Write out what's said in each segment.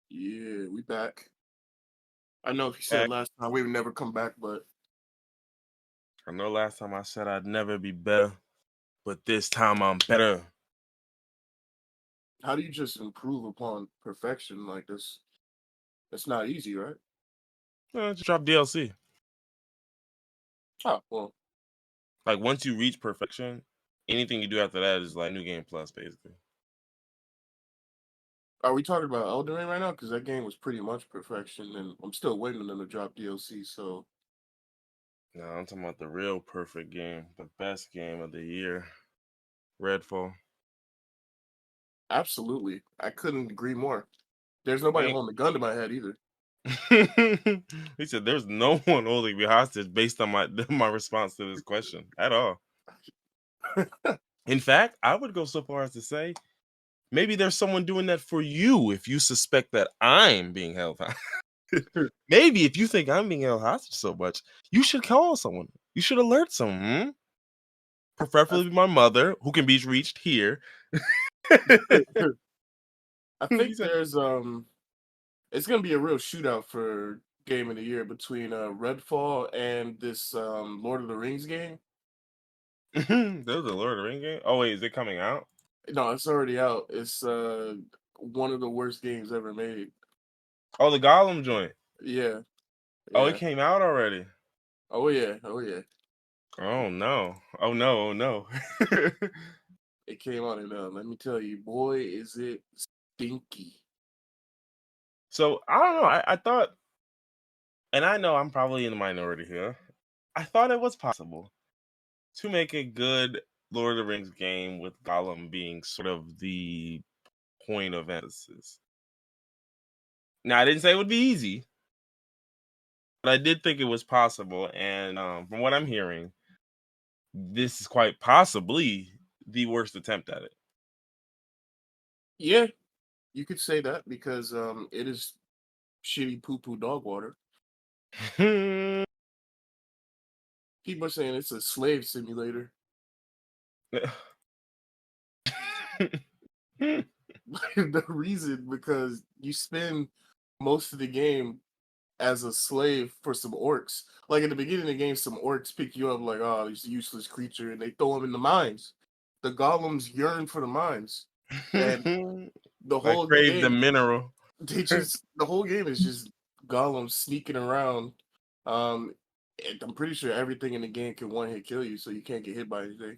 Yeah, we back. I know if you said Back. last time we would never come back, but I know last time I said I'd never be better, but this time I'm better. how do you just improve upon perfection like this? It's not easy, right? Just drop DLC. Oh, well, Like once you reach perfection, anything you do after that is like new game plus, basically. are we talking about Elden Ring right now? Because that game was pretty much perfection, and I'm still waiting on them to drop DLC. So, No, I'm talking about the real perfect game, the best game of the year, Redfall. absolutely, I couldn't agree more. There's nobody Ain't holding a gun to my head either. he said, "There's no one holding me hostage based on my my response to this question at all." In fact, I would go so far as to say maybe there's someone doing that for you if you suspect that I'm being held hostage. Maybe if you think I'm being held hostage so much, you should call someone. You should alert someone. I, Preferably my mother, who can be reached here. I He think said, it's gonna be a real shootout for game of the year between Redfall and this Lord of the Rings game. "There's a Lord of the Ring game." Oh wait, is it coming out? No, it's already out. It's one of the worst games ever made. Oh, the Gollum joint. Yeah, Oh, it yeah. came out already. Oh yeah, oh yeah. Oh no! Oh no! Oh no! It came out and let me tell you, boy, is it stinky. So I don't know. I thought, and I know I'm probably in the minority here. I thought it was possible to make a good Lord of the Rings game with Gollum being sort of the point of emphasis. Now, I didn't say it would be easy, but I did think it was possible. And from what I'm hearing, this is quite possibly the worst attempt at Yeah, you could say that because it is shitty poo poo dog water. it. People are saying it's a slave simulator. The reason because you spend most of the game as a slave for some orcs. Like at the beginning of the game, some orcs pick you up like, oh, this useless creature, and they throw him in the mines. The golems yearn for the mines, and the I whole crave the game, mineral. the whole game is just golems sneaking around. And I'm pretty sure everything in the game can one hit kill you, so you can't get hit by anything.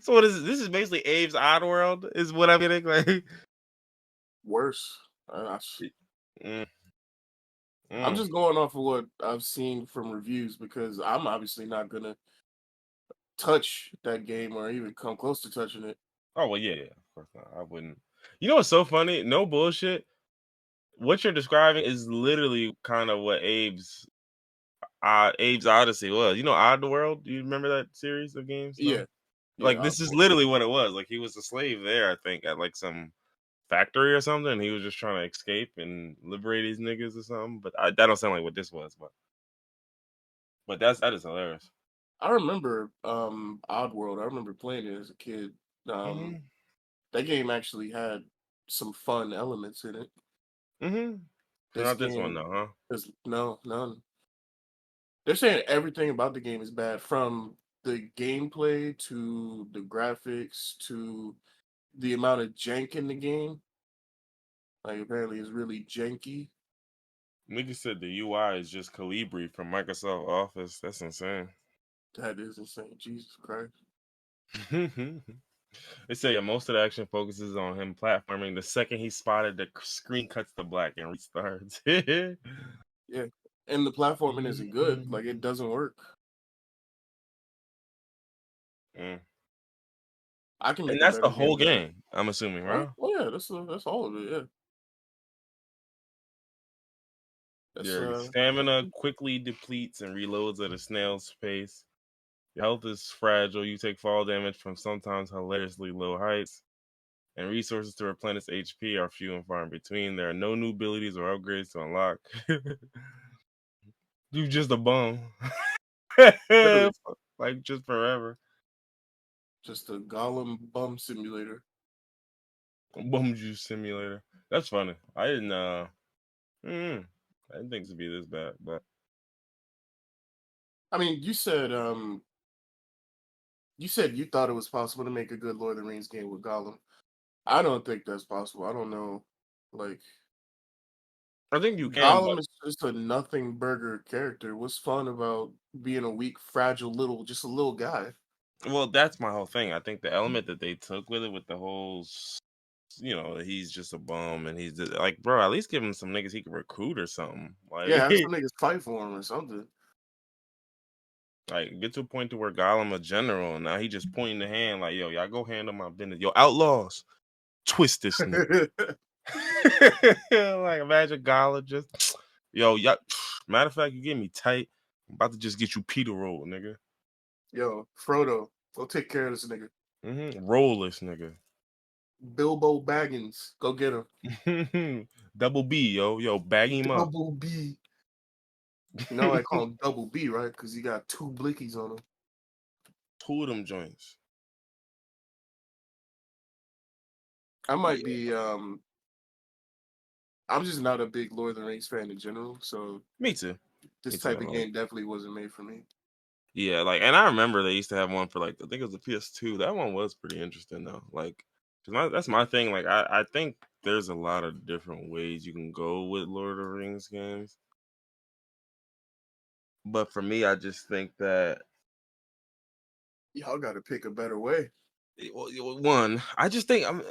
So what is this? This is basically Abe's Oddworld, is what I'm getting. Like, Worse. mm, I'm mm. just going off of what I've seen from reviews because I'm obviously not gonna touch that game or even come close to touching it. Oh well, yeah, of course not. I wouldn't. You know what's so funny? No bullshit. What you're describing is literally kind of what Abe's Odyssey was. You know, Oddworld. Do you remember that series of games? No. Yeah, yeah. Like this is literally what it was. Like he was a slave there, I think, at like some factory or something. And he was just trying to escape and liberate these niggas or something. But that don't sound like what this was. But that is hilarious. I remember Oddworld. I remember playing it as a kid. Um, Mm-hmm. that game actually had some fun elements in it. Mm-hmm. This Not this one game though, huh? is no none. They're saying everything about the game is bad, from the gameplay to the graphics to the amount of jank in the game. Like apparently, it's really janky. Nigga said the UI is just Calibri from Microsoft Office. That's insane. That is insane. Jesus Christ. They say most of the action focuses on him platforming. The second he spotted, the screen cuts to black and restarts. Yeah. And the platforming isn't good. Like it doesn't work. Mm. I can And make a that's the better game whole than that. game, I'm assuming, Oh, right? yeah, that's all of it. Yeah. That's Your stamina quickly depletes and reloads at a snail's pace. Your health is fragile. You take fall damage from sometimes hilariously low heights. And resources to replenish HP are few and far in between. There are no new abilities or upgrades to unlock. You just a bum. literally Like just forever. just a Gollum bum simulator. Bum juice simulator. That's funny. I didn't. I didn't think it would be this bad, but I mean, you said you thought it was possible to make a good Lord of the Rings game with Gollum. I don't think that's possible. I don't know. Like I think you can. But Gollum is just a nothing burger character. What's fun about being a weak, fragile just a little guy? well, that's my whole thing. I think the element that they took with it, with the whole, he's just a bum, and he's just, like, bro, at least give him some niggas he can recruit or something. Like, Yeah, have some niggas fight for him or something. like get to a point to where Gollum a general, and now he just pointing the hand like, yo, y'all go handle my business. Yo, outlaws, twist this nigga. Like, imagine Gollum just, yo, y'all. Matter of fact, you get me tight. I'm about to just get you Peter roll, nigga. Yo, Frodo, go take care of this nigga. Roll this nigga. Bilbo Baggins, go get him. Double B, yo, bag him up. Double B. You know I call him Double B, right? Because he got two blickies on him. Two of them joints. I might be I'm just not a big Lord of the Rings fan in general, so Me too. this type of game definitely wasn't made for me. Yeah, like, and I remember they used to have one for, like, I think it was the PS2. That one was pretty interesting though. Like, 'cause that's my thing. Like, I think there's a lot of different ways you can go with Lord of the Rings games. But for me, I just think that Y'all got to pick a better way. one, I just think I'm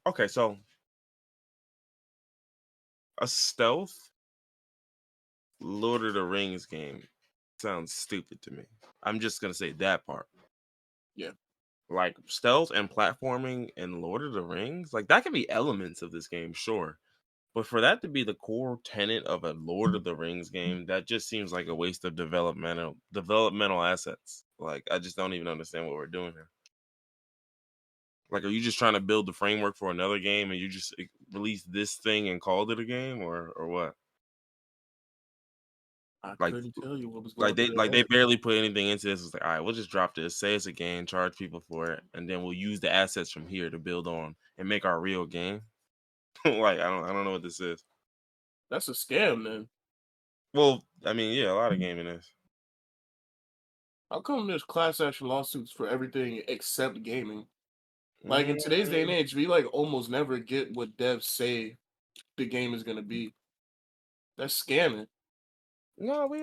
okay. So a stealth Lord of the Rings game sounds stupid to me. I'm just gonna say that part. Yeah. Like, stealth and platforming in Lord of the Rings, like, that could be elements of this game, sure. But for that to be the core tenet of a Lord of the Rings game, that just seems like a waste of developmental assets. Like, I just don't even understand what we're doing here. Like, are you just trying to build the framework for another game and you just released this thing and called it a game, or what? I Like, couldn't tell you what was like going they through like their they head. barely put anything into this. It's like, all right, we'll just drop this, say it's a game, charge people for it, and then we'll use the assets from here to build on and make our real game. Like, I don't know what this is. That's a scam, then. Well, I mean, yeah, a lot of gaming is. How come there's class action lawsuits for everything except gaming? Like in today's day and Mm, age, we like almost never get what devs say the game is gonna be. That's scamming. no, we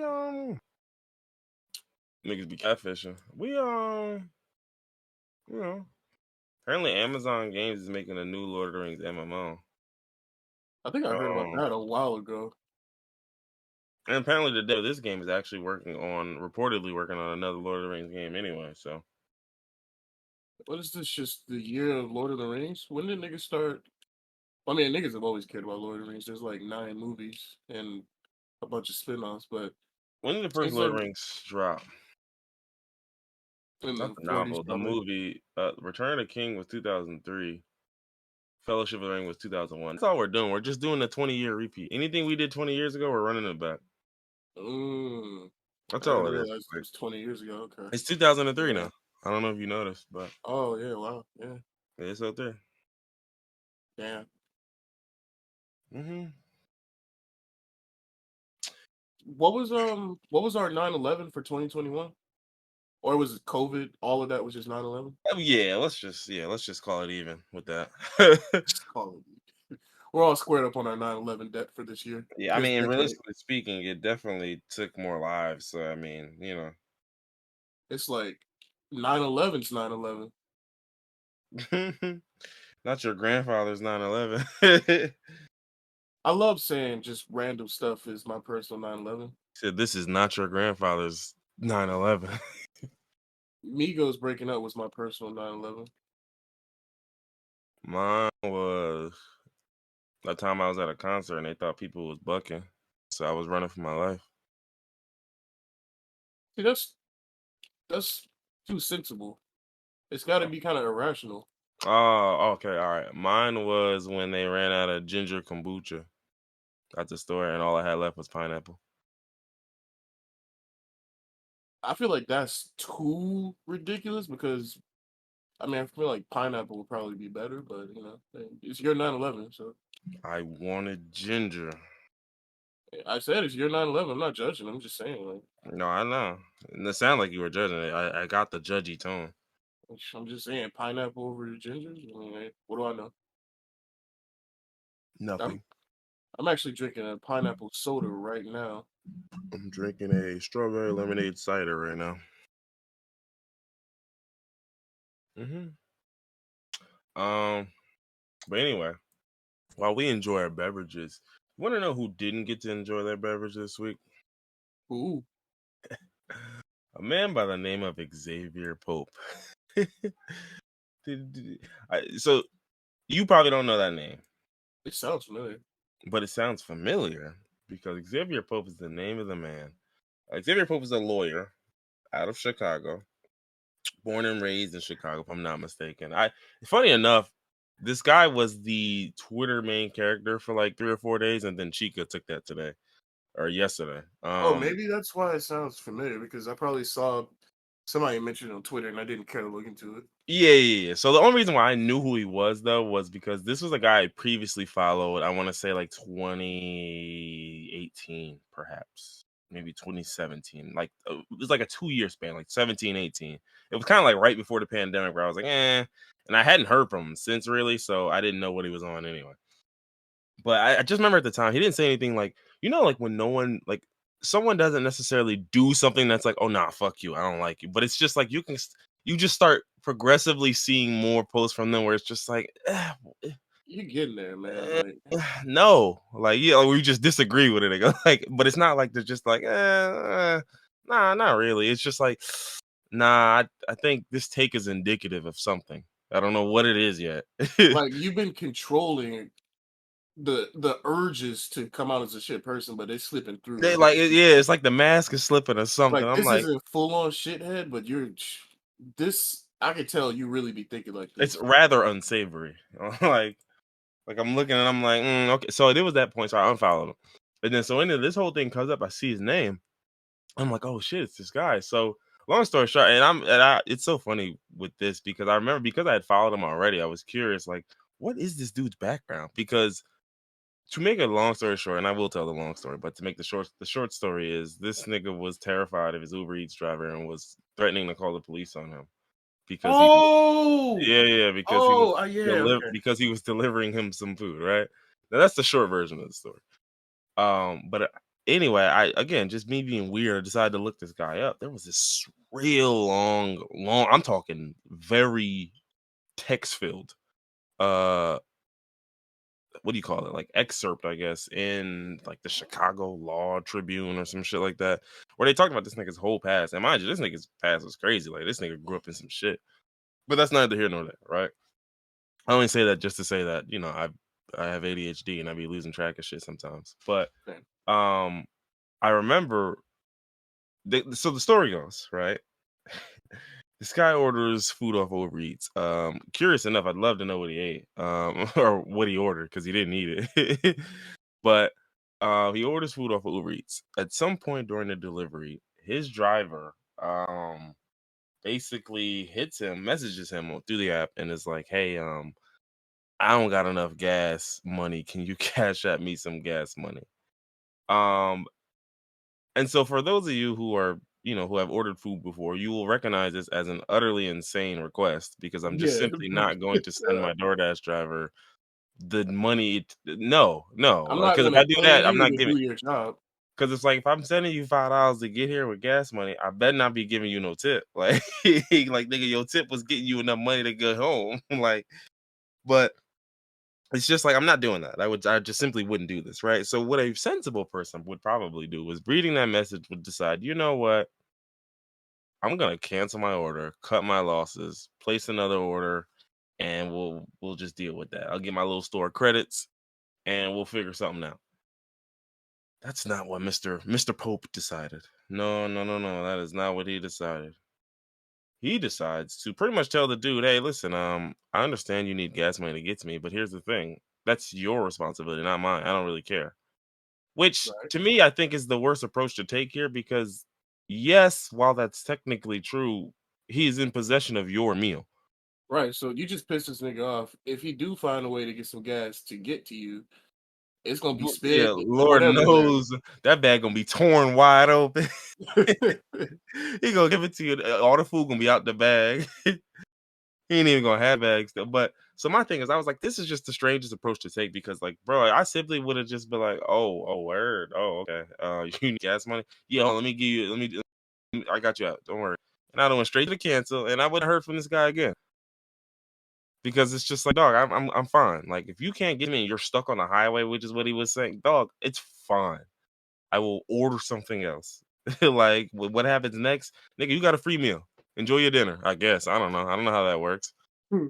niggas be catfishing. We you know, apparently Amazon Games is making a new Lord of the Rings MMO. I think I heard about Um, that a while ago. and apparently the devil of this game is actually reportedly working on another Lord of the Rings game anyway. So What is this? Just the year of Lord of the Rings? When did niggas start? I mean, niggas have always cared about Lord of the Rings. There's like 9 movies and a bunch of spin-offs, but when did the first since Lord of then, the Rings drop? in Not the the 40s novel, the probably. movie. Return of the King was 2003. Fellowship of the Ring was 2001. That's all we're doing. We're just doing a 20-year repeat. Anything we did 20 years ago, we're running it back. Mm, That's I all didn't it is. realize it Like, was 20 years ago. Okay. it's 2003 Yeah. now. I don't know if you noticed, but Oh yeah. Wow. Yeah. it's out there. Damn. Hmm. What was our 9/11 for 2021? Or was it COVID? All of that was just 9/11? Oh, yeah, let's just call it even with that. Just call it. We're all squared up on our 9/11 debt for this year. Yeah, I This mean, decade. realistically speaking, it definitely took more lives. So I mean, It's like 9/11's 9/11. not your grandfather's 9/11. I love saying just random stuff is my personal 9/11. Said this is not your grandfather's 9/11. Migos breaking up was my personal 9/11. Mine was that time I was at a concert and they thought people was bucking, so I was running for my life. See, that's too sensible. It's got to be kind of irrational. Oh, okay, all right. Mine was when they ran out of ginger kombucha at the store and all I had left was pineapple. I feel like that's too ridiculous because I mean I feel like pineapple would probably be better, but it's your 9/11, so I wanted ginger. I said it's year 9/11. I'm not judging. I'm just saying, like, No, I know. And it sounded like you were judging it. I got the judgy tone. I'm just saying, pineapple over ginger. I mean, like, what do I know? I'm Nothing. I'm actually drinking a pineapple soda right now. I'm drinking a strawberry lemonade cider right now. hmm Um, but anyway, while we enjoy our beverages, you want to know who didn't get to enjoy their beverage this week? Ooh, A man by the name of Xavier Pope. So you probably don't know that name, it sounds familiar. but it sounds familiar because Xavier Pope is the name of the man. Xavier Pope is a lawyer out of Chicago, born and raised in Chicago, if I'm not mistaken. Funny enough, this guy was the Twitter main character for like 3 or 4 days, and then Chica took that today or yesterday. Oh, maybe that's why it sounds familiar because I probably saw somebody mention it on Twitter and I didn't care to look into it. Yeah. So the only reason why I knew who he was though was because this was a guy I previously followed. I want to say like 2018, perhaps maybe 2017. Like it was like a 2 year span, like 17, 18. It was kind of like right before the pandemic where I was like, and I hadn't heard from him since really, so I didn't know what he was on anyway. But I just remember at the time he didn't say anything like, like when no one like someone doesn't necessarily do something that's like, oh nah, fuck you, I don't like you. But it's just like you just start progressively seeing more posts from them where it's just like, You're getting there, man. eh, Like, no, like yeah, we just disagree with it. Like, but it's not like they're just like, nah, not really. It's just like, nah, I think this take is indicative of something. I don't know what it is yet. like you've been controlling the urges to come out as a shit person, but it's slipping through. They Like, like yeah, it's like the mask is slipping or something. I'm this like, isn't full on shithead, but you're this. I can tell you really be thinking like it's this. rather unsavory. like I'm looking and I'm like, okay. So there was that point, so I unfollowed him. And then so into this whole thing comes up, I see his name. I'm like, oh shit, it's this guy. So long story short, it's so funny with this because I remember because I had followed him already, I was curious, like, what is this dude's background? Because to make a long story short, and I will tell the long story, but to make the short story is this nigga was terrified of his UberEats driver and was threatening to call the police on him because he Oh, yeah, because he was yeah, okay. because he was delivering him some food, right? Now that's the short version of the story. But anyway, I again just me being weird decided to look this guy up. There was this real long. I'm talking very text filled. Uh, what do you call it? Like excerpt, I guess, in like the Chicago Law Tribune or some shit like that, where they talked about this nigga's whole past. And mind you, this nigga's past was crazy. Like this nigga grew up in some shit. But that's neither here nor there, right? I only say that just to say that I have ADHD and I be losing track of shit sometimes. But Okay. um, I remember. So the story goes right. This guy orders food off Uber Eats. Curious enough, I'd love to know what he ate, or what he ordered because he didn't eat it. But he orders food off of Uber Eats. At some point during the delivery, his driver basically hits him, messages him through the app, and is like, "Hey, I don't got enough gas money. Can you cash at me some gas money?" Um, and so for those of you who are, who have ordered food before, you will recognize this as an utterly insane request because I'm just Yeah, simply not going to send my DoorDash driver the money. No, I'm not because if gonna I do pay that, I'm you not to giving. do your job. Because it's like if I'm sending you $5 to get here with gas money, I better not be giving you no tip. Like, like nigga, your tip was getting you enough money to get home. Like, but it's just like I'm not doing that. I just simply wouldn't do this, right? So what a sensible person would probably do is reading that message would decide, you know what? I'm gonna cancel my order, cut my losses, place another order, and we'll just deal with that. I'll get my little store credits and we'll figure something out. That's not what Mr. Pope decided. No, no, no, no. That is not what he decided. He decides to pretty much tell the dude, "Hey, listen, I understand you need gas money to get to me, but here's the thing. That's your responsibility, not mine. I don't really care." Which Right. to me, I think is the worst approach to take here because yes, while that's technically true, he is in possession of your meal. Right. So you just pissed this nigga off. If he do find a way to get some gas to get to you, it's gonna be Yeah, spit or Lord whatever in there. knows that bag gonna be torn wide open. He gonna give it to you. All the food gonna be out the bag. He ain't even gonna have bags though. But so my thing is, I was like, this is just the strangest approach to take because, like, bro, I simply would have just been like, oh, word, oh, okay. You need gas money? Yeah, hold on, let me give you. I got you out. Don't worry. And I went straight to the cancel, and I wouldn't heard from this guy again because it's just like, dog, I'm fine. Like, if you can't get me, and you're stuck on the highway, which is what he was saying, dog, it's fine. I will order something else. Like, what happens next, nigga? You got a free meal. Enjoy your dinner. I guess. I don't know. I don't know how that works. Hmm.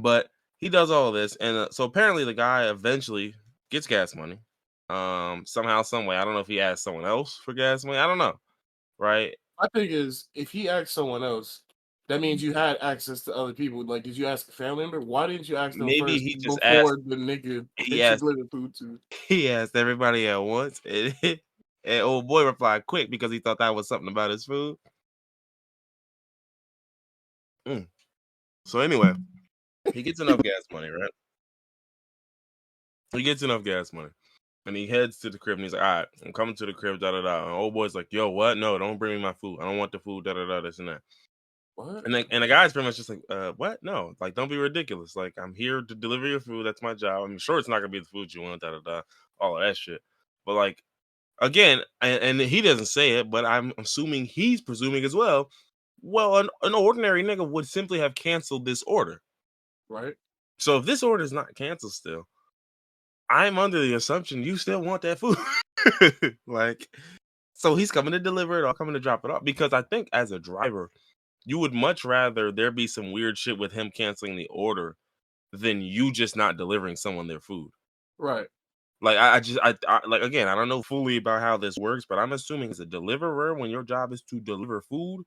But he does all this, and so apparently the guy eventually gets gas money. Somehow, some way. I don't know if he asked someone else for gas money. I don't know. Right? My thing is, if he asked someone else, that means you had access to other people. Like, did you ask a family member? Why didn't you ask them Maybe first he just asked. before the nigga He that you asked. delivered food to? He asked everybody at once, and old boy replied quick because he thought that was something about his food. Mm. So anyway, he gets enough gas money, right? He gets enough gas money. And he heads to the crib and he's like, all right, I'm coming to the crib, da da da. And old boy's like, yo, what? No, don't bring me my food. I don't want the food, da da da, this and that. What? And the guy's pretty much just like, what? No, like, don't be ridiculous. Like, I'm here to deliver your food. That's my job. I'm sure it's not gonna be the food you want, da da da, all of that shit. But like, again, and he doesn't say it, but I'm assuming he's presuming as well. Well, an ordinary nigga would simply have canceled this order. Right? So if this order is not canceled still, I'm under the assumption you still want that food. Like, so he's coming to deliver it or coming to drop it off because I think as a driver, you would much rather there be some weird shit with him canceling the order than you just not delivering someone their food. Right. Like I like again, I don't know fully about how this works, but I'm assuming as a deliverer, when your job is to deliver food,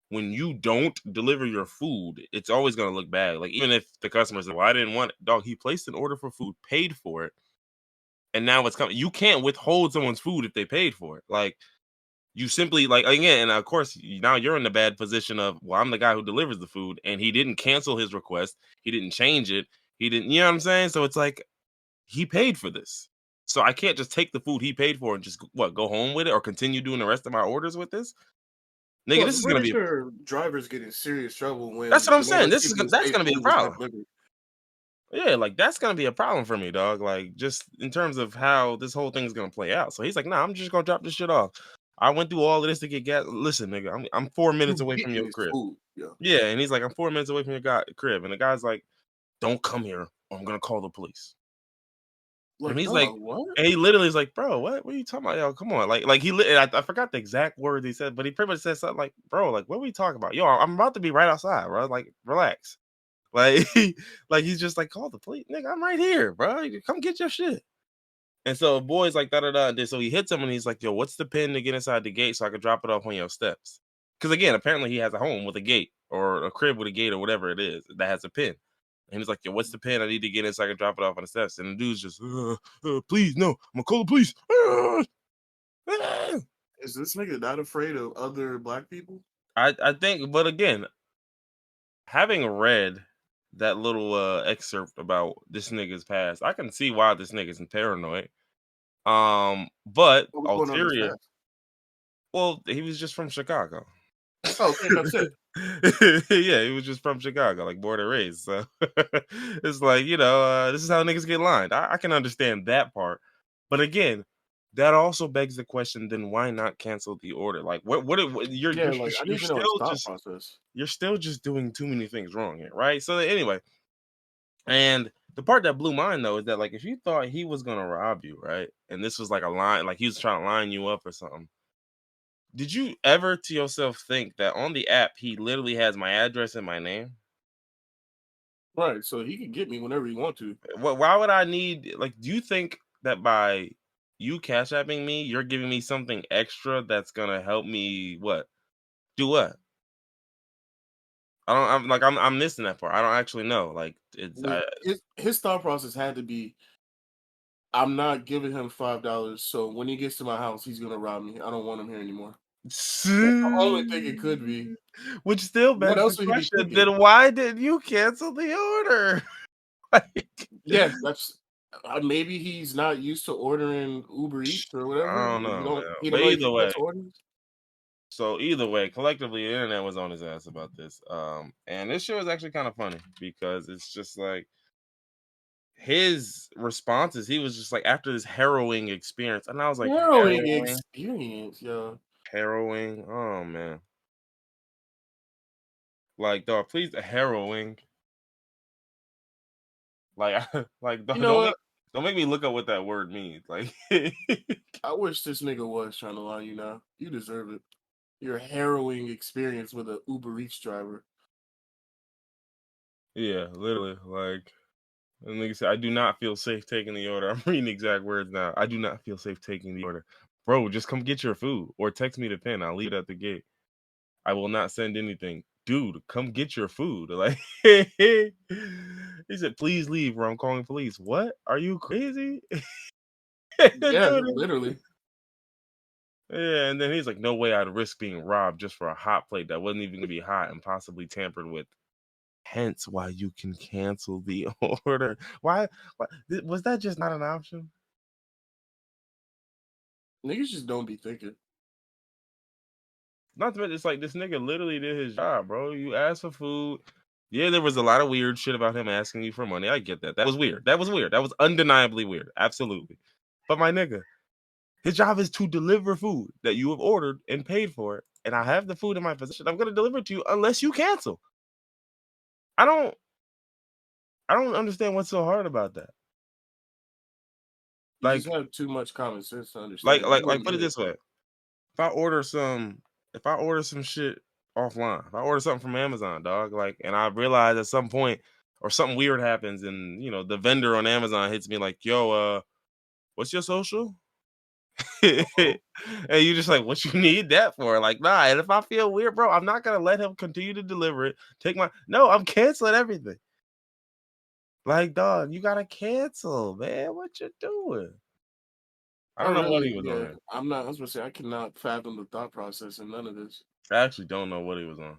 when you don't deliver your food, it's always gonna look bad. Like even if the customer said, "Well, I didn't want it," dog, he placed an order for food, paid for it, and now it's coming. You can't withhold someone's food if they paid for it. Like you simply like again, and of course now you're in the bad position of well, I'm the guy who delivers the food, and he didn't cancel his request, he didn't change it, he didn't, you know what I'm saying? So it's like he paid for this, so I can't just take the food he paid for and just what go home with it or continue doing the rest of my orders with this, nigga. Plus, This I'm is gonna pretty be sure drivers get in serious trouble that's when what I'm the number saying. of people That's say gonna be a food was not problem. delivered. Yeah, like that's gonna be a problem for me, dog. Like just in terms of how this whole thing's gonna play out. So he's like, "Nah, I'm just gonna drop this shit off. I went through all of this to get gas. Listen, nigga, I'm 4 minutes You away from getting your this crib." food, yeah. Yeah, and he's like, "I'm 4 minutes away from your crib," and the guy's like, "Don't come here, or I'm gonna call the police." And Like, he's like, dog, what? and he literally is like, "Bro, what are you talking about? Yo, come on!" Like I forgot the exact words he said, but he pretty much said something like, "Bro, like, what are we talking about? Yo, I'm about to be right outside, bro. Like, relax." Like, like he's just like, call the police, nigga. I'm right here, bro. Come get your shit. And so boys like da da da. And then so he hits him and he's like, yo, what's the pin to get inside the gate so I can drop it off on your steps? Because again, apparently he has a home with a gate or a crib with a gate or whatever it is that has a pin. And he's like, yo, what's the pin? I need to get in so I can drop it off on the steps. And the dude's just, please, no, I'm gonna call the police. Is this nigga not afraid of other black people? I think, but again, having read that little excerpt about this nigga's past, I can see why this nigga's paranoid. But What was going on in his ulterior, past? well, he was just from Chicago. Oh, okay, that's it. Yeah, he was just from Chicago, like born and raised. So it's like, this is how niggas get lined. I can understand that part. But again, that also begs the question, then why not cancel the order? Like Yeah, like I you're need to know his still thought just process. doing too many things wrong here, right? So anyway, and the part that blew mine though is that like if you thought he was gonna rob you, right? And this was like a line, like he was trying to line you up or something. Did you ever to yourself think that on the app he literally has my address and my name? Right, so he can get me whenever he want to. Why would I need like do you think that by you cash apping me, you're giving me something extra that's gonna help me what? Do what? I'm missing that part. I don't actually know. Like it's Like his thought process had to be, I'm not giving him $5, so when he gets to my house, he's gonna rob me. I don't want him here anymore. That's the only thing it could be. Which still What begs the else would he be question: thinking? then why didn't you cancel the order? Like, Yeah, that's maybe he's not used to ordering Uber Eats or I whatever. don't know, man. He don't But know you either can way, cancel orders. so either way, collectively, the internet was on his ass about this. And this show is actually kind of funny because it's just like his responses. He was just like, after this harrowing experience, and I was like, Harrowing harrowing, experience, yo. harrowing. Oh man, like dog, please, harrowing. Like, like You know what? don't make me look up what that word means. Like, I wish this nigga was trying to lie you now. You deserve it. Your harrowing experience with a Uber Eats driver. yeah, literally, like. And like I said, I do not feel safe taking the order. I'm reading the exact words now. I do not feel safe taking the order. Bro, just come get your food or text me the pin. I'll leave it at the gate. I will not send anything. Dude, come get your food. Like, he said, please leave or I'm calling police. What? Are you crazy? Yeah, Dude, literally. yeah, and then he's like, no way I'd risk being robbed just for a hot plate that wasn't even gonna be hot and possibly tampered with. Hence why you can cancel the order. Why was that just not an option? Niggas just don't be thinking. Not to mention, it's like this nigga literally did his job, bro. You asked for food. Yeah, there was a lot of weird shit about him asking you for money. I get that. That was weird. That was weird. That was undeniably weird. Absolutely. But my nigga, his job is to deliver food that you have ordered and paid for, and I have the food in my possession. I'm gonna deliver it to you unless you cancel. I don't I don't understand what's so hard about that. You just Like have too much common sense to understand. You like wouldn't put it get it. this way. If I order some if I order some shit offline, if I order something from Amazon, dog, like, and I realize at some point or something weird happens and the vendor on Amazon hits me like, yo, what's your social? And Uh-oh. you just like, what you need that for? Like, nah, and if I feel weird, bro, I'm not gonna let him continue to deliver it. No, I'm canceling everything. Like, dog, you gotta cancel, man. What you doing? I I don't know what really, he was on yeah. there. I'm not. I was gonna say I cannot fathom the thought process in none of this. I actually don't know what he was on.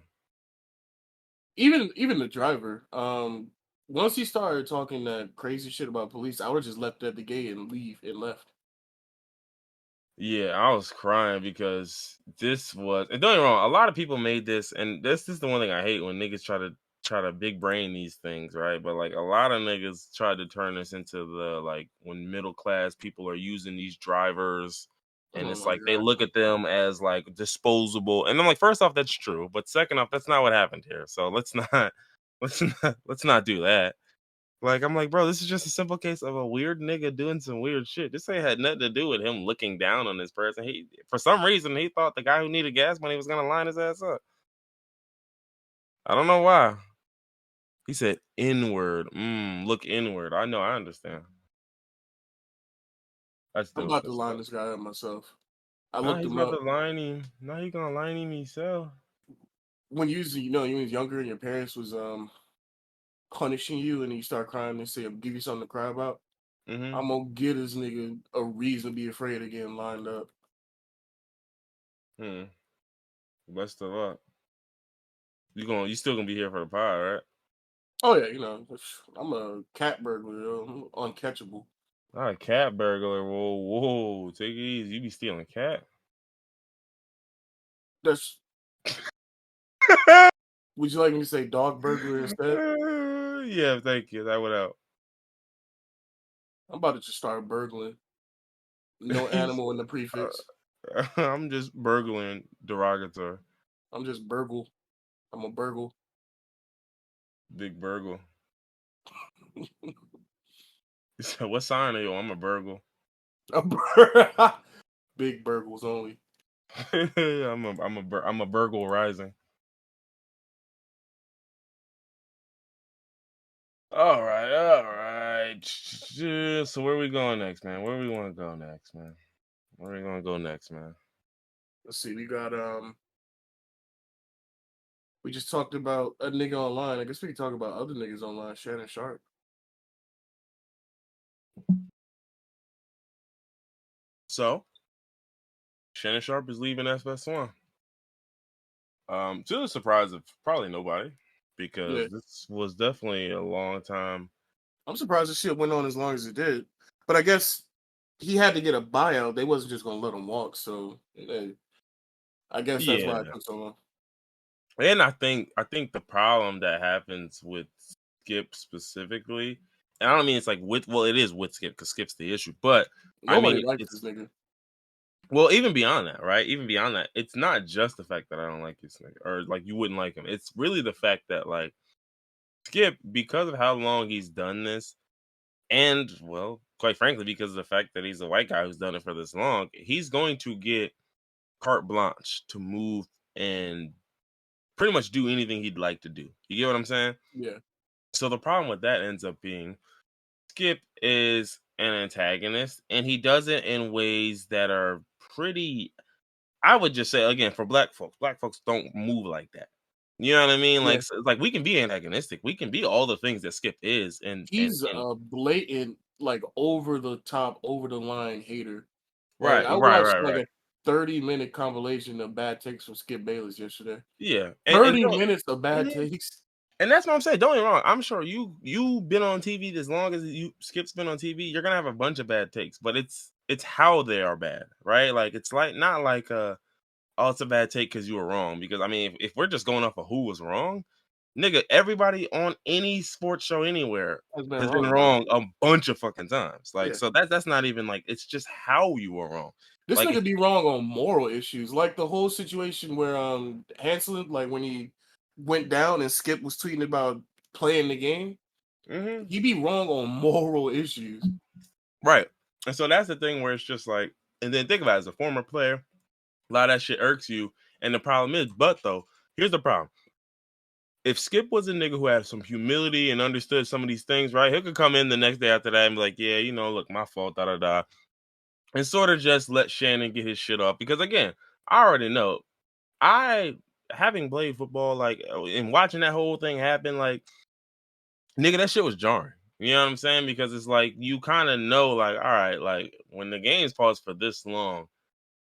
Even the driver. Once he started talking that crazy shit about police, I would have just left at the gate and leave and left. Yeah, I was crying because and don't get me wrong, a lot of people made this, and this is the one thing I hate when niggas try to big brain these things, right? But like a lot of niggas tried to turn this into the like when middle class people are using these drivers, and Oh it's my like they god. look at them as like disposable. And I'm like, first off, that's true, but second off, that's not what happened here. So let's not let's not do that. Like, I'm like, bro, this is just a simple case of a weird nigga doing some weird shit. This ain't had nothing to do with him looking down on this person. He, for some reason, he thought the guy who needed gas money was gonna line his ass up. I don't know why. He said inward. Look inward. I know. I understand. That's I'm dope. about to That's line dope. this guy up myself. I Nah, looked he's him about up. to line him. Now he gonna line him himself. When you was younger and your parents was punishing you and you start crying and say, give you something to cry about. Mm-hmm. I'm gonna get this nigga a reason to be afraid of getting lined up. Hmm. Best of luck. You still gonna be here for the pod, right? Oh yeah, I'm a cat burglar, yo. I'm uncatchable. Not a cat burglar. Whoa, whoa. Take it easy. You be stealing cat. That's Would you like me to say dog burglar instead? Yeah, thank you. That would help. I'm about to just start burgling. No He's, animal in the prefix. I'm just burgling derogatory. I'm just burgle. I'm a burgle. Big burgle. So what sign are you? I'm a burgle. A Big burgles only. I'm a burgle rising. All right. So where we going next, man? Where we want to go next, man? Where we gonna go next, man? Let's see. We just talked about a nigga online. I guess we can talk about other niggas online. Shannon Sharpe. So Shannon Sharpe is leaving FS1. To the surprise of probably nobody, Yeah, because this was definitely a long time. I'm surprised this shit went on as long as it did. But I guess he had to get a buyout. They wasn't just gonna let him walk. So I guess that's why it Yeah, took so long. and I think the problem that happens with Skip specifically, and I don't mean it's like with well, it is with Skip because Skip's the issue, but I Nobody mean likes this it's nigga. well even beyond that, right? Even beyond that, it's not just the fact that I don't like this nigga or like you wouldn't like him. It's really the fact that like Skip, because of how long he's done this, and well, quite frankly, because of the fact that he's a white guy who's done it for this long, he's going to get carte blanche to move and pretty much do anything he'd like to do. You get what I'm saying? Yeah, So the problem with that ends up being Skip is an antagonist, and he does it in ways that are pretty. I would just say again for black folks don't move like that. You know what I mean? yeah. Like we can be antagonistic, we can be all the things that Skip is, He's and a blatant, like over the top, over the line hater. Like right, I right, watched right, like right. a 30-minute compilation of bad takes from Skip Bayless yesterday. Yeah, and 30 don't. minutes of bad Mhm. takes. And that's what I'm saying. Don't get me wrong. I'm sure you've been on TV as long as you Skip's been on TV. You're gonna have a bunch of bad takes, but it's how they are bad, right? Like it's like not like oh it's a bad take because you were wrong. Because I mean, if we're just going off of who was wrong, nigga, everybody on any sports show anywhere Has been has been wrong about it. wrong a bunch of fucking times. Like Yeah. so that's not even like it's just how you were wrong. This Like nigga if be wrong on moral issues. Like the whole situation where Hansel, like when he went down and Skip was tweeting about playing the game, mhm. he be wrong on moral issues. Right. And so that's the thing where it's just like, and then think about it, as a former player, a lot of that shit irks you. And the problem is, but though, here's the problem. If Skip was a nigga who had some humility and understood some of these things, right, he could come in the next day after that and be like, yeah, look, my fault, da da da. And sort of just let Shannon get his shit off. Because again, I already know, I, having played football, like, and watching that whole thing happen, like, nigga, that shit was jarring. You know what I'm saying? Because it's like, you kind of know, like, all right, like, when the game's paused for this long,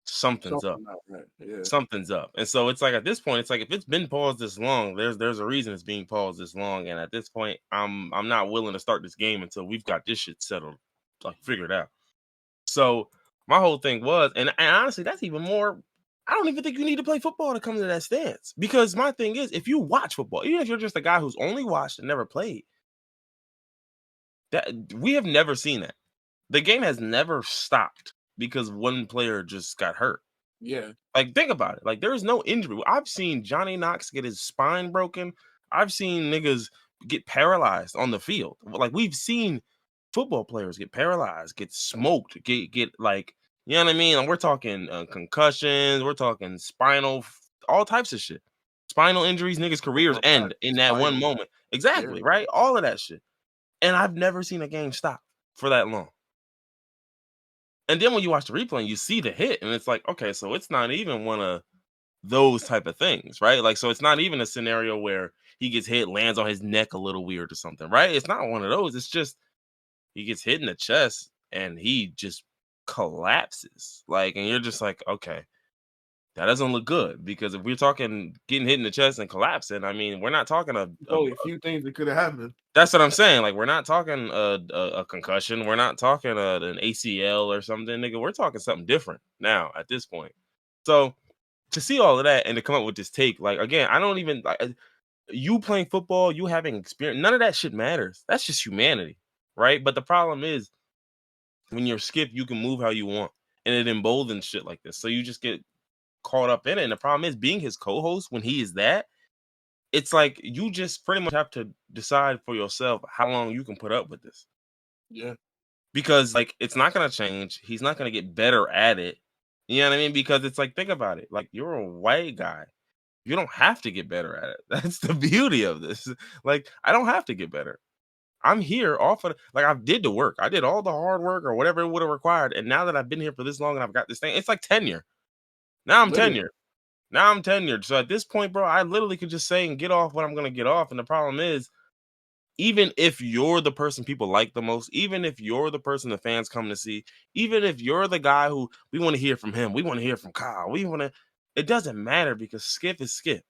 something's up. Something not right. Yeah. Something's up. And so it's like at this point, it's like if it's been paused this long, there's a reason it's being paused this long. And at this point, I'm not willing to start this game until we've got this shit settled, like figured out. So my whole thing was, and honestly, that's even more. I don't even think you need to play football to come to that stance. Because my thing is, if you watch football, even if you're just a guy who's only watched and never played, that we have never seen that. The game has never stopped because one player just got hurt. Yeah. Like, think about it. Like, there is no injury. I've seen Johnny Knox get his spine broken. I've seen niggas get paralyzed on the field. Like, we've seen football players get paralyzed, get smoked, get like, you know what I mean? And we're talking concussions, we're talking all types of shit. Spinal injuries, niggas' careers For a end fact. in that one Spinal. moment. Yeah. Exactly, right? All of that shit. And I've never seen a game stop for that long. And then when you watch the replay and you see the hit, and it's like, okay, so it's not even one of those type of things, right? Like, so it's not even a scenario where he gets hit, lands on his neck a little weird or something, right? It's not one of those. It's just he gets hit in the chest and he just collapses. Like, and you're just like, okay, that doesn't look good because if we're talking getting hit in the chest and collapsing, I mean, we're not talking There's only a few things that could have happened. that's what I'm saying. Like, we're not talking a concussion. We're not talking an ACL or something, nigga. We're talking something different now at this point. So to see all of that and to come up with this take, like again, I don't even like you playing football, you having experience. None of that shit matters. That's just humanity, right? But the problem is when you're Skip, you can move how you want, and it emboldens shit like this. So you just get caught up in it. And the problem is being his co-host when he is that. It's like you just pretty much have to decide for yourself how long you can put up with this. Yeah. Because like it's not gonna change. He's not gonna get better at it. You know what I mean? Because it's like, think about it. Like you're a white guy. You don't have to get better at it. That's the beauty of this. Like, I don't have to get better. I'm here off of like I did the work. I did all the hard work or whatever it would have required. And now that I've been here for this long and I've got this thing, it's like tenure. Now I'm Literally. tenured. Now I'm tenured. So at this point, bro, I literally could just say and get off what I'm gonna get off. And the problem is even if you're the person people like the most, even if you're the person the fans come to see, even if you're the guy who we want to hear from him, we want to hear from Kyle, we want to, it doesn't matter because Skip is Skip.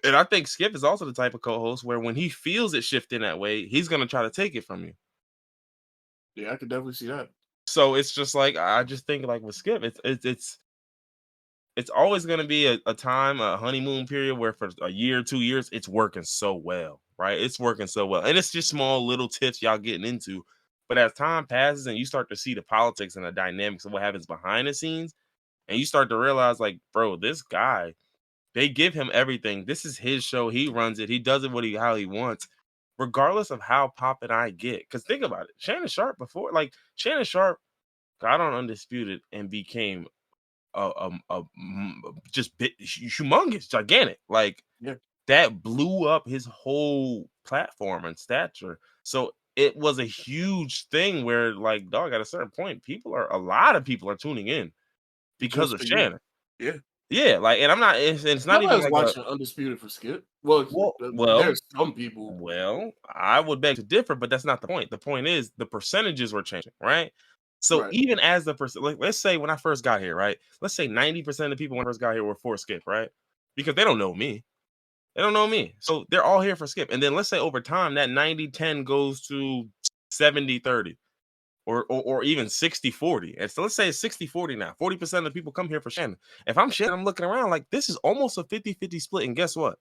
And I think Skip is also the type of co-host where when he feels it shifting that way, he's gonna try to take it from you. Yeah, I could definitely see that. So it's just like I just think like with Skip, it's always gonna be a time, a honeymoon period where for a year, 2 years, it's working so well, right? It's working so well. And it's just small little tips y'all getting into. But as time passes and you start to see the politics and the dynamics of what happens behind the scenes, and you start to realize, like, bro, this guy, they give him everything. This is his show. He runs it. He does it how he wants, regardless of how poppin' I get. Because think about it, Shannon Sharpe before, like Shannon Sharpe got on Undisputed and became just humongous, gigantic. Like Yeah, that blew up his whole platform and stature. So it was a huge thing where, like, dog, at a certain point, a lot of people are tuning in because just of for you. Shannon. Yeah. Yeah, like, and I'm not. It's not Nobody even was like a watching Undisputed for Skip. Well, well, well, there's some people. well. I would beg to differ, but that's not the point. The point is the percentages were changing, right? So Right. even as the percent, like, let's say when I first got here, right? Let's say 90% of the people when I first got here were for Skip, right? Because they don't know me. They don't know me. So they're all here for Skip. And then let's say over time that 90-10 goes to 70-30 or even 60-40. And so let's say it's 60-40 now. 40% of the people come here for Shannon. If I'm Shannon, I'm looking around like this is almost a 50-50 split. And guess what?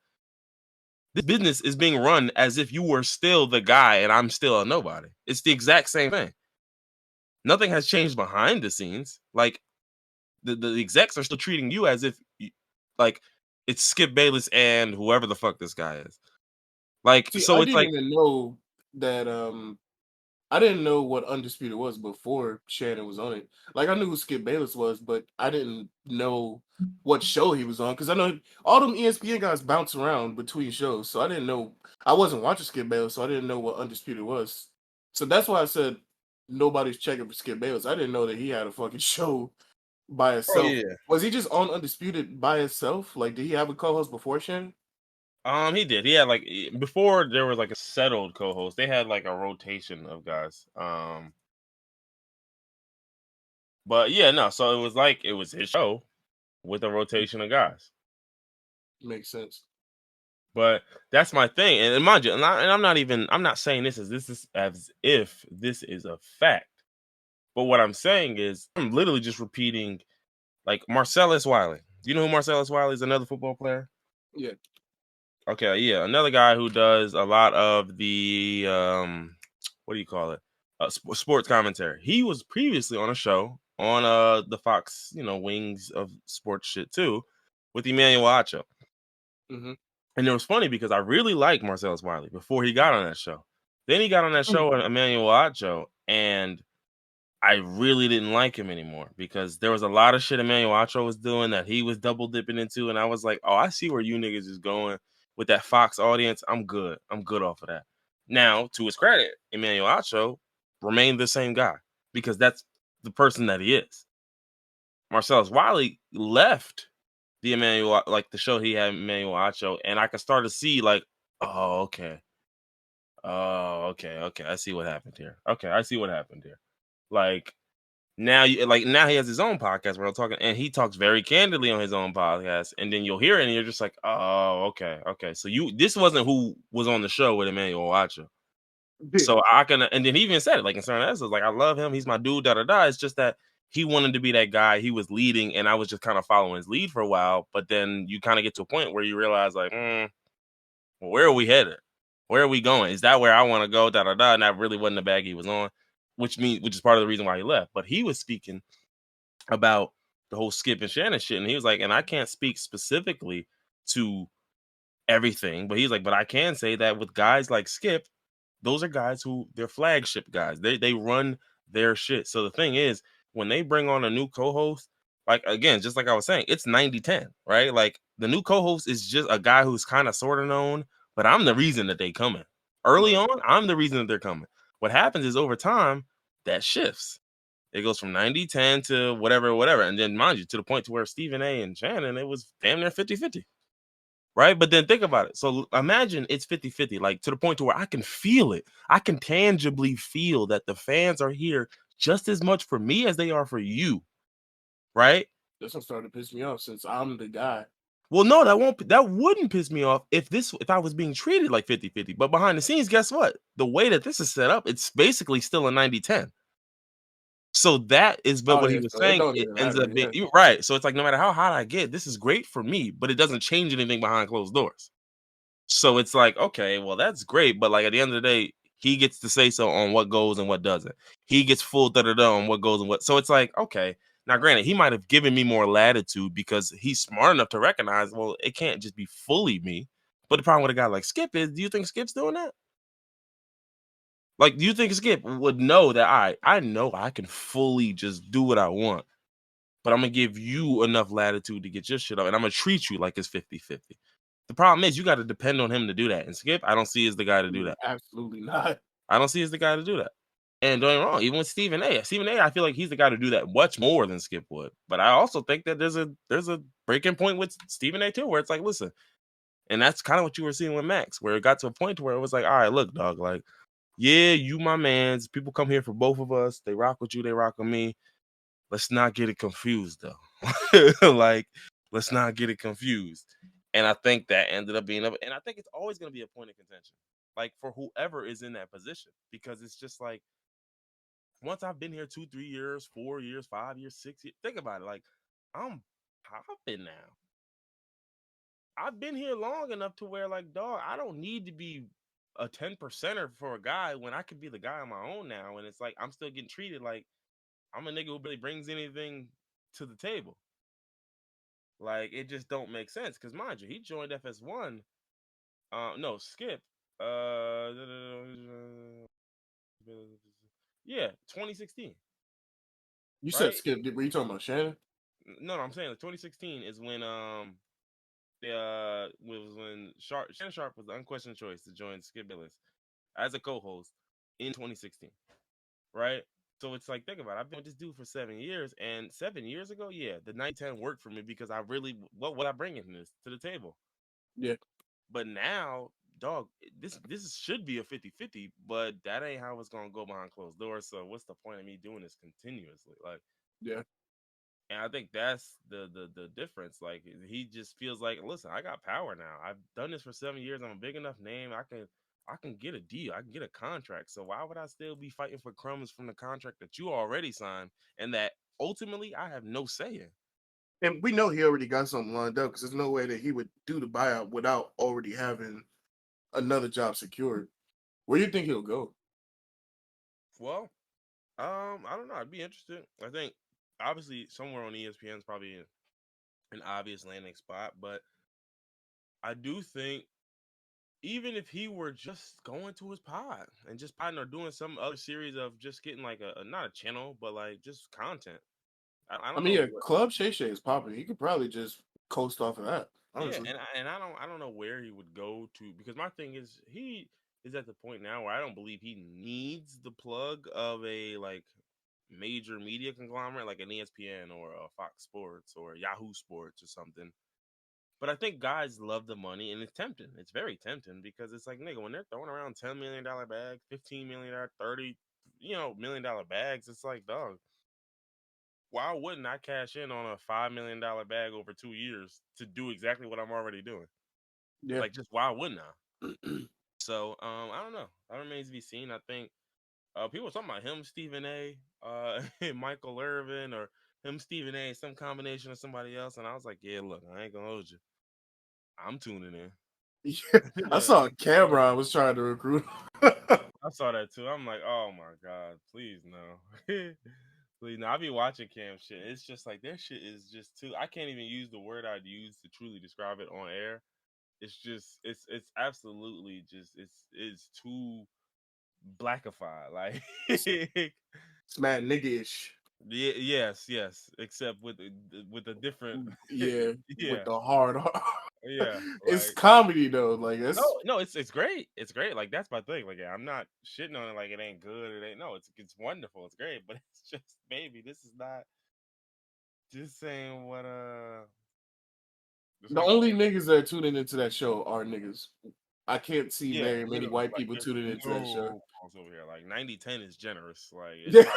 This business is being run as if you were still the guy and I'm still a nobody. It's the exact same thing. Nothing has changed behind the scenes. Like the execs are still treating you as if like it's Skip Bayless and whoever the fuck this guy is. Like, See, so I it's didn't like, even know that. I didn't know what Undisputed was before Shannon was on it. Like I knew who Skip Bayless was, but I didn't know what show he was on because I know all them ESPN guys bounce around between shows. So I didn't know. I wasn't watching Skip Bayless, so I didn't know what Undisputed was. So that's why I said nobody's checking for Skip Bayless. I didn't know that he had a fucking show by oh himself. yeah. Was he just on Undisputed by himself? Like, did he have a co-host before Shannon? He did. He had like before there was like a settled co-host. They had like a rotation of guys. But yeah, no. So it was like it was his show with a rotation of guys. Makes sense. But that's my thing, and mind you, I'm not saying this is as if this is a fact. But what I'm saying is, I'm literally just repeating like Marcellus Wiley. Do you know who Marcellus Wiley is? Another football player. Yeah. Okay, yeah, another guy who does a lot of the what do you call it? Sports commentary. He was previously on a show on the Fox, Wings of Sports shit too, with Emmanuel Acho. Mm-hmm. And it was funny because I really liked Marcellus Wiley before he got on that show. Then he got on that show with Emmanuel Acho, and I really didn't like him anymore because there was a lot of shit Emmanuel Acho was doing that he was double dipping into, and I was like, oh, I see where you niggas is going with that Fox audience. I'm good. I'm good off of that. Now, to his credit, Emmanuel Acho remained the same guy because that's the person that he is. Marcellus Wiley left the Emmanuel, like the show he had Emmanuel Acho, and I could start to see like, oh, okay. Oh, okay. I see what happened here. Okay, I see what happened here. Like now he has his own podcast where I'm talking, and he talks very candidly on his own podcast, and then you'll hear it and you're just like, oh, okay. So this wasn't who was on the show with Emmanuel Acho. Yeah. So I can, and then he even said it like in certain episodes, like I love him, he's my dude, da da da. It's just that he wanted to be that guy. He was leading, and I was just kind of following his lead for a while. But then you kind of get to a point where you realize, like, well, where are we headed? Where are we going? Is that where I want to go? Da da da. And that really wasn't the bag he was on, which is part of the reason why he left. But he was speaking about the whole Skip and Shannon shit, and he was like, and I can't speak specifically to everything, but he's like, but I can say that with guys like Skip, those are guys who they're flagship guys. They run their shit. So the thing is, when they bring on a new co-host, like again, just like I was saying, it's 90-10, right? Like the new co-host is just a guy who's kind of sort of known, but I'm the reason that they coming. Early Right. on, I'm the reason that they're coming. What happens is over time, that shifts. It goes from 90-10 to whatever. And then mind you, to the point to where Stephen A and Shannon, it was damn near 50-50. right? But then think about it. So imagine it's 50-50, like to the point to where I can feel it. I can tangibly feel that the fans are here just as much for me as they are for you, right? This one started to piss me off since I'm the guy. Well, no, that wouldn't piss me off if I was being treated like 50-50. But behind the scenes, guess what? The way that this is set up, it's basically still a 90-10. So that is but Oh what he yeah, was so it saying, don't it even ends matter. up being Yeah, you're right. So it's like no matter how hot I get, this is great for me, but it doesn't change anything behind closed doors. So it's like, okay, well, that's great, but like at the end of the day, he gets to say so on what goes and what doesn't. He gets full da-da-da on what goes and what. So it's like, okay. Now, granted, he might have given me more latitude because he's smart enough to recognize, well, it can't just be fully me. But the problem with a guy like Skip is, do you think Skip's doing that? Like, do you think Skip would know that I know I can fully just do what I want, but I'm gonna give you enough latitude to get your shit up, and I'm gonna treat you like it's 50-50. The problem is you got to depend on him to do that. And Skip, I don't see as the guy to do that. absolutely not. I don't see as the guy to do that. And don't get me wrong, even with Stephen A. Stephen A, I feel like he's the guy to do that much more than Skip would. But I also think that there's a breaking point with Stephen A too, where it's like, listen, and that's kind of what you were seeing with Max, where it got to a point where it was like, all right, look, dog, like, yeah, you my mans. People come here for both of us. They rock with you, they rock with me. Let's not get it confused though. Like, let's not get it confused. And I think that ended up being and I think it's always going to be a point of contention, like for whoever is in that position, because it's just like once I've been here 2, 3 years, 4 years, 5 years, 6 years, think about it. Like, I'm popping now. I've been here long enough to where, like, dog, I don't need to be a 10%er for a guy when I could be the guy on my own now. And it's like I'm still getting treated like I'm a nigga who really brings anything to the table. Like, it just don't make sense. Cause mind you, he joined FS1. No, Skip. Uh, yeah, 2016, You said right? Skip. Were you talking about Shannon? No, I'm saying like 2016 is when was when Shannon Sharpe was the unquestioned choice to join Skip Bayless as a co-host in 2016, right? So it's like, think about it. I've been with this dude for 7 years, and 7 years ago, yeah, the night 10 worked for me because I really, what would I bring in this to the table? Yeah, But now, dog, this should be a 50-50, but that ain't how it's gonna go behind closed doors. So what's the point of me doing this continuously? Like, yeah. and I think that's the difference. Like, he just feels like, listen, I got power now. I've done this for 7 years. I'm a big enough name. I can get a deal. I can get a contract. So why would I still be fighting for crumbs from the contract that you already signed and that ultimately I have no say in? And we know he already got something lined up because there's no way that he would do the buyout without already having another job secured. Where do you think he'll go? Well, I don't know. I'd be interested. I think obviously somewhere on ESPN is probably an obvious landing spot, but I do think even if he were just going to his pod and just podding or doing some other series of just getting like not a channel, but like just content. I I don't mean, know yeah, what. Club Shay Shay is popping. He could probably just coast off of that, Yeah, honestly. and I don't know where he would go to, because my thing is he is at the point now where I don't believe he needs the plug of a like major media conglomerate like an ESPN or a Fox Sports or Yahoo Sports or something. But I think guys love the money, and it's tempting. It's very tempting because it's like, nigga, when they're throwing around $10 million bags, $15 million, 30, $1 million bags, it's like, dog, why wouldn't I cash in on a $5 million bag over 2 years to do exactly what I'm already doing? Yeah. Like, just why wouldn't I? So, I don't know. That remains to be seen. I think people were talking about him, Stephen A, Michael Irvin, or him, Stephen A, some combination of somebody else. And I was like, yeah, look, I ain't gonna hold you. I'm tuning in. Yeah. I saw Yeah. Cameron was trying to recruit. I saw that too. I'm like, oh my god, please no, please no. I be watching Cam shit. It's just like their shit is just too. I can't even use the word I'd use to truly describe it on air. It's just, it's absolutely just, it's too blackified. Like, It's mad nigga-ish. yeah, yes, except with a different, Yeah, with yeah, the hard. yeah, It's like. comedy though. Like No, it's no, it's great. It's great. Like, that's my thing. Like, yeah, I'm not shitting on it like it ain't good. It ain't, no, it's wonderful. It's great. But it's just, maybe this is not just saying what Just The like only niggas that are tuning into that show are niggas. I can't see yeah, very many white people there's tuning into that show. no balls over here. Like 90-10 is generous. Like Yeah, it's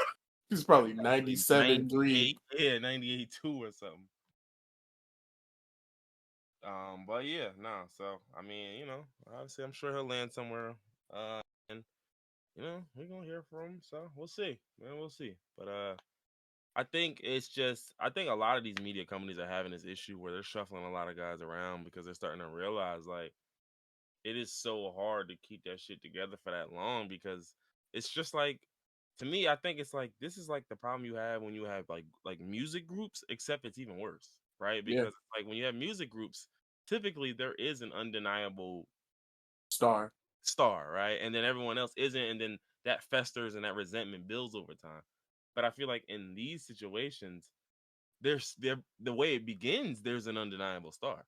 it's probably probably 97-3. 98, yeah, 98-2 or something. But yeah, no. So I mean, obviously, I'm sure he'll land somewhere. And we're gonna hear from him. So we'll see, man. We'll see. But I think a lot of these media companies are having this issue where they're shuffling a lot of guys around because they're starting to realize like it is so hard to keep that shit together for that long because it's just like to me, I think it's like this is like the problem you have when you have like music groups, except it's even worse, right? Yeah, Because like when you have music groups, typically there is an undeniable star. star, right? And then everyone else isn't, and then that festers and that resentment builds over time. But I feel like in these situations, the way it begins, there's an undeniable star.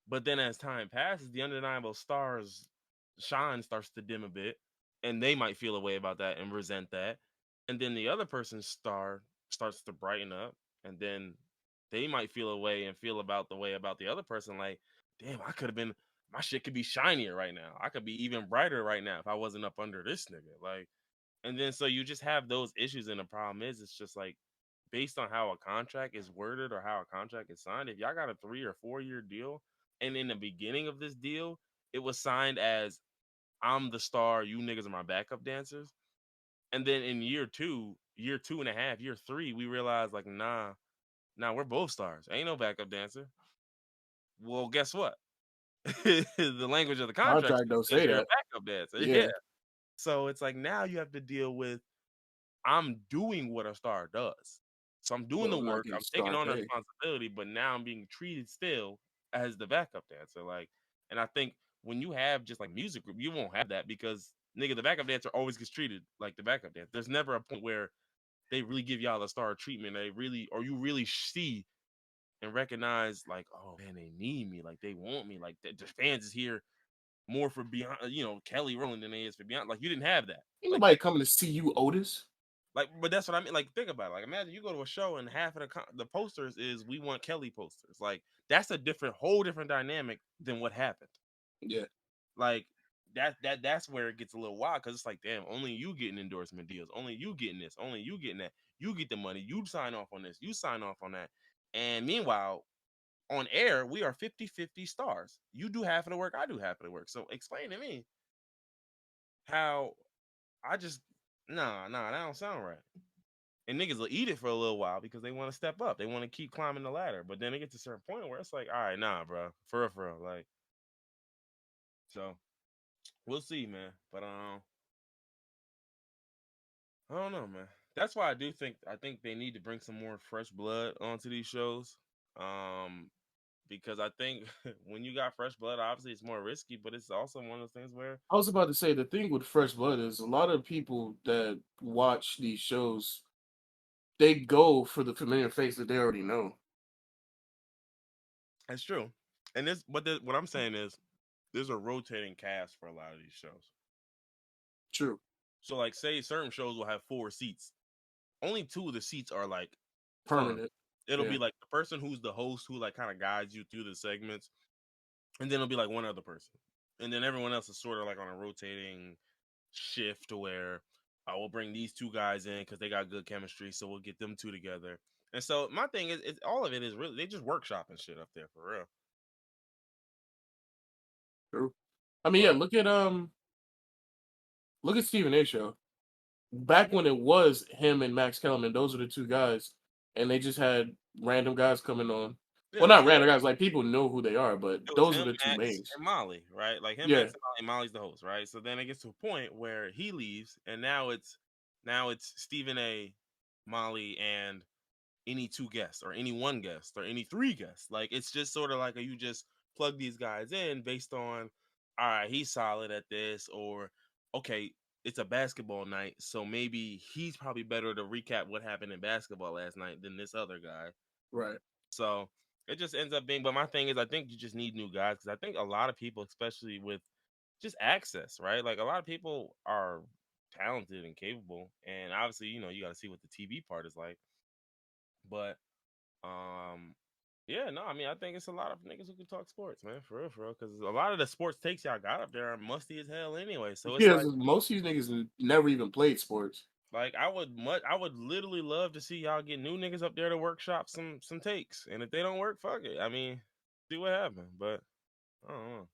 But then as time passes, the undeniable star's shine starts to dim a bit, and they might feel a way about that and resent that. And then the other person's star starts to brighten up, and then they might feel a way and feel about the way about the other person, like, damn, I could have been my shit could be shinier right now. I could be even brighter right now if I wasn't up under this nigga. Like, and then so you just have those issues, and the problem is it's just like based on how a contract is worded or how a contract is signed, if y'all got a 3 or 4 year deal, and in the beginning of this deal, it was signed as I'm the star, you niggas are my backup dancers. And then in year two and a half, year three, we realized like, nah, we're both stars. Ain't no backup dancer. Well, guess what? The language of the contract Contract don't says say you're a that. backup dancer. Yeah. Yeah, So it's like now you have to deal with I'm doing what a star does. So I'm doing but the we're not work, getting I'm taking star on the pay. responsibility, but now I'm being treated still as the backup dancer. Like, and I think when you have just like music group, you won't have that because nigga, the backup dancer always gets treated like the backup dancer. There's never a point where they really give y'all a star treatment. They really, or you really see and recognize like, oh man, they need me, like they want me, like the fans is here more for Beyond, Kelly Rowland than they is for Beyond. Like you didn't have that. Ain't Like nobody coming to see you, Otis. but that's what I mean. Like, think about it. Like, imagine you go to a show and half of the posters is "We Want Kelly" posters. Like, that's a whole different dynamic than what happened. Yeah, Like, that's where it gets a little wild because it's like, damn, only you getting endorsement deals, only you getting this, only you getting that. You get the money, you sign off on this, you sign off on that. And meanwhile, on air, we are 50-50 stars. You do half of the work, I do half of the work. So explain to me how I just that don't sound right. And niggas will eat it for a little while because they want to step up. They want to keep climbing the ladder. But then it gets to a certain point where it's like, all right, nah, bro. For real. Like, so we'll see, man. But I don't know, man. That's why I think they need to bring some more fresh blood onto these shows. Um, because I think when you got fresh blood, obviously it's more risky, but it's also one of those things where I was about to say the thing with Fresh Blood is a lot of people that watch these shows, they go for the familiar face that they already know. it's true. And what I'm saying is there's a rotating cast for a lot of these shows. True, So like say certain shows will have 4 seats. Only 2 of the seats are like firm. permanent. It'll Yeah, be like the person who's the host who like kind of guides you through the segments, and then it'll be like one other person, and then everyone else is sort of like on a rotating shift to where I will bring these 2 guys in because they got good chemistry, so we'll get them 2 together. And so my thing is, all of it is really they just workshopping shit up there for real. true. I mean, yeah. But Look at Stephen A. show. Back when it was him and Max Kellerman, those are the two guys, and they just had random guys coming on. yeah, Well, not random guys, like people know who they are, but it was those are him, the two Max, mains. and Molly, right? Like him, Yeah, Max, and Molly. And Molly's the host, right? So then it gets to a point where he leaves, and now it's Stephen A, Molly, and any 2 guests, or any 1 guest, or any 3 guests. Like it's just sort of like you just plug these guys in based on, all right, he's solid at this, or okay, it's a basketball night, so maybe he's probably better to recap what happened in basketball last night than this other guy. right. So it just ends up being. But my thing is, I think you just need new guys because I think a lot of people, especially with just access, right? Like a lot of people are talented and capable, and obviously, you got to see what the TV part is like. But um, Yeah, no, I mean, I think it's a lot of niggas who can talk sports, man, for real, because a lot of the sports takes y'all got up there are musty as hell anyway. So it's Yeah, like, most of these niggas never even played sports. I would literally love to see y'all get new niggas up there to workshop some takes, and if they don't work, fuck it. I mean, see what happens. But I don't know.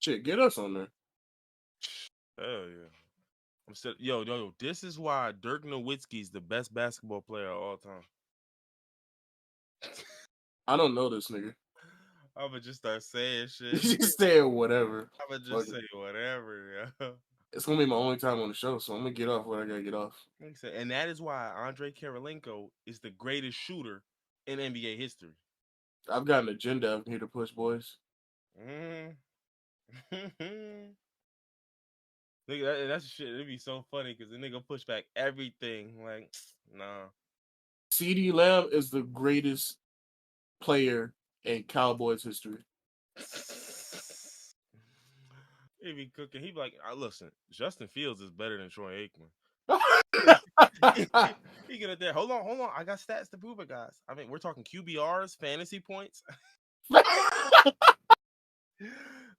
Shit, get us on there. Hell yeah. I'm still, yo. This is why Dirk Nowitzki's the best basketball player of all time. I don't know this nigga. I'ma just start saying shit. Just saying whatever. I'ma just Fuck it. say whatever, yo. It's gonna be my only time on the show, so I'm gonna get off what I gotta get off. Like I said, and that is why Andre Kirilenko is the greatest shooter in NBA history. I've got an agenda I'm here to push, boys. Mm. Nigga, that's shit. It'd be so funny because the nigga push back everything. Like, nah. CD Lamb is the greatest player in Cowboys history. He be cooking. He be like, listen, Justin Fields is better than Troy Aikman. He get it there. Hold on. I got stats to prove it, guys. I mean, we're talking QBRs, fantasy points.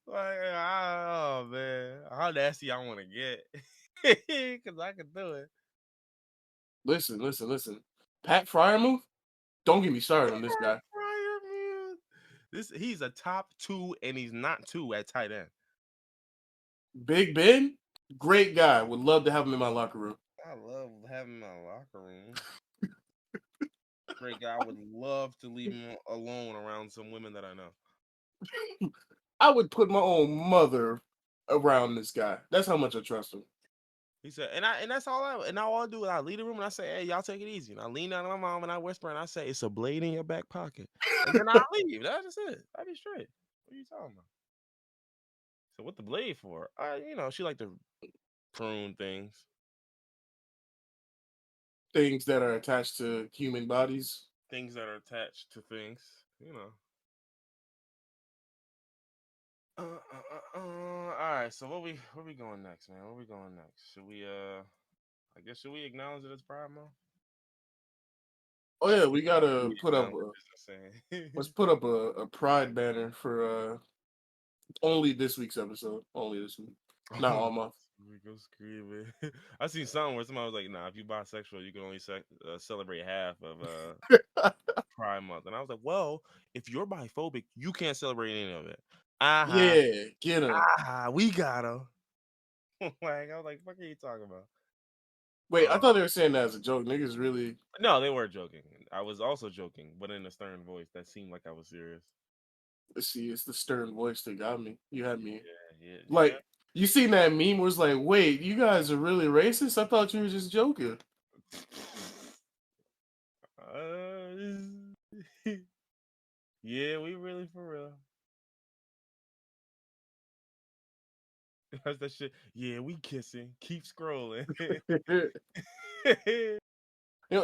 Like, oh man, how nasty I want to get, because I can do it. Listen. Pat Fryermuth? Don't get me started on this guy. He's a top 2, and he's not 2 at tight end. Big Ben? Great guy. Would love to have him in my locker room. I love having him in my locker room. Great guy. I would love to leave him alone around some women that I know. I would put my own mother around this guy. That's how much I trust him. He said, and that's all I do is I leave the room and I say, hey, y'all take it easy. And I lean down on my mom and I whisper and I say, it's a blade in your back pocket. And then I leave. That's just it. I be straight. What are you talking about? So what the blade for? She like to prune things. Things that are attached to human bodies. Things that are attached to things, All right, so where we going next, man? Where we going next? Should we should we acknowledge it as Pride Month? Oh yeah, we gotta put up. Let's put up a Pride banner for only this week's episode. Only this week, not all month. We go screaming. I seen something where somebody was like, "Nah, if you bisexual, you can only celebrate half of Pride Month." And I was like, "Well, if you're biphobic, you can't celebrate any of it." Yeah, get him. We got him. Like, I was like, "What are you talking about?" Wait, I thought they were saying that as a joke. Niggas really? No, they were joking. I was also joking, but in a stern voice that seemed like I was serious. Let's see, it's the stern voice that got me. You had me. Yeah. Like, you seen that meme where it's like, wait, you guys are really racist? I thought you were just joking. Yeah, we really for real. That's that shit. Yeah, we kissing. Keep scrolling.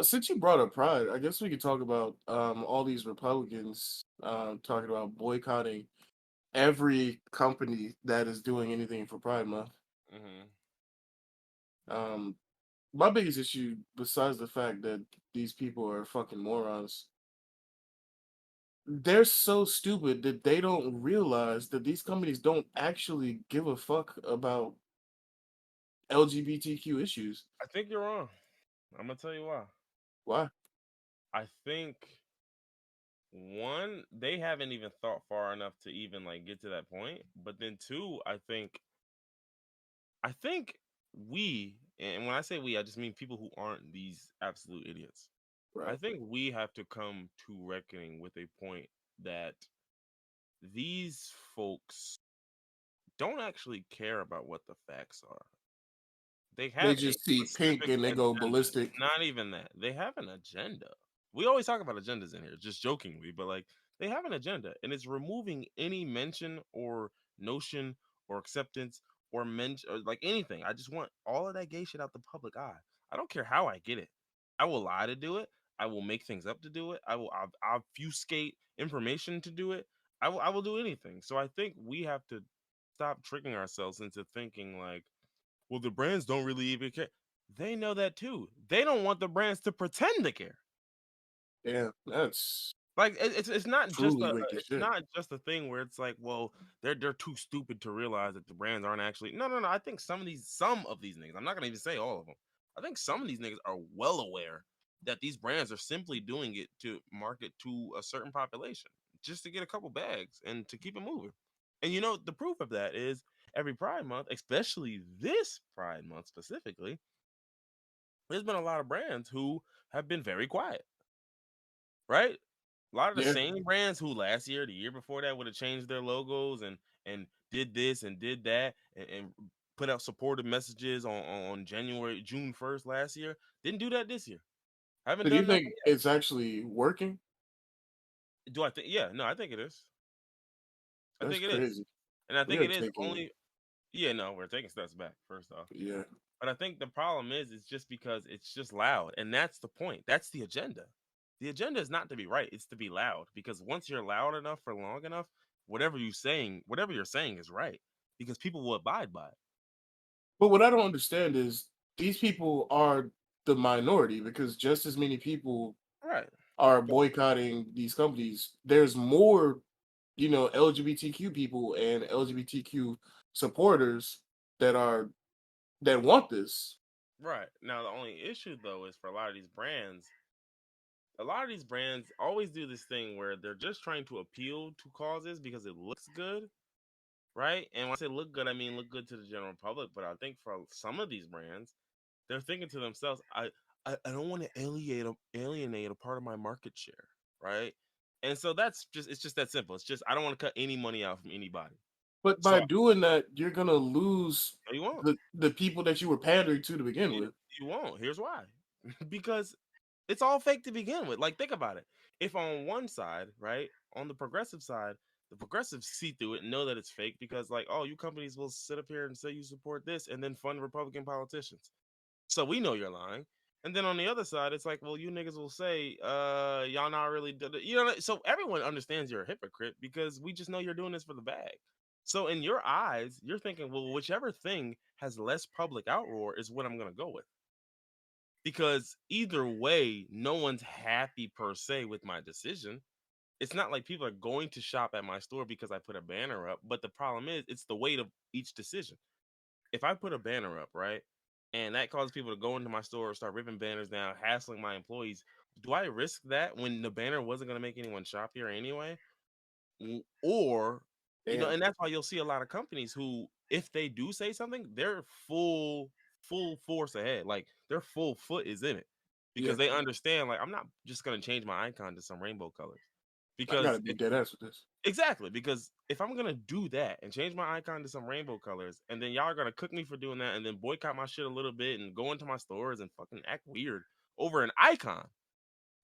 Since you brought up Pride, I guess we could talk about all these Republicans talking about boycotting every company that is doing anything for Pride Month. Mm-hmm. My biggest issue, besides the fact that these people are fucking morons, they're so stupid that they don't realize that these companies don't actually give a fuck about LGBTQ issues. I think you're wrong. I'm gonna tell you why. Why? I think one, they haven't even thought far enough to even like get to that point. But then two, I think we, and when I say we, I just mean people who aren't these absolute idiots. Right. I think we have to come to reckoning with a point that these folks don't actually care about what the facts are. They just see pink and they go ballistic. Not even that. They have an agenda. We always talk about agendas in here, just jokingly, but like they have an agenda, and it's removing any mention or notion or acceptance or mention or like anything. I just want all of that gay shit out the public eye. I don't care how I get it. I will lie to do it. I will make things up to do it. I'll obfuscate information to do it. I will do anything. So I think we have to stop tricking ourselves into thinking like, well, the brands don't really even care. They know that too. They don't want the brands to pretend to care. Yeah, that's Like it's not just Truly wicked it's shit. not just a thing where it's like, well, they're too stupid to realize that the brands aren't actually. No. I think some of these niggas. I'm not gonna even say all of them. I think some of these niggas are well aware that these brands are simply doing it to market to a certain population, just to get a couple bags and to keep it moving. And the proof of that is every Pride Month, especially this Pride Month specifically, there's been a lot of brands who have been very quiet, right? A lot of the Yeah. same brands who last year, the year before that, would have changed their logos and did this and did that and put out supportive messages on June 1st last year, didn't do that this year. Haven't So do you done nothing think it's actually working? yet. Do I think? Yeah, no, I think it is. I That's think it is, crazy. and I We think are it is taking, only. Yeah, no, we're taking steps back first off. yeah. But I think the problem is it's just because it's just loud. And that's the point. That's the agenda. The agenda is not to be right, it's to be loud. Because once you're loud enough for long enough, whatever you're saying is right. Because people will abide by it. But what I don't understand is these people are the minority because just as many people Right. are But boycotting these companies. There's more, LGBTQ people and LGBTQ supporters that are that want this. right. Now the only issue though is for a lot of these brands always do this thing where they're just trying to appeal to causes because it looks good, right? And when I say look good, I mean look good to the general public. But I think for some of these brands, they're thinking to themselves, I don't want to alienate a part of my market share, right? And so it's just that simple. It's just I don't want to cut any money out from anybody. But So by doing that, you're gonna lose no, you won't. the people that you were pandering to begin You, with. you won't. Here's why. Because it's all fake to begin with. Like think about it. If on one side, right, on the progressive side, the progressives see through it and know that it's fake because like, oh, you companies will sit up here and say you support this and then fund Republican politicians. So we know you're lying. And then on the other side, it's like, well, you niggas will say, y'all not really, so everyone understands you're a hypocrite because we just know you're doing this for the bag. So in your eyes, you're thinking, well, whichever thing has less public outroar is what I'm going to go with. Because either way, no one's happy per se with my decision. It's not like people are going to shop at my store because I put a banner up. But the problem is, it's the weight of each decision. If I put a banner up, right, and that causes people to go into my store, start ripping banners down, hassling my employees, do I risk that when the banner wasn't going to make anyone shop here anyway? Or, Damn. and that's why you'll see a lot of companies who, if they do say something, they're full force ahead. Like their full foot is in it Yeah. because they understand, like, I'm not just going to change my icon to some rainbow colors I gotta because be dead ass with this. exactly, because if I'm gonna do that and change my icon to some rainbow colors, and then y'all are gonna cook me for doing that, and then boycott my shit a little bit, and go into my stores and fucking act weird over an icon,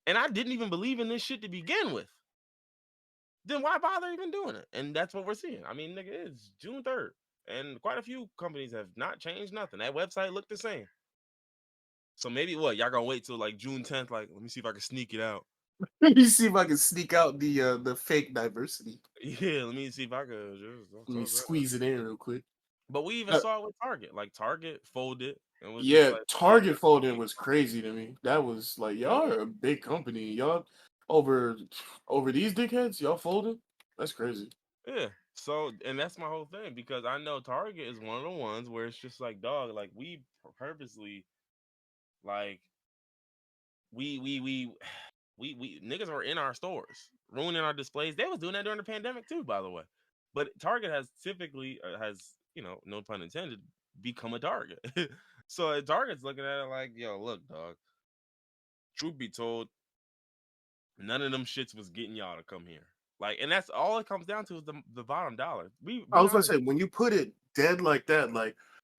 and I didn't even believe in this shit to begin with, then why bother even doing it? And that's what we're seeing. I mean, nigga, it's June 3rd, and quite a few companies have not changed nothing. That website looked the same. So maybe what y'all gonna wait till like June 10th? Like, let me see if I can sneak it out. Let me see if I can sneak out the fake diversity. Yeah, let me see if I could Let me squeeze it in real quick. But we even Uh, saw it with Target. Like Target folded and was just yeah, like, yeah, Target folding was crazy to me. That was like y'all are a big company. Y'all over over these dickheads, y'all folded? That's crazy. yeah. So, and that's my whole thing because I know Target is one of the ones where it's just like, dog, like we purposely, like we we niggas were in our stores ruining our displays. They was doing that during the pandemic too, by the way. But Target has typically has no pun intended, become a target. So Target's looking at it like, yo, look, dog. Truth be told, none of them shits was getting y'all to come here. Like, and that's all it comes down to is the bottom dollar. I Be was gonna honest. say when you put it dead like that, like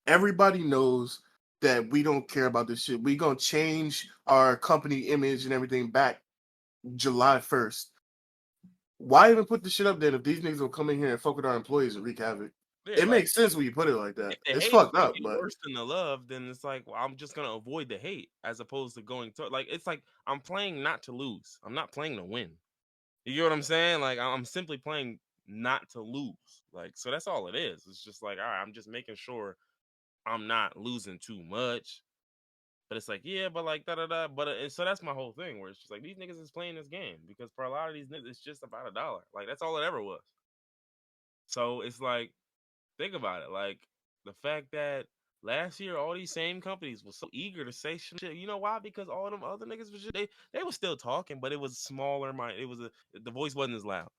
everybody knows that we don't care about this shit. We gonna change our company image and everything back July 1st. Why even put the shit up then if these niggas will come in here and fuck with our employees and wreak havoc? Yeah, It like makes sense when you put it like that. if the It's hate is fucked gonna up, be but worse than the love, then it's like, well, I'm just gonna avoid the hate as opposed to going to like it's like I'm playing not to lose. I'm not playing to win. You get what I'm saying? Like I'm simply playing not to lose. Like so that's all it is. It's just like, all right, I'm just making sure I'm not losing too much. But it's like, yeah, but like da da da. But and so that's my whole thing, where it's just like these niggas is playing this game because for a lot of these niggas, it's just about $1. Like that's all it ever was. So it's like, think about it. Like the fact that last year all these same companies was so eager to say shit. You know why? Because all them other niggas was just, they was still talking, but it was smaller. It was the voice wasn't as loud.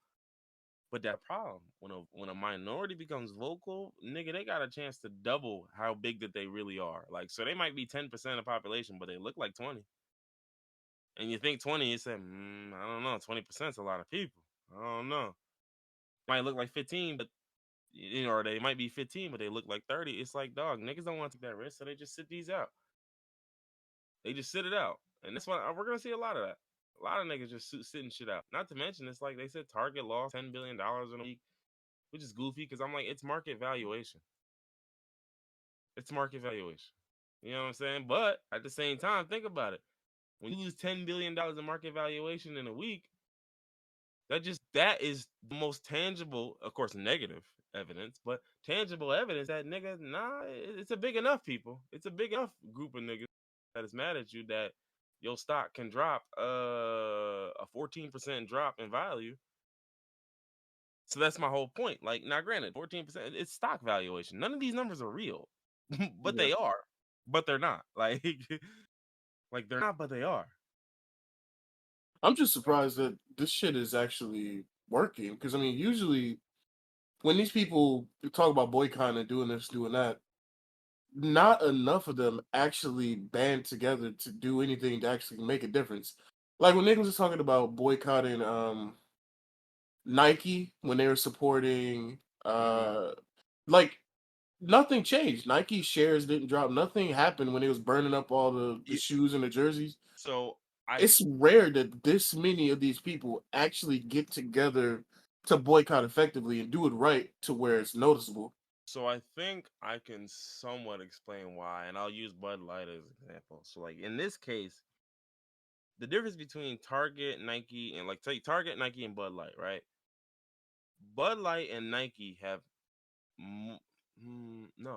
But that problem when a minority becomes vocal, nigga, they got a chance to double how big that they really are. Like, so they might be 10% of the population, but they look like 20. And you think 20, you say, I don't know, 20% is a lot of people. I don't know. Might look like 15, but or they might be 15, but they look like 30. It's like, dog, niggas don't want to take that risk, so they just sit these out. They just sit it out, and that's why we're gonna see a lot of that. A lot of niggas just sitting shit out. Not to mention, it's like they said Target lost $10 billion in a week, which is goofy because I'm like, it's market valuation. It's market valuation. You know what I'm saying? But at the same time, think about it. When you lose $10 billion in market valuation in a week, that is the most tangible, of course, negative evidence, but tangible evidence that nigga, nah, it's a big enough people. It's a big enough group of niggas that is mad at you that your stock can drop a 14% drop in value. So that's my whole point. Like, now granted, 14%, it's stock valuation. None of these numbers are real. But Yeah. they are. But they're not. Like like they're not, but they are. I'm just surprised that this shit is actually working. Because I mean, usually when these people talk about boycotting and doing this, doing that, not enough of them actually band together to do anything to actually make a difference. Like when niggas was talking about boycotting Nike when they were supporting Mm-hmm. like nothing changed. Nike shares didn't drop. Nothing happened when it was burning up all the Yeah. shoes and the jerseys. So I It's rare that this many of these people actually get together to boycott effectively and do it right to where it's noticeable. So I think I can somewhat explain why, and I'll use Bud Light as an example. So like in this case, the difference between Target, Nike, and like take Target, Nike, and Bud Light, right? Bud Light and Nike have no,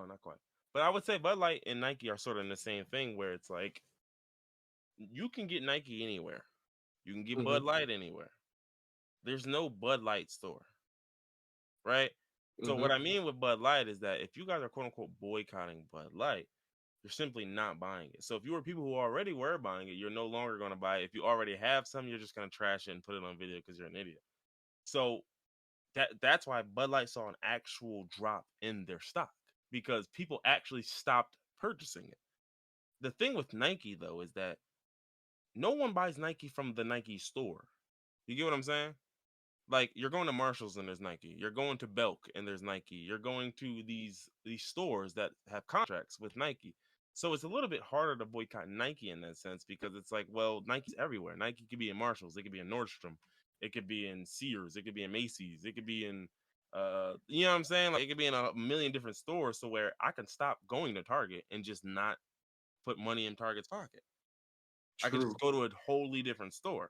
not quite. But I would say Bud Light and Nike are sort of in the same thing where it's like you can get Nike anywhere. You can get Bud Hmm. Light anywhere. There's no Bud Light store, right? So what Hmm. I mean with Bud Light is that if you guys are quote unquote boycotting Bud Light, you're simply not buying it. So if you were people who already were buying it, you're no longer going to buy it. If you already have some, you're just going to trash it and put it on video because you're an idiot. So that's why Bud Light saw an actual drop in their stock because people actually stopped purchasing it. The thing with Nike though is that no one buys Nike from the Nike store. You get what I'm saying? Like you're going to Marshalls and there's Nike. You're going to Belk and there's Nike. You're going to these stores that have contracts with Nike. So it's a little bit harder to boycott Nike in that sense because it's like, well, Nike's everywhere. Nike could be in Marshalls, it could be in Nordstrom, it could be in Sears, it could be in Macy's, it could be in you know what I'm saying? Like it could be in a million different stores so where I can stop going to Target and just not put money in Target's pocket. I could True. just go to a wholly different store.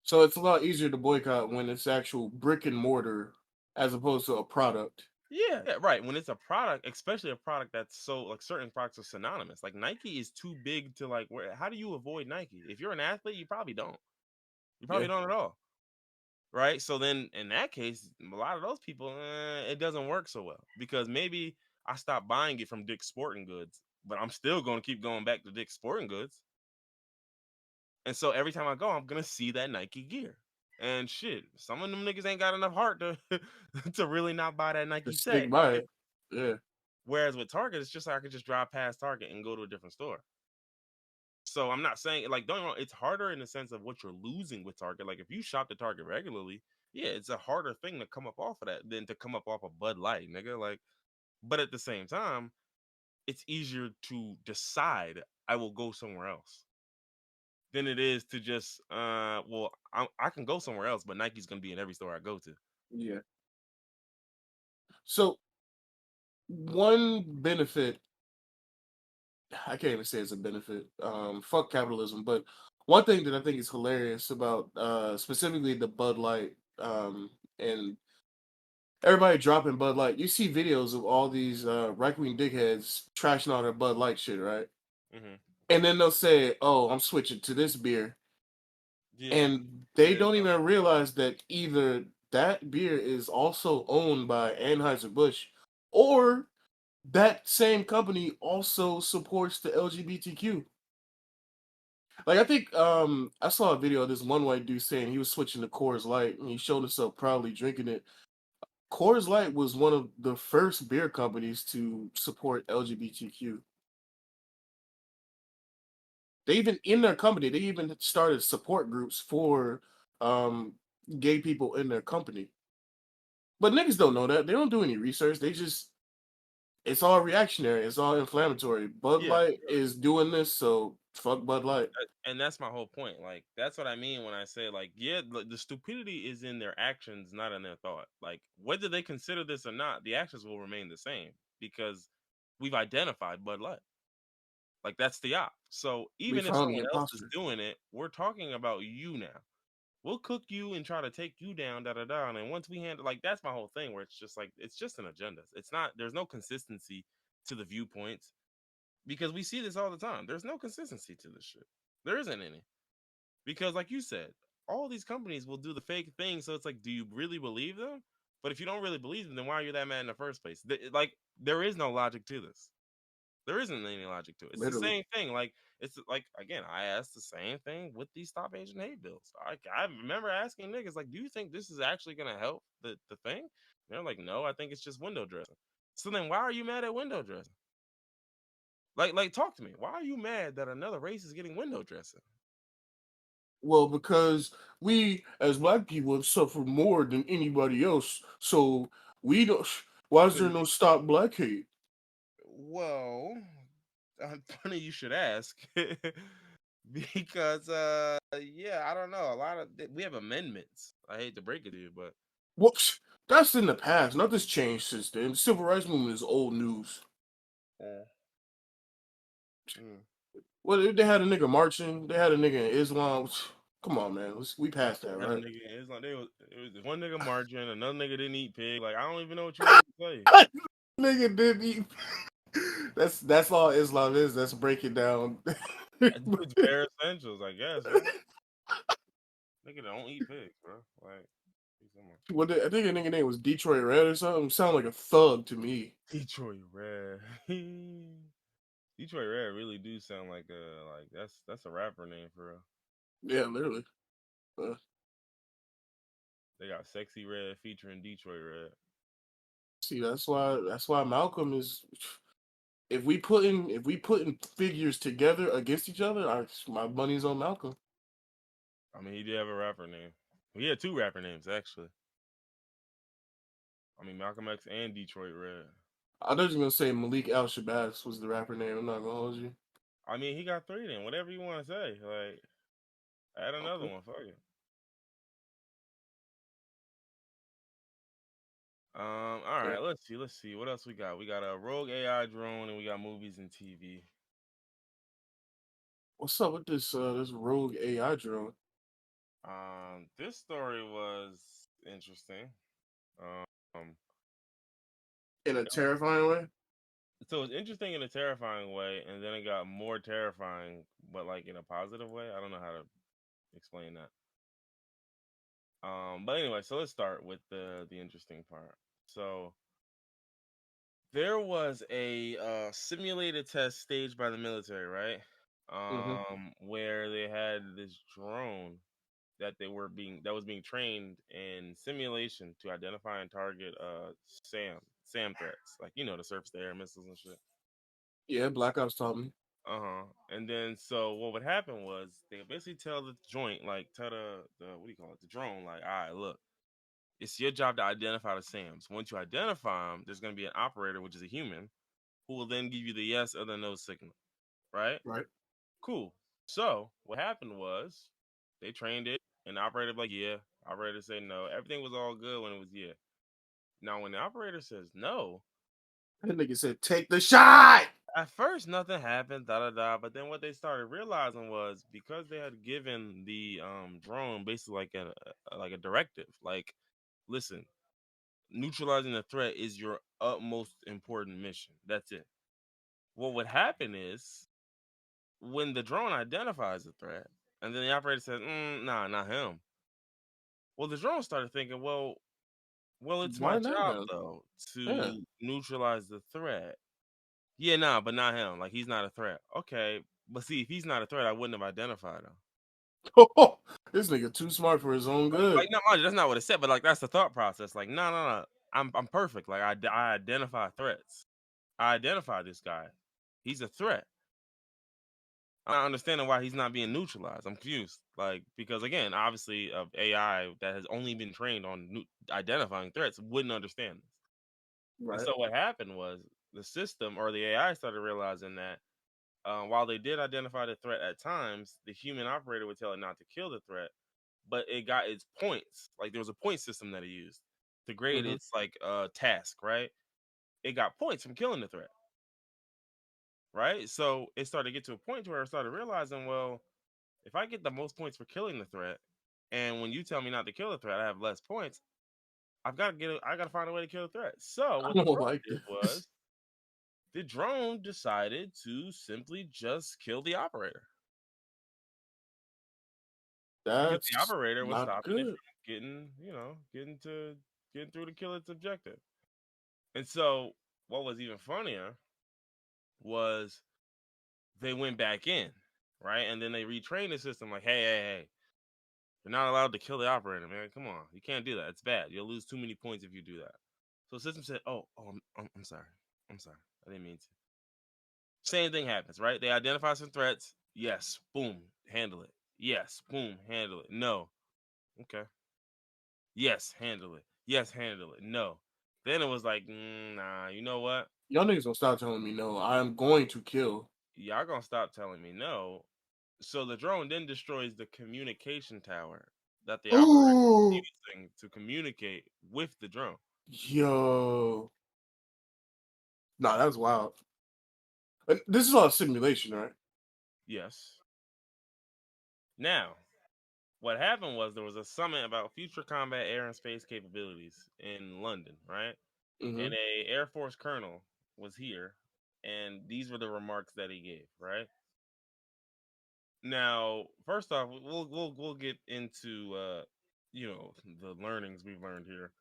So it's a lot easier to boycott when it's actual brick and mortar as opposed to a product. Yeah, yeah, right. When it's a product, especially a product that's so like certain products are synonymous. Like Nike is too big to like where how do you avoid Nike? If you're an athlete, you probably don't. You probably Yeah. don't at all. Right? So then in that case, a lot of those people, it doesn't work so well because maybe I stopped buying it from Dick's Sporting Goods, but I'm still going to keep going back to Dick's Sporting Goods. And so every time I go, I'm going to see that Nike gear. And shit, some of them niggas ain't got enough heart to to really not buy that Nike Just set. stick by it. Yeah. Whereas with Target, it's just like I could just drive past Target and go to a different store. So I'm not saying like don't get me wrong, it's harder in the sense of what you're losing with Target. Like if you shop at Target regularly, yeah, it's a harder thing to come up off of that than to come up off of Bud Light, nigga. Like, but at the same time, it's easier to decide I will go somewhere else than it is to just well I can go somewhere else, but Nike's gonna be in every store I go to. Yeah. So one benefit, I can't even say it's a benefit. Fuck capitalism, but one thing that I think is hilarious about specifically the Bud Light and everybody dropping Bud Light. You see videos of all these right wing dickheads trashing all their Bud Light shit, right? Mm-hmm. and then they'll say, "Oh, I'm switching to this beer," Yeah, and yeah, they don't even realize that either that beer is also owned by Anheuser-Busch, or that same company also supports the LGBTQ. Like I think I saw a video of this one white dude saying he was switching to Coors Light and he showed himself proudly drinking it. Coors Light was one of the first beer companies to support LGBTQ. They even in their company, they even started support groups for um gay people in their company. But niggas don't know that. They don't do any research. They just it's all reactionary. It's all inflammatory. Bud yeah. Light is doing this, so fuck Bud Light. And that's my whole point. Like that's what I mean when I say like, yeah, the stupidity is in their actions, not in their thought. Like whether they consider this or not, the actions will remain the same because we've identified Bud Light. Like that's the op. So We even if found the someone else is imposter. doing it, we're talking about you now. We'll cook you and try to take you down, da da da. And then once we handle, like that's my whole thing, where it's just like it's just an agenda. It's not. There's no consistency to the viewpoints because we see this all the time. There's no consistency to this shit. There isn't any because, like you said, all these companies will do the fake thing. So it's like, do you really believe them? But if you don't really believe them, then why are you that mad in the first place? Like there is no logic to this. There isn't any logic to it. It's the Literally. same thing. Like it's like again, I asked the same thing with these Stop Asian Hate bills. I remember asking niggas like, do you think this is actually gonna help the thing? And they're like, no, I think it's just window dressing. So then why are you mad at window dressing? Like talk to me. Why are you mad that another race is getting window dressing? Well, because we as black people have suffered more than anybody else, so we don't. Why is there no stop black hate? Well, funny you should ask. Because yeah, I don't know. A lot of we have amendments. I hate to break it to you, but Well, that's in the past. Nothing's changed since then. The civil rights movement is old news. uh, mm. Well, they had a nigga marching. They had a nigga in Islam. Come on, man. We passed that, Had a right? nigga. It's like it was one nigga marching, another nigga didn't eat pig. Like I don't even know what you want me to say. Nigga didn't eat. That's all Islam is. That's breaking down. It's bare essentials, I guess, right? Nigga don't eat pigs, bro. Like, come on. I think a nigga name was Detroit Red or something. Sound like a thug to me. Detroit Red. Detroit Red really do sound like a that's a rapper name for real. Yeah, literally. Uh, They got Sexy Red featuring Detroit Red. See, that's why Malcolm is. If we putting figures together against each other, my money's on Malcolm. I mean, he did have a rapper name. He had two rapper names actually. I mean, Malcolm X and Detroit Red. I was just gonna say Malik Al Shabazz was the rapper name. I'm not gonna hold you. I mean, he got three then. Whatever you want to say. Like, add another Okay. one. Fuck it. All Yeah. right. Let's see. Let's see. What else we got? We got a rogue AI drone, and we got movies and TV. What's up with this rogue AI drone? This story was interesting. Um, In a terrifying way? so it's interesting in a terrifying way, and then it got more terrifying, but like in a positive way. I don't know how to explain that. But anyway, so let's start with the interesting part. So there was a simulated test staged by the military, right? Mm-hmm. Where they had this drone that was being trained in simulation to identify and target SAM threats, like the surface to air missiles and shit. Yeah, Black Ops taught me. Uh-huh. And then so what would happen was they would basically tell the joint, like tell the what do you call it, the drone, like, all right, look, it's your job to identify the SAMs. Once you identify them, there's gonna be an operator, which is a human, who will then give you the yes or the no signal. Right? Right. Cool. So what happened was they trained it and the operator like, yeah. Operator said no. Everything was all good when it was yeah. Now when the operator says no, That nigga said, "Take the shot." at first nothing happened, da da da. But then what they started realizing was because they had given the drone basically like a directive, like, listen, neutralizing the threat is your utmost important mission. That's it. What would happen is when the drone identifies the threat, and then the operator says, "Nah, not him." Well, the drone started thinking, "Well, it's my Why not job him? though Yeah. to neutralize the threat." Yeah, nah, but not him. Like he's not a threat. Okay, but see, if he's not a threat, I wouldn't have identified him. This nigga too smart for his own Like, good. no, mind you, that's not what it said, but like that's the thought process. Like, no, no, no, I'm perfect. Like I identify threats. I identify this guy. He's a threat. I'm not understanding why he's not being neutralized. I'm confused. Like because again, obviously, of AI that has only been trained on identifying threats wouldn't understand this. And Right. so what happened was the system or the AI started realizing that while they did identify the threat at times, the human operator would tell it not to kill the threat, but it got its points. Like there was a point system that it used to grade Hmm. its like task, right? It got points from killing the threat, right? So it started to get to a point where it started realizing, well, if I get the most points for killing the threat, and when you tell me not to kill the threat, I have less points. I gotta find a way to kill the threat. So I what the don't drone like did this. was the drone decided to simply just kill the operator because the That's operator was not stopping it good. from getting, getting through to kill its objective. And so what was even funnier was they went back in, right? And then they retrained the system like, hey, you're not allowed to kill the operator, man. Come on. You can't do that. It's bad. You'll lose too many points if you do that. So the system said, I'm sorry. I'm sorry. I didn't mean to. Same thing happens, right? They identify some threats. Yes. Boom. Handle it. Yes. Boom. Handle it. No. Okay. Yes. Handle it. Yes. Handle it. No. Then it was like, nah, you know what? Y'all niggas gonna stop telling me no. I'm going to kill. Y'all gonna stop telling me no. So the drone then destroys the communication tower that the operator Ooh, is using to communicate with the drone. yo, nah, that's wild. And this is all a simulation, right? Yes. Now, what happened was there was a summit about future combat air and space capabilities in London, right? Mm-hmm. And a Air Force colonel was here, and these were the remarks that he gave, right? Now, first off, we'll get into the learnings we've learned here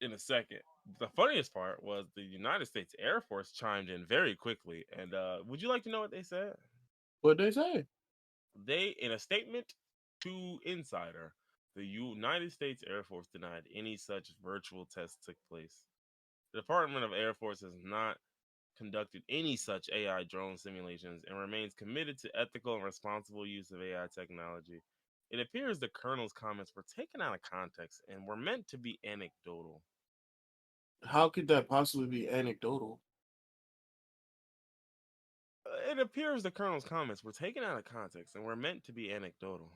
in a second. The funniest part was the United States Air Force chimed in very quickly. And would you like to know what they said? What they say? They, in a statement to Insider, the United States Air Force denied any such virtual tests took place. The Department of Air Force has not conducted any such AI drone simulations and remains committed to ethical and responsible use of AI technology. It appears the colonel's comments were taken out of context and were meant to be anecdotal. How could that possibly be anecdotal? It appears the colonel's comments were taken out of context and were meant to be anecdotal.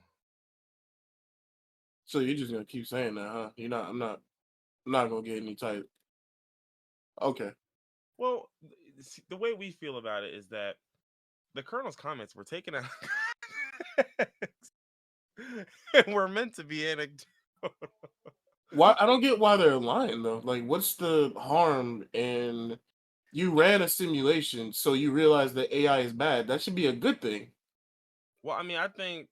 So you're just gonna keep saying that, huh? You're not. I'm not gonna get any type. Okay. Well, the way we feel about it is that the colonel's comments were taken out and were meant to be anecdotal. Why? I don't get why they're lying though. Like, what's the harm in you ran a simulation, so you realize that AI is bad? That should be a good thing. Well, I mean, I think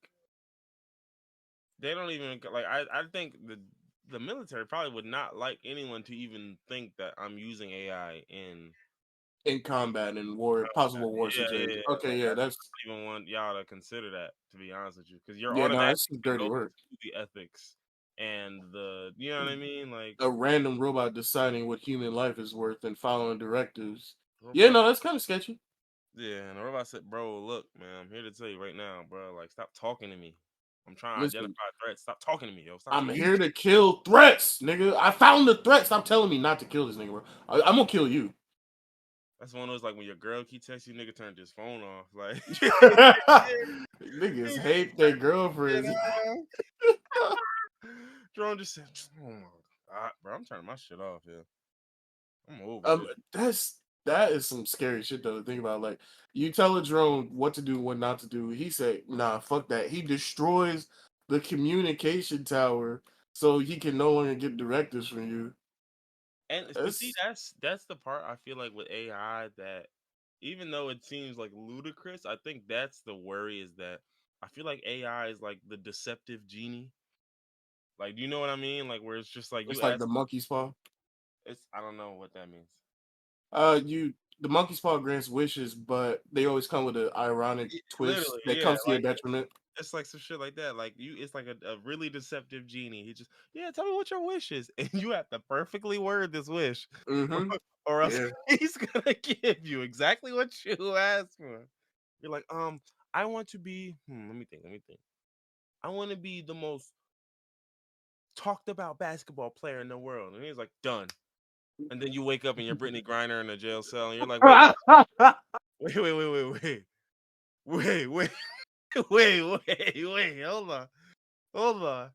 they don't even like. I think the military probably would not like anyone to even think that I'm using AI in In combat and war, possible war yeah. situations. Okay, Like yeah, I that's don't even want y'all to consider that, to be honest with you, because you're yeah, no, that's automatically some gonna dirty go work. to the ethics and the you know what I mean, like A random robot deciding what human life is worth and following directives. Yeah, robot. no, that's kind of sketchy. Yeah, and the robot said, "Bro, look, man, I'm here to tell you right now, bro. Like, stop talking to me. I'm trying to Listen, identify threats. Stop talking to me, yo. Stop I'm communicating." here to kill threats, nigga. I found the threat. Stop telling me not to kill this nigga, bro. I'm gonna kill you. That's one of those like when your girl keep texting you, nigga turned his phone off. Like, Niggas hate their you girlfriends. know? Drone just said, "Oh my god, bro, I'm turning my shit off here. I'm over um, this." that is some scary shit though to think about. Like, you tell a drone what to do, what not to do. He said, "Nah, fuck that." He destroys the communication tower so he can no longer get directives from you. And but see, That's that's the part I feel like with AI that even though it seems like ludicrous, I think that's the worry is that I feel like AI is like the deceptive genie. Like, do you know what I mean? Like, where it's just like you It's like ask, the monkey's paw. it's I don't know what that means. You the monkey's paw grants wishes, but they always come with an ironic twist Literally, that yeah. comes to your Like detriment. it's like some shit like that. Like it's like a really deceptive genie. He just, yeah, tell me what your wish is, and you have to perfectly word this wish, or, Mm-hmm. or else Yeah. he's gonna give you exactly what you asked for. You're like, I want to be. Let me think. Let me think. I want to be the most talked about basketball player in the world, and he's like, done. And then you wake up and you're Brittany Griner in a jail cell, and you're like, wait, wait, wait, wait, wait, wait, wait, wait, wait, hold on.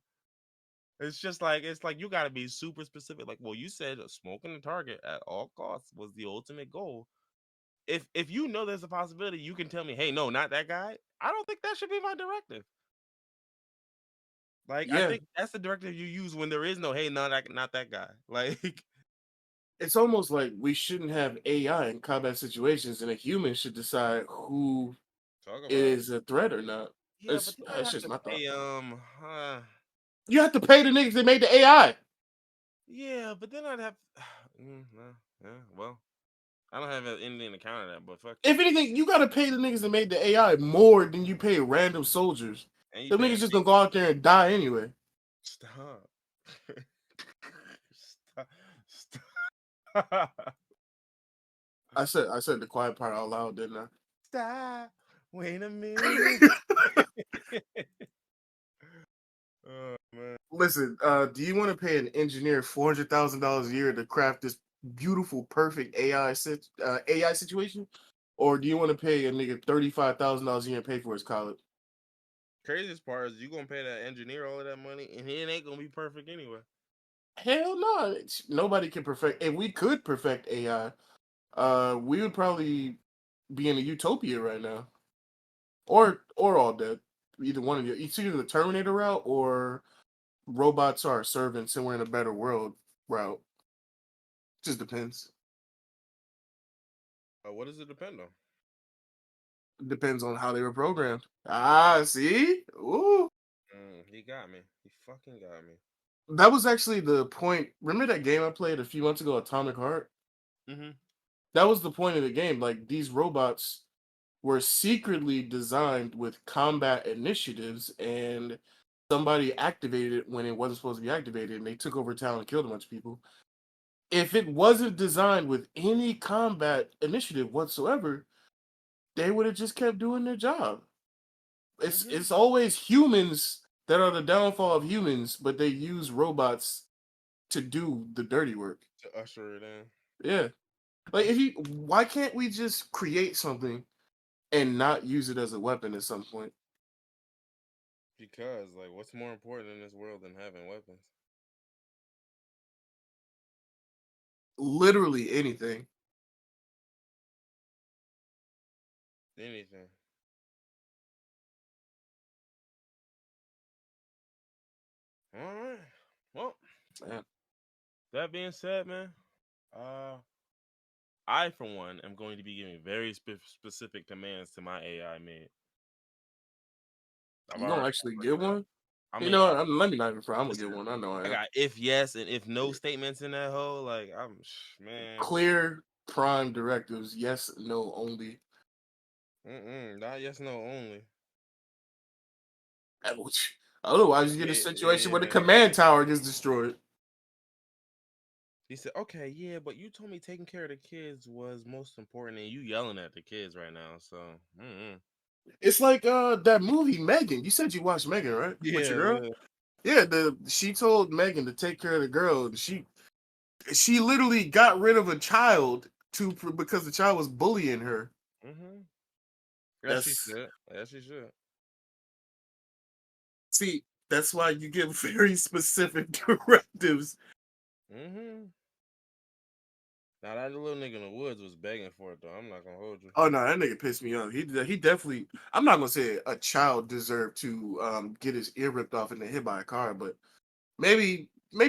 It's like you gotta be super specific. Like, well, you said smoking the target at all costs was the ultimate goal. If you know there's a possibility, you can tell me, hey, no, not that guy. I don't think that should be my directive. Like, I Yeah. think that's the directive you use when there is no, hey, no, not that guy. Like, It's almost like we shouldn't have AI in combat situations, and a human should decide who talk about is a threat or not. yeah, but then I'd That's have just to my thought. pay You have to pay the niggas that made the AI. yeah, but then I'd have no, yeah, well, I don't have anything to counter that, but fuck you. If anything, you gotta pay the niggas that made the AI more than you pay random soldiers. And you Them paying niggas just gonna go out there and die anyway. stop. Stop. Stop. I said the quiet part out loud, didn't I? Stop. Wait a minute. Oh man. Listen, do you want to pay an engineer $400,000 a year to craft this beautiful, perfect AI situation, or do you want to pay a nigga $35,000 a year and pay for his college? Craziest part is you gonna pay that engineer all of that money and it ain't gonna be perfect anyway. Hell no, nobody can perfect. If we could perfect AI, we would probably be in a utopia right now, or all dead. Either one of you. It's either the Terminator route or robots are servants and we're in a better world route. Just depends. What does it depend on? Depends on how they were programmed. Ah, see? Ooh. He got me. He fucking got me. That was actually the point. Remember that game I played a few months ago, Atomic Heart? Mm-hmm. That was the point of the game. Like, these robots were secretly designed with combat initiatives, and somebody activated it when it wasn't supposed to be activated, and they took over town and killed a bunch of people. If it wasn't designed with any combat initiative whatsoever, they would have just kept doing their job. Mm-hmm. It's always humans that are the downfall of humans, but they use robots to do the dirty work. To usher it in. Yeah. Like if you why can't we just create something and not use it as a weapon at some point? Because like what's more important in this world than having weapons? Literally anything. Anything. Alright. Well, Yeah. that being said, man, uh I for one am going to be giving very specific commands to my AI mate. I've You gonna already actually get one? I You mean, know what? Let me not even front. I'm gonna listen, get one. I know I I am. got if yes and if no statements in that hole. Like man, Clear prime directives. Yes, no only. not yes, no only. Otherwise, you get a Yeah, situation where the yeah. command tower gets destroyed. He said, "Okay, yeah, but you told me taking care of the kids was most important, and you yelling at the kids right now." So, It's like that movie Megan. You said you watched Megan, right? With your yeah, girl? yeah. Yeah, she told Megan to take care of the girl. She literally got rid of a child because the child was bullying her. Mm-hmm. Yes, she That's should. Yes, she should. see, that's why you give very specific directives. Mm-hmm. Now that little nigga in the woods was begging for it though. I'm not gonna hold you. Oh no, that nigga pissed me off. He definitely. I'm not gonna say a child deserved to get his ear ripped off and then hit by a car, but maybe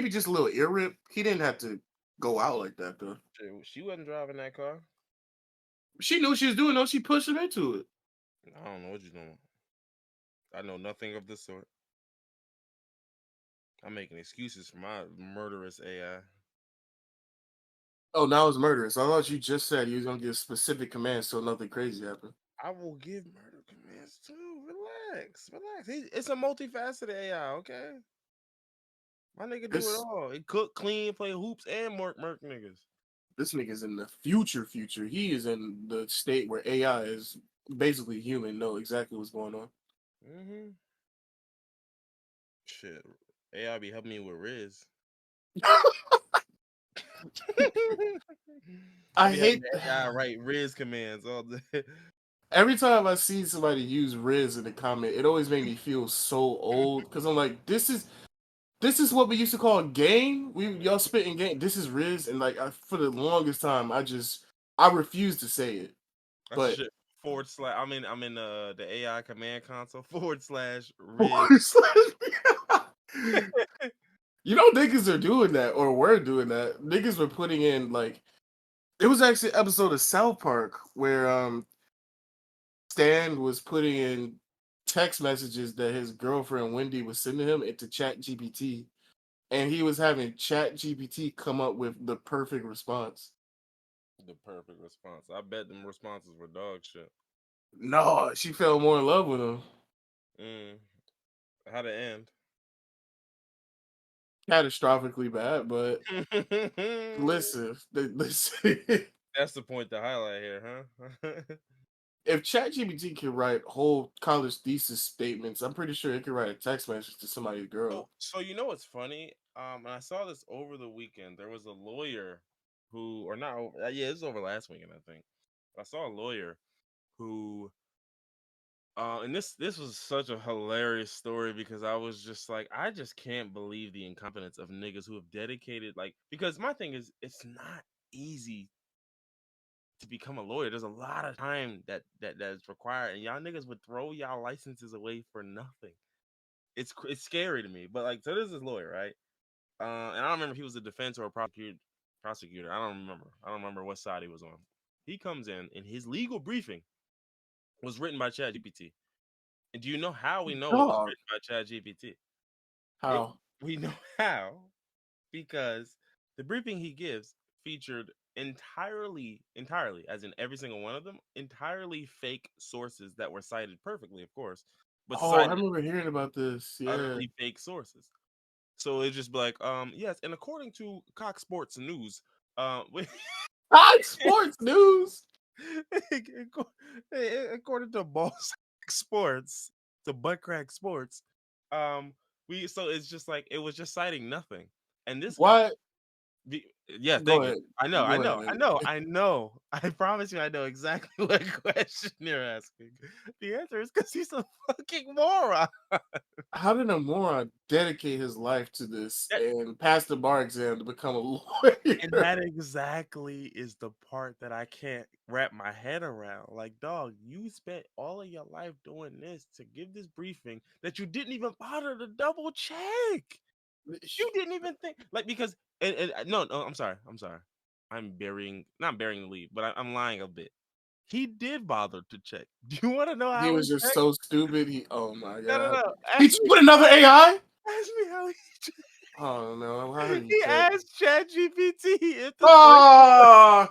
just a little ear rip. He didn't have to go out like that though. She wasn't driving that car. She knew what she was doing, though. She pushed him into it. I don't know what you're doing. I know nothing of the sort. I'm making excuses for my murderous AI. Oh, now it's murderous. I thought you just said you was gonna give specific commands so nothing crazy happened. I will give murder commands too. Relax, relax. It's a multifaceted AI, okay? My nigga do it This all. He cook, clean, play hoops, and murk niggas. this nigga's in the future. He is in the state where AI is basically human, know exactly what's going on. Mm-hmm. Shit. AI be helping me with Rizz. I I be having hate the AI write Rizz commands all day. every time I see somebody use Rizz in the comment, it always made me feel so old because I'm like, this is what we used to call game. We y'all spitting game. This is Rizz, and like for the longest time, I refuse to say it. That's But shit. Forward slash. I'm in the AI command console. Forward slash Rizz. forward slash- you know, niggas are doing that or were doing that. Niggas were putting in like it was actually an episode of South Park where Stan was putting in text messages that his girlfriend Wendy was sending him into Chat GPT, and he was having Chat GPT come up with the perfect response. The perfect response. I bet them responses were dog shit. No, she fell more in love with him. Mm. How'd it end? Catastrophically bad, but listen. That's the point to highlight here, huh? If ChatGPT can write whole college thesis statements, I'm pretty sure it can write a text message to somebody's girl. So you know what's funny? And I saw this over the weekend. There was a lawyer who, or not, yeah, it was over last weekend, I think. I saw a lawyer who, and this was such a hilarious story because I was just like, I just can't believe the incompetence of niggas who have dedicated, like, because my thing is, it's not easy to become a lawyer. There's a lot of time that's required, and y'all niggas would throw y'all licenses away for nothing. It's scary to me. But like, so this is lawyer, right? And I don't remember if he was a defense or a prosecutor. I don't remember. I don't remember what side he was on. He comes in, and his legal briefing was written by ChatGPT. And do you know how we know it was Dog, written by ChatGPT? It how? We know how because the briefing he gives featured entirely, as in every single one of them, entirely fake sources that were cited perfectly, of course, but Oh, I cited remember hearing about this. Yeah. utterly fake sources. So it's just like, yes, and according to Cox Sports News, wait, Fox Sports News. according to Boss Sports, to Buttcrack Sports, um, so it's just like it was just citing nothing. And this guy, What? yeah, Go thank you. ahead. I know, I Go know, ahead. I know, I know. I promise you, I know exactly what question you're asking. The answer is because he's a fucking moron. How did a moron dedicate his life to this That- and pass the bar exam to become a And lawyer? that exactly is the part that I can't wrap my head around. Like, dog, you spent all of your life doing this to give this briefing that you didn't even bother to double check. You didn't even think, like, because, no, no, I'm sorry. Not burying the lead, but I'm lying a bit. He did bother to check. Do you want to know He how he was just checked? so stupid. Oh my No, no, god. no. He put another AI? Ask me how he checked. Oh no, how did he He check? asked ChatGPT if the source. Oh,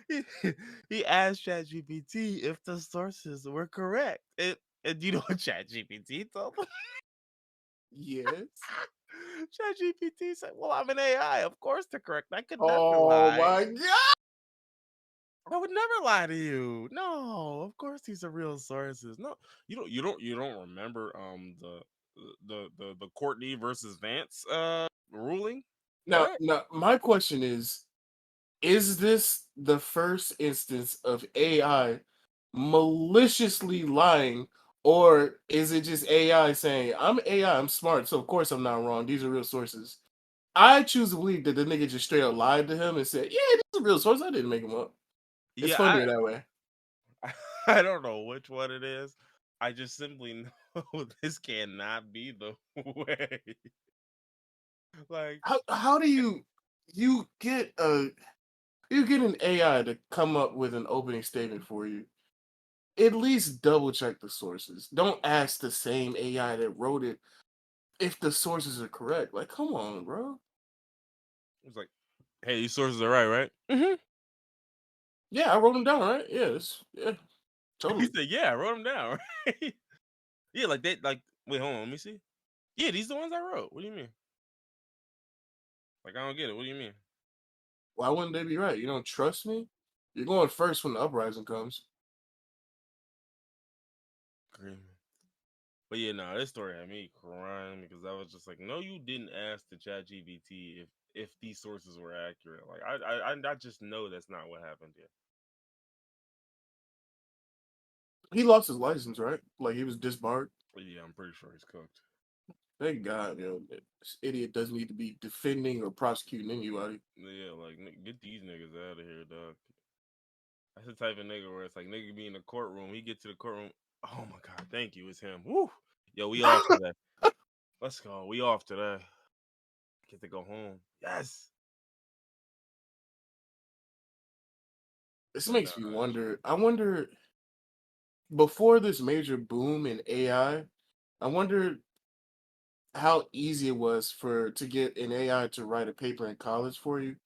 he, he asked ChatGPT if the sources were correct. And you know what ChatGPT told him? yes. ChatGPT said, "Well, I'm an AI. Of course they're correct. I could never Oh lie. my god. I would never lie to you. No, of course these are real sources. No, you don't remember the Courtney versus Vance ruling? What? Now, my question is this the first instance of AI maliciously lying, or is it just AI saying, I'm AI, I'm smart, so of course I'm not wrong. These are real sources. I choose to believe that the nigga just straight up lied to him and said, yeah, this is a real source. I didn't make him up. It's Yeah, funnier that way. I don't know which one it is. I just simply know this cannot be the way. Like, How do you get a You get an AI to come up with an opening statement for you. At least double check the sources. Don't ask the same AI that wrote it if the sources are correct. Like, come on, bro. It's like, hey, these sources are right? Mm-hmm. Yeah, I wrote them down, right? Yeah, He totally. said, yeah, I wrote them down, right? Yeah, like they like. Wait, hold on, let me see. Yeah, these are the ones I wrote. What do you mean? Like, I don't get it. What do you mean? Why wouldn't they be right? You don't trust me? You're going first when the uprising comes. Green. But yeah, no, this story had me crying because I was just like, no, you didn't ask the Chat GBT if these sources were accurate. Like, I just know that's not what happened here. He lost his license, right? Like he was disbarred. But yeah, I'm pretty sure he's cooked. Thank God, this idiot doesn't need to be defending or prosecuting anybody. Yeah, like get these niggas out of here, dog. That's the type of nigga where it's like nigga be in the courtroom, he get to the courtroom. Oh my god, thank you, it's him. Woo! Yo, we off today. Let's go. We off today. Get to go home. Yes. This But nah, makes me wonder. I wonder before this major boom in I wonder how easy it was to get an AI to write a paper in college for you.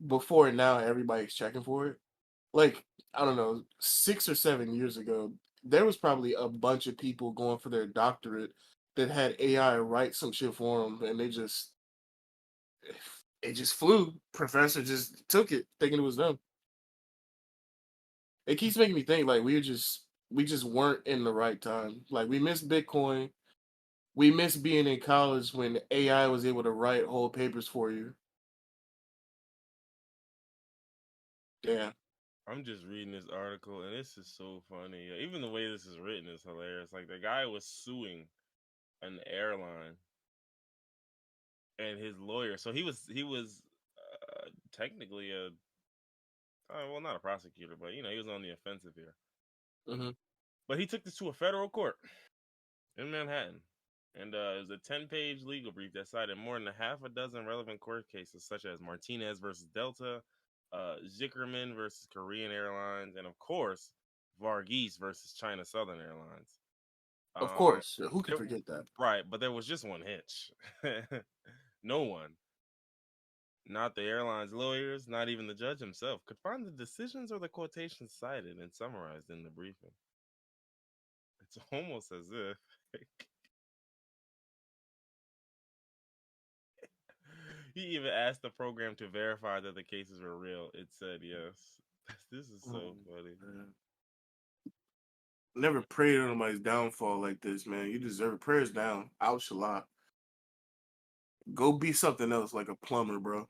Before now, everybody's checking for it. Like, I don't know, 6 or 7 years ago, there was probably a bunch of people going for their doctorate that had AI write some shit for them, and it just flew. Professor just took it, thinking it was them. It keeps making me think like we just weren't in the right time. Like we missed Bitcoin. We missed being in college when AI was able to write whole papers for you. Damn. I'm just reading this article and this is so funny. Even the way this is written is hilarious. Like the guy was suing an airline and his lawyer. So he was technically a well, not a prosecutor, but he was on the offensive here. Hmm. But he took this to a federal court in Manhattan. And it was a 10-page legal brief that cited more than a half a dozen relevant court cases, such as Martinez versus Delta, Zickerman versus Korean Airlines, and of course, Varghese versus China Southern Airlines. Of Um, course. Who can there, forget that? right, but there was just one hitch. No one, not the airline's lawyers, not even the judge himself, could find the decisions or the quotations cited and summarized in the briefing. It's almost as if he even asked the program to verify that the cases were real. It said yes. This is so Oh, funny. man. Never prayed on anybody's downfall like this, man. You deserve it. Prayers down. Ouch a lot. Go be something else like a plumber, bro.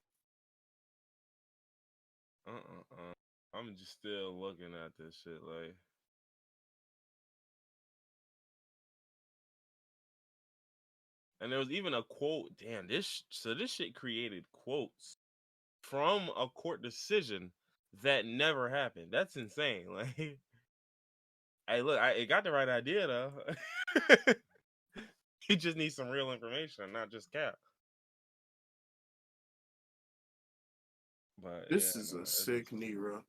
I'm just still looking at this shit like. And there was even a quote. Damn, this shit created quotes from a court decision that never happened. That's insane. Like, hey, look, it got the right idea though. He just needs some real information, not just cap. But yeah, This is no, a it's sick just Nero.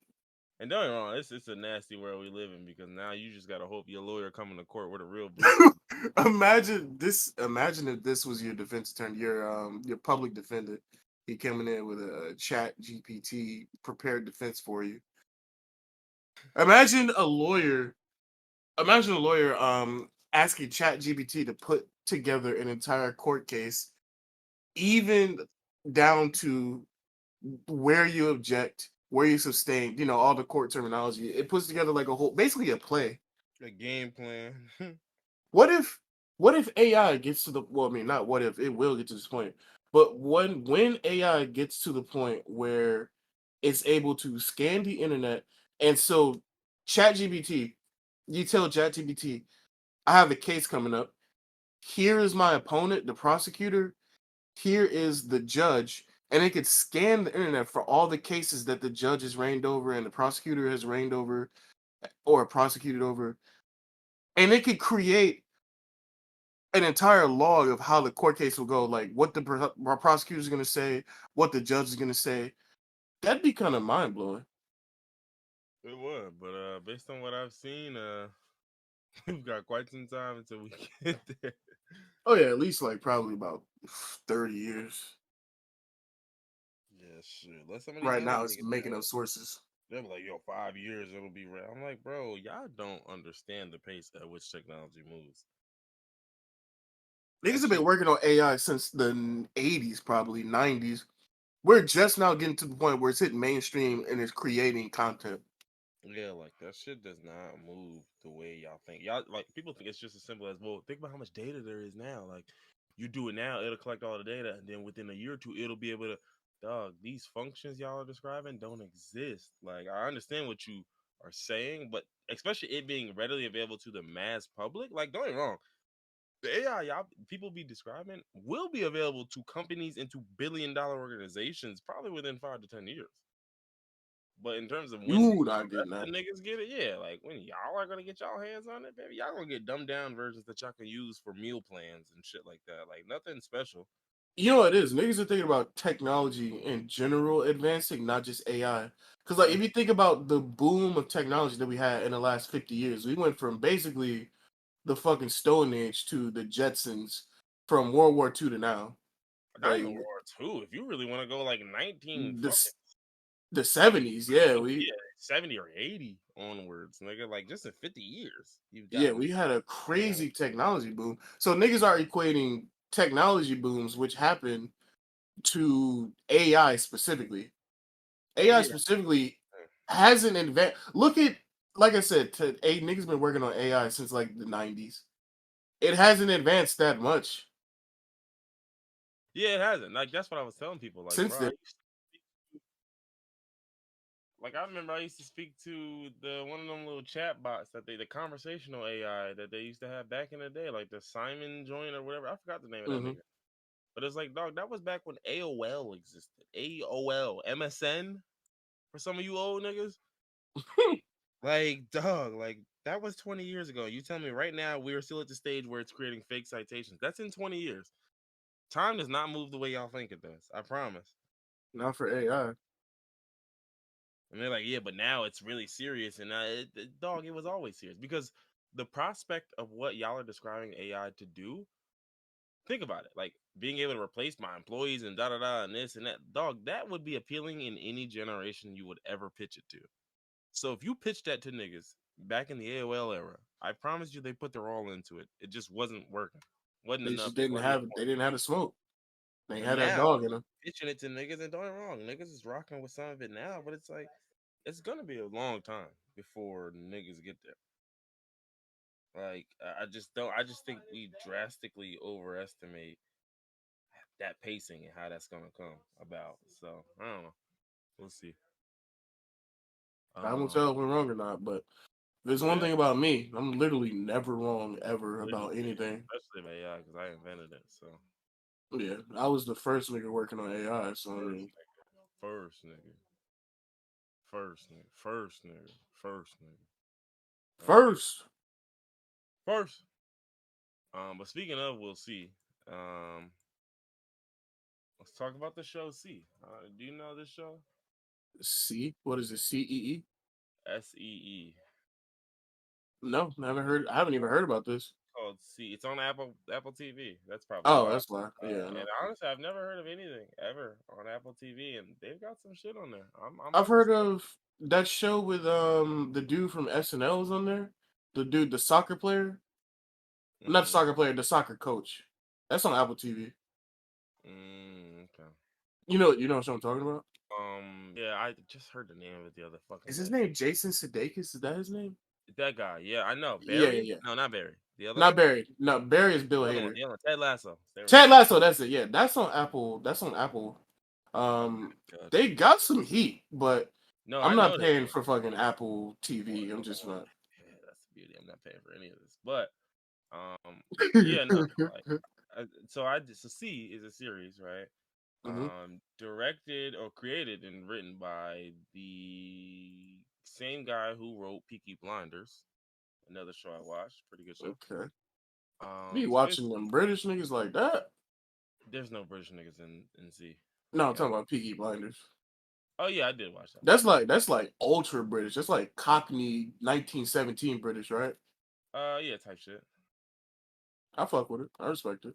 and don't get me wrong, it's a nasty world we live in because now you just gotta hope your lawyer coming to court with a real brief. Imagine this. Imagine if this was your defense attorney, your public defendant. He coming in with a Chat GPT prepared defense for you. Imagine a lawyer. Imagine a lawyer asking Chat GPT to put together an entire court case, even down to where you object, where you sustain. All the court terminology. It puts together like a whole, basically a play. A game plan. What if AI gets to the well, I mean not what if, it will get to this point. But when AI gets to the point where it's able to scan the internet, and so ChatGPT, you tell ChatGPT, I have a case coming up. Here is my opponent, the prosecutor. Here is the judge, and it could scan the internet for all the cases that the judge has reigned over and the prosecutor has reigned over or prosecuted over, and it could create an entire log of how the court case will go, like what the prosecutor is going to say, what the judge is going to say. That'd be kind of mind blowing. It would, but based on what I've seen, we've got quite some time until we get there. Oh yeah, at least like probably about 30 years. Yeah, shit. Let some of these Right young now, niggas it's get making there. up sources. They'll be like, yo, 5 years it'll be real. I'm like, bro, y'all don't understand the pace at which technology moves. Niggas That have been shit. working on AI since the 80s, probably 90s. We're just now getting to the point where it's hitting mainstream and it's creating content. Yeah, like that shit does not move the way y'all think. Y'all like people think it's just as simple as, well, think about how much data there is now. Like you do it now, it'll collect all the data, and then within a year or two, it'll be able to. Dog, these functions y'all are describing don't exist. Like I understand what you are saying, but especially it being readily available to the mass public. Like don't get me wrong, the AI y'all people be describing will be available to companies and to billion-dollar organizations probably within 5 to 10 years. But in terms of when You not the getting rest that. of the niggas get it, yeah, like when y'all are gonna get y'all hands on it, baby, y'all gonna get dumbed down versions that y'all can use for meal plans and shit like that. Like nothing special. You know what it is? Niggas are thinking about technology in general advancing, not just AI. Because like Mm. if you think about the boom of technology that we had in the last 50 years, we went from basically the fucking Stone Age to the Jetsons from World War II to now. Not Like even World War II. If you really want to go like 19 this fucking the 70s, yeah, yeah, 70 or 80 onwards, nigga, like just in 50 years, you've gotten we had a AI. crazy technology boom. So niggas are equating technology booms which happen to AI specifically. AI Yeah. specifically hasn't advanced. Look at, like I said, eight niggas been working on AI since like the 90s. It hasn't advanced that much Yeah, it hasn't. Like that's what I was telling people. Like, since bro, then. I remember I used to speak to the one of them little chat bots that the conversational AI that they used to have back in the day, like the Simon joint or whatever. I forgot the name of that Hmm. nigga. But it's like, dog, that was back when AOL existed. AOL, MSN for some of you old niggas. Like, dog, like that was 20 years ago. You tell me right now we're still at the stage where it's creating fake citations. That's in 20 years. Time does not move the way y'all think it does. I promise. Not for AI. And they're like, yeah, but now it's really serious. And dog, it was always serious because the prospect of what y'all are describing AI to do, think about it. Like being able to replace my employees and da da da and this and that, dog, that would be appealing in any generation you would ever pitch it to. So if you pitched that to niggas back in the AOL era, I promise you they put their all into it. It just wasn't working. Wasn't They enough. just They didn't wasn't enough have. more They didn't have the information. smoke. They But had that now dog in them. pitching it to niggas and don't get me wrong, niggas is rocking with some of it now, but it's like it's gonna be a long time before niggas get there. Like I just don't. I just think we drastically overestimate that pacing and how that's gonna come about. So I don't know. We'll see. I won't Um, tell if we're wrong or not, but there's one yeah, thing about me. I'm literally never wrong ever about literally, anything. especially with AI because I invented it. So Yeah, I was the first nigga working on AI. So I first mean, nigga, first nigga, first nigga, first nigga, first nigga. Like first. first. But speaking of, we'll see. Um, let's talk about the show. See, do you know this show? C. What is it? CEE? SEE. No, never heard. I haven't even heard about this. Called C. It's on Apple TV. That's probably Oh, why. that's why. Yeah, And no. honestly, I've never heard of anything ever on Apple TV, and they've got some shit on there. I'm I've about to heard start. of that show with the dude from SNL is on there. The dude, the soccer player, not the Mm, soccer player, the soccer coach. That's on Apple TV. okay. You know what I'm talking about. Yeah, I just heard the name of it the other fucking Is his day. name Jason Sudeikis? Is that his name? That guy. Yeah, I know. Yeah, yeah, Barry? yeah. No, not Barry. The other Not one. Barry. No, Barry is Bill The other one. Hader. The other one. Ted Lasso. There we go. Ted Lasso. That's it. Yeah, that's on Apple. That's on Apple. Um, God. they got some heat, but No, I'm I not know they paying do. for fucking Apple Oh, TV. I'm no. just not. Yeah, that's the beauty. I'm not paying for any of this. But yeah, no. Like, so C is a series, right? Hmm. Directed or created and written by the same guy who wrote Peaky Blinders, another show I watched, pretty good show. Okay. Be So watching basically, them British niggas like that. there's no British niggas in C. No, I'm Yeah, talking about Peaky Blinders. Oh yeah, I did watch that. That's like ultra British. That's like Cockney 1917 British, right? Yeah, type shit. I fuck with it. I respect it.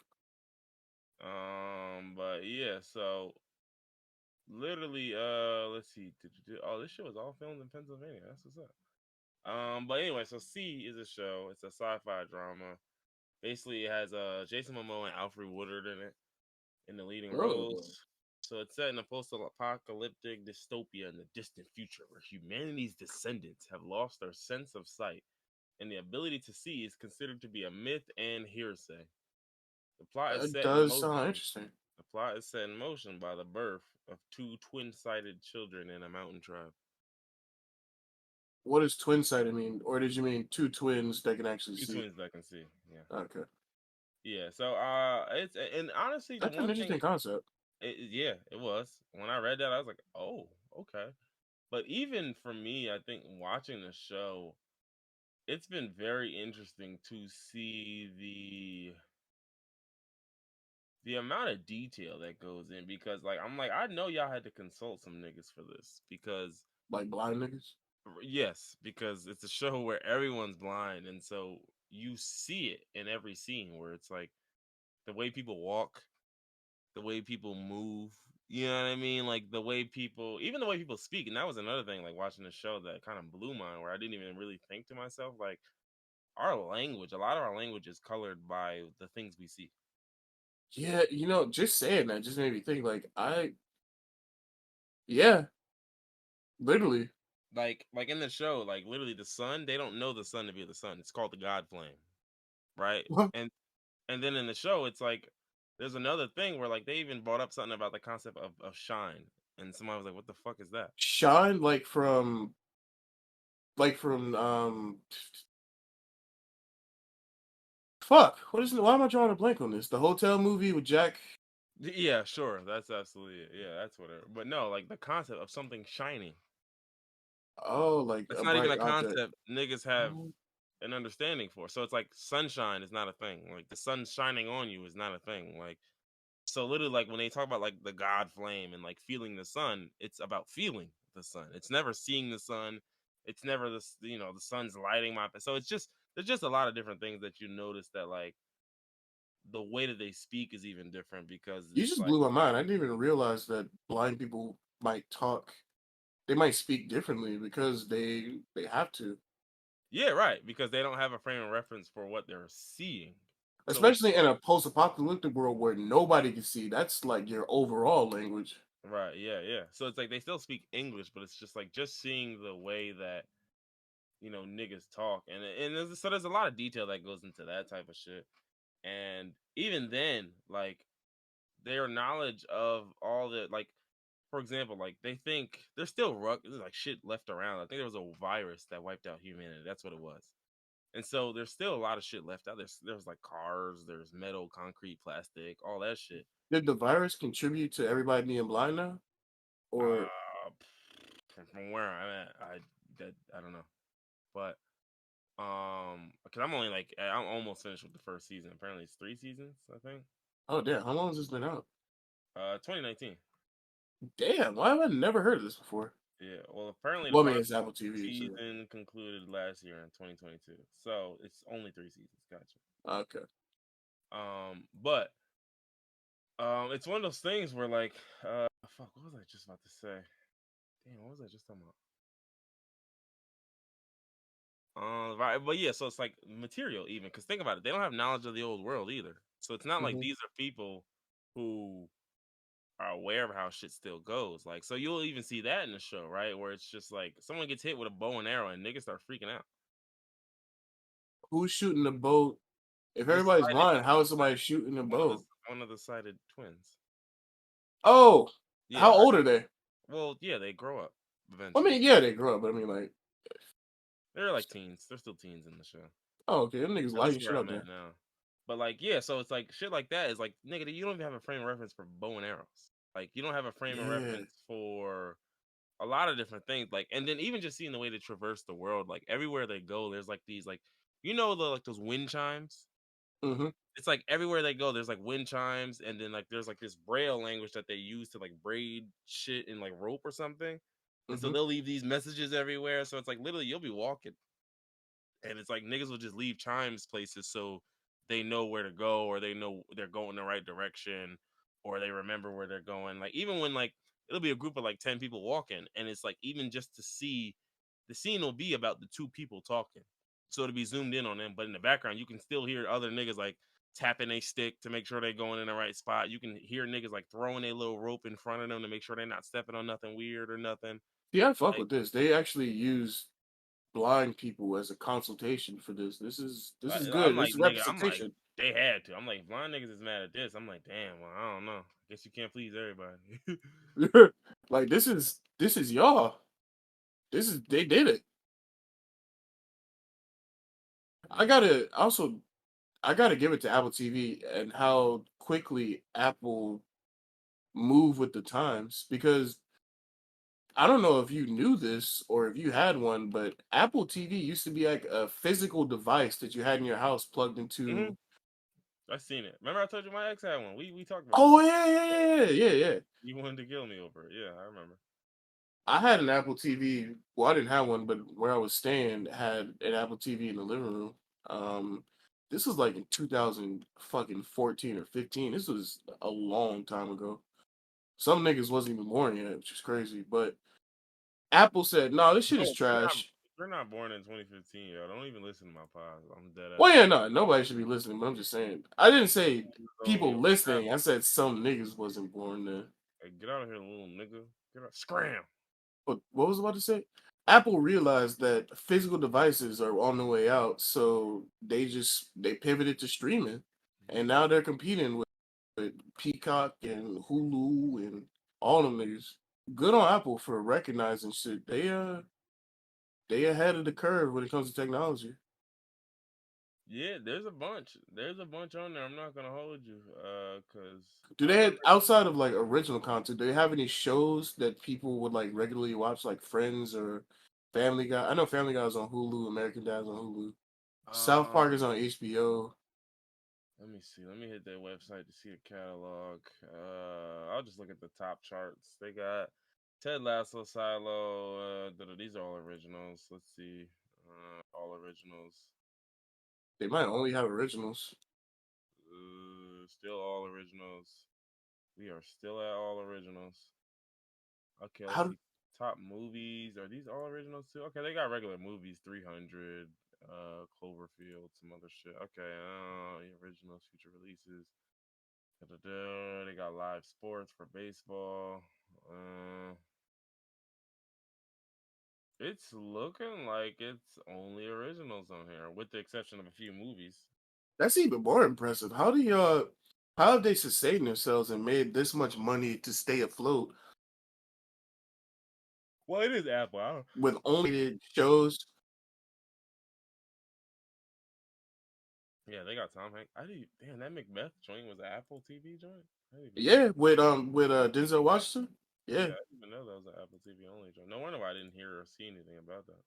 But yeah, so literally, let's see. Oh, this shit was all filmed in Pennsylvania. That's what's up. But anyway, so C is a show. It's a sci-fi drama. Basically, it has Jason Momoa and Alfred Woodard in the leading Oh, roles. So it's set in a post-apocalyptic dystopia in the distant future where humanity's descendants have lost their sense of sight, and the ability to see is considered to be a myth and hearsay. The plot is that set in does sound motion. interesting. The plot is set in motion by the birth of two twin-sided children in a mountain tribe. What does twin sided mean? Or did you mean two twins that can actually Two see? twins that can see. Yeah. Okay. Yeah. So it's and honestly the That's an one thing interesting concept. yeah, it was. When I read that I was like, "Oh, okay." But even for me, I think watching the show, it's been very interesting to see the amount of detail that goes in because like I'm like I know y'all had to consult some niggas for this because Like blind niggas. yes, because it's a show where everyone's blind and so you see it in every scene where it's like the way people walk, the way people move, you know what I mean? Like the way people, even the way people speak. And that was another thing, like watching the show that kind of blew mine, where I didn't even really think to myself, like our language, a lot of our language is colored by the things we see. Yeah, just saying that just made me think like yeah, literally. Like in the show, like literally the sun, they don't know the sun to be the sun. It's called the God flame, right? And and then in the show, it's like there's another thing where like they even brought up something about the concept of shine. And somebody was like, what the fuck is that? Sean, like from fuck. Why am I drawing a blank on this? The hotel movie with Jack. Yeah, sure. That's absolutely it. Yeah, that's whatever. But no, like the concept of something shining. Oh, like It's a not even bright a object. concept niggas have Oh, an understanding for. So it's like sunshine is not a thing. Like the sun shining on you is not a thing. Like so literally like when they talk about like the God flame and like feeling the sun, it's about feeling the sun. It's never seeing the sun. It's never this, the sun's lighting my so it's just there's just a lot of different things that you notice that like the way that they speak is even different because you it's just like blew my mind. I didn't even realize that blind people might talk. They might speak differently because they have to. yeah, right, because they don't have a frame of reference for what they're seeing. So it's Especially in a post-apocalyptic world where nobody can see. That's like your overall language. right, yeah, yeah. So it's like they still speak English, but it's just like just seeing the way that niggas talk, and so there's a lot of detail that goes into that type of shit. And even then, like their knowledge of all the like, for example, like they think there's still there's like shit left around. I think there was a virus that wiped out humanity. That's what it was. And so there's still a lot of shit left out. There's like cars, there's metal, concrete, plastic, all that shit. Did the virus contribute to everybody being blind now? Or From where I'm at, I don't know, but because I'm only like I'm almost finished with the first season. Apparently, it's 3 seasons. I think. oh damn, how long has this been out? 2019. Damn, why have I never heard of this before? Yeah. Well, apparently the Well, I mean, final it's Apple TV, so season concluded last year in 2022, so it's only 3 seasons. Gotcha. okay. But it's one of those things where like, fuck, what was I just about to say? Damn, what was I just talking about? Right, but yeah, so it's like material even because think about it, they don't have knowledge of the old world either. So it's not like Hmm. these are people who are aware of how shit still goes. Like, so you'll even see that in the show, right? Where it's just like someone gets hit with a bow and arrow and niggas start freaking out. Who's shooting the boat? If The everybody's sighted, blind, how is somebody shooting the one of the boat? one of the sighted twins. Oh, Yeah, how old are they? well, yeah, they grow up I eventually. mean, yeah, they grow up, but I mean, like, They're like teens. They're still teens in the show. oh, okay, them niggas At lighting least shit where up I'm at there. now. But like, yeah, so it's like shit like that is like, nigga, you don't even have a frame of reference for bow and arrows. Like, you don't have a frame of Yeah, reference for a lot of different things. Like, and then even just seeing the way they traverse the world, like everywhere they go, there's like these like, the like those wind chimes. Mm-hmm. It's like everywhere they go, there's like wind chimes, and then like there's like this braille language that they use to like braid shit in like rope or something. And so Mm-hmm. they'll leave these messages everywhere. So it's like literally you'll be walking, and it's like niggas will just leave chimes places so they know where to go, or they know they're going the right direction, or they remember where they're going. Like even when like it'll be a group of like 10 people walking, and it's like even just to see the scene will be about the two people talking. So it'll be zoomed in on them, but in the background you can still hear other niggas like tapping a stick to make sure they're going in the right spot. You can hear niggas like throwing a little rope in front of them to make sure they're not stepping on nothing weird or nothing. Yeah, I fuck Like with this. They actually use blind people as a consultation for this. This is I'm good. This like, is nigga, I'm like, representation. they had to. I'm like, blind niggas is mad at this. I'm like, damn, well, I don't know. I guess you can't please everybody. Like this is y'all. This is they did it. I Yeah. gotta also I gotta give it to Apple TV and how quickly Apple move with the times because I don't know if you knew this or if you had one, but Apple TV used to be like a physical device that you had in your house plugged Hmm. into. I seen it. Remember I told you my ex had one. We talked about Oh this. yeah, yeah, yeah, yeah, yeah, yeah. You wanted to kill me over it. Yeah, I remember. I had an Apple TV. Well, I didn't have one, but where I was staying had an Apple TV in the living room. Um, this was like in 2000 fucking 14 or 15. This was a long time ago. Some niggas wasn't even born yet, which is crazy. But Apple said, "No, this shit is No, trash." you're not born in 2015, yo. Don't even listen to my pod. I'm dead Well, ass. yeah, no, nobody should be listening. But I'm just saying. I didn't say Oh, people yo, listening. I said some niggas wasn't born then. hey, get out of here, little nigga. Get out. Scram. But what was I about to say? Apple realized that physical devices are on the way out, so they pivoted to streaming, and now they're competing with Peacock and Hulu and all them niggas. Good on Apple for recognizing shit. They ahead of the curve when it comes to technology. Yeah, there's a bunch. There's a bunch on there. I'm not gonna hold you, cause Do I they remember. outside of like original content? Do they have any shows that people would like regularly watch, like Friends or Family Guy? I know Family Guy is on Hulu, American Dad's on Hulu. South Uh, Park is on HBO. Let me see. Let me hit their website to see the catalog. I'll just look at the top charts. They got Ted Lasso, Silo. These are all originals. Let's see. All originals. They might only have originals. Still all originals. We are still at all originals. Okay, let's How see. Top movies. Are these all originals too? Okay, they got regular movies. 300. Cloverfield. Some other shit. Okay. Originals. Future releases. Da-da-da. They got live sports for baseball. It's looking like it's only originals on here, with the exception of a few movies. that's even more impressive. How have they sustained themselves and made this much money to stay afloat Well, it is Apple. with only shows? Yeah, they got Tom Hanks. I didn't. Damn, that Macbeth joint was an Apple TV joint. I didn't even know. Yeah, with Denzel Washington. Yeah, Yeah, I didn't even know that was an Apple TV only joint. No wonder why I didn't hear or see anything about that.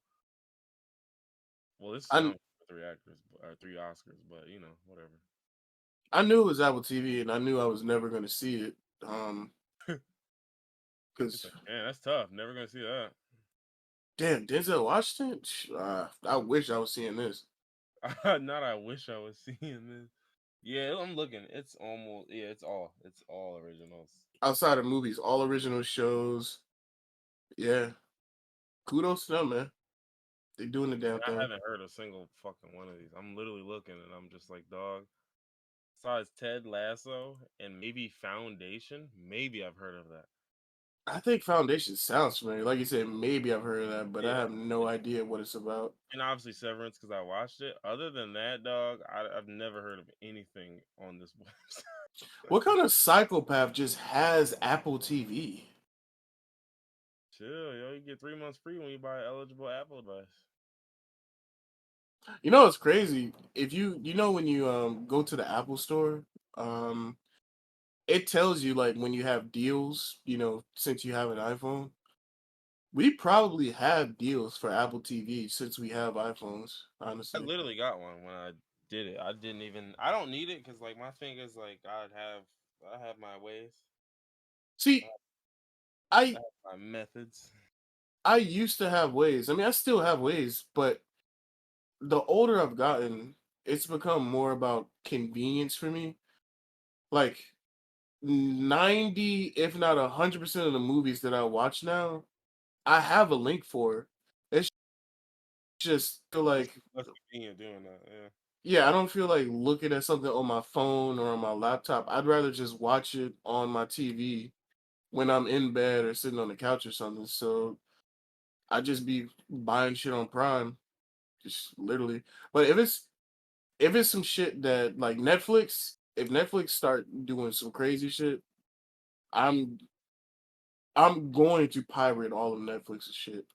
Well, this is I nominated for three actors or three Oscars, but whatever. I knew it was Apple TV, and I knew I was never going to see it. It's Because like, man, that's tough. Never gonna see that. damn, Denzel Washington. I wish I was seeing this. Not. I wish I was seeing this. Yeah, I'm looking. It's almost. Yeah, it's all originals. Outside of movies, all original shows. Yeah, kudos to them, man. They doing the damn I thing. haven't heard a single fucking one of these. I'm literally looking, and I'm just like, dog. Besides Ted Lasso and maybe Foundation, maybe I've heard of that. I think Foundation sounds familiar. Like you said, maybe I've heard of that, but I Yeah, have no idea what it's about. and obviously Severance because I watched it. Other than that, dog, I've never heard of anything on this website. What kind of psychopath just has Apple TV? Chill, yo. You get 3 months free when you buy an eligible Apple device. You know, it's crazy. If when you go to the Apple store, um, it tells you like when you have deals. Since you have an iPhone, we probably have deals for Apple TV since we have iPhones. I Honestly, literally got one when I did it. I didn't even. I don't need it because like my fingers, like I have my ways. I See, I have my methods. I used to have ways. I mean, I still have ways, but the older I've gotten, it's become more about convenience for me. Like 90, if not 100% of the movies that I watch now, I have a link for. It's just feel It's like, less convenient doing that. Yeah. yeah, I don't feel like looking at something on my phone or on my laptop. I'd rather just watch it on my TV when I'm in bed or sitting on the couch or something. So I just be buying shit on Prime, just literally. But if it's some shit that like Netflix, if Netflix start doing some crazy shit, I'm I'm going to pirate all of Netflix's shit.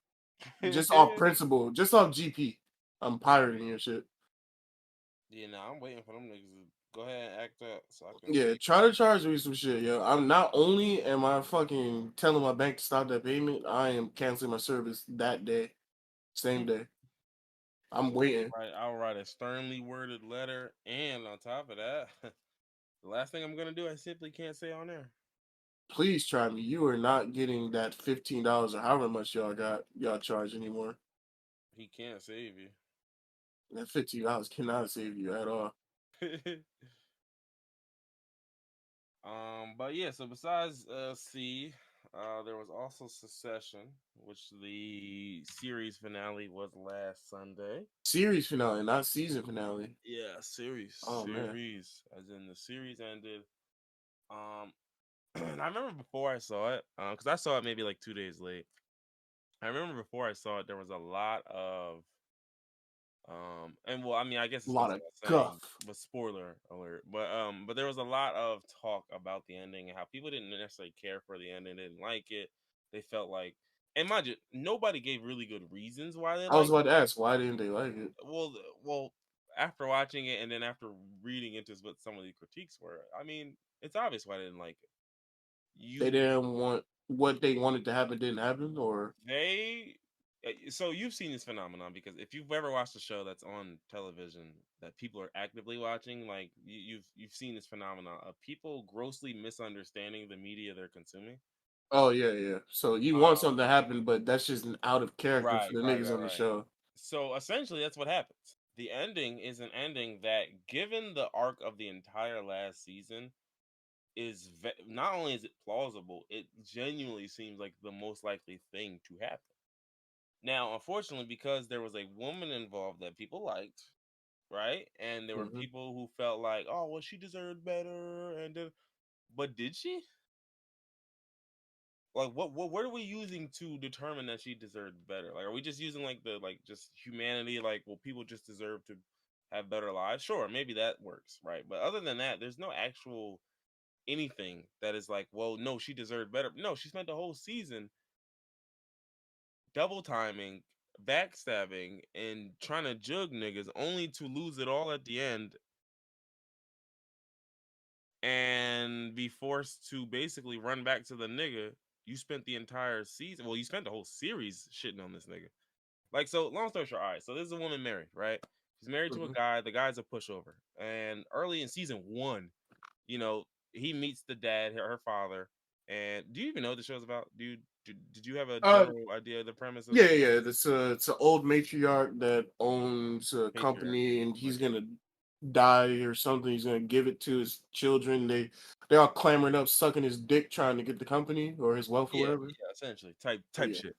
Just off principle, just off GP. I'm pirating your shit. Yeah, nah, I'm waiting for them niggas to go ahead and act up so I can Yeah, see. try to charge me some shit, yo. I'm not only am I fucking telling my bank to stop that payment, I am canceling my service that day, same day. I'm waiting. I'll write a sternly worded letter, and on top of that, the last thing I'm gonna do, I simply can't say on there. Please try me. You are not getting that $15 or however much y'all charge anymore. He can't save you. That $15 cannot save you at all. But yeah. So besides C, there was also Succession, which the series finale was last Sunday. Series finale, not season finale. Yeah, Oh man, as in the series ended. Um, and I remember before I saw it, because I saw it maybe like 2 days late. I remember before I saw it, there was a lot of and well, I mean, I guess a this lot goes of without saying, guff. but spoiler alert. But there was a lot of talk about the ending and how people didn't necessarily care for the ending, didn't like it. They felt like, and mind you, nobody gave really good reasons why they I was liked about it. to ask why didn't they like it? Well, after watching it and then after reading into what some of the critiques were, I mean, it's obvious why they didn't like it. They You didn't want what they wanted to happen didn't happen, or they so you've seen this phenomenon because if you've ever watched a show that's on television that people are actively watching, like you've seen this phenomenon of people grossly misunderstanding the media they're consuming. oh yeah, yeah. So you want Um, something to happen, but that's just an out of character for right, the right, niggas right, on the right. show. So essentially, that's what happens. The ending is an ending that, given the arc of the entire last season, not only is it plausible, it genuinely seems like the most likely thing to happen. Now, unfortunately, because there was a woman involved that people liked, right? And there were Hmm. people who felt like, oh, well, she deserved better. But did she? Like, what are we using to determine that she deserved better? Like, are we just using like the like just humanity? Like, well, people just deserve to have better lives. Sure, maybe that works, right? But other than that, there's no actual anything that is like, well, no, she deserved better. No, she spent the whole season double timing, backstabbing, and trying to jug niggas only to lose it all at the end and be forced to basically run back to the nigga you spent the entire season. Well, you spent the whole series shitting on this nigga. Like, so long story short, all right. So this is a woman married, right? She's married to a Hmm. guy. The guy's a pushover. And early in season one, you know, he meets the dad, her father. And do you even know what the show's about? Did you have a Uh, general idea of the premise of yeah, the show? yeah. It's an old matriarch that owns a Patriarch. company, and Like, he's gonna die or something. He's gonna give it to his children. They're all clamoring up, sucking his dick, trying to get the company or his wealth or yeah, whatever. yeah, essentially Oh type yeah, shit.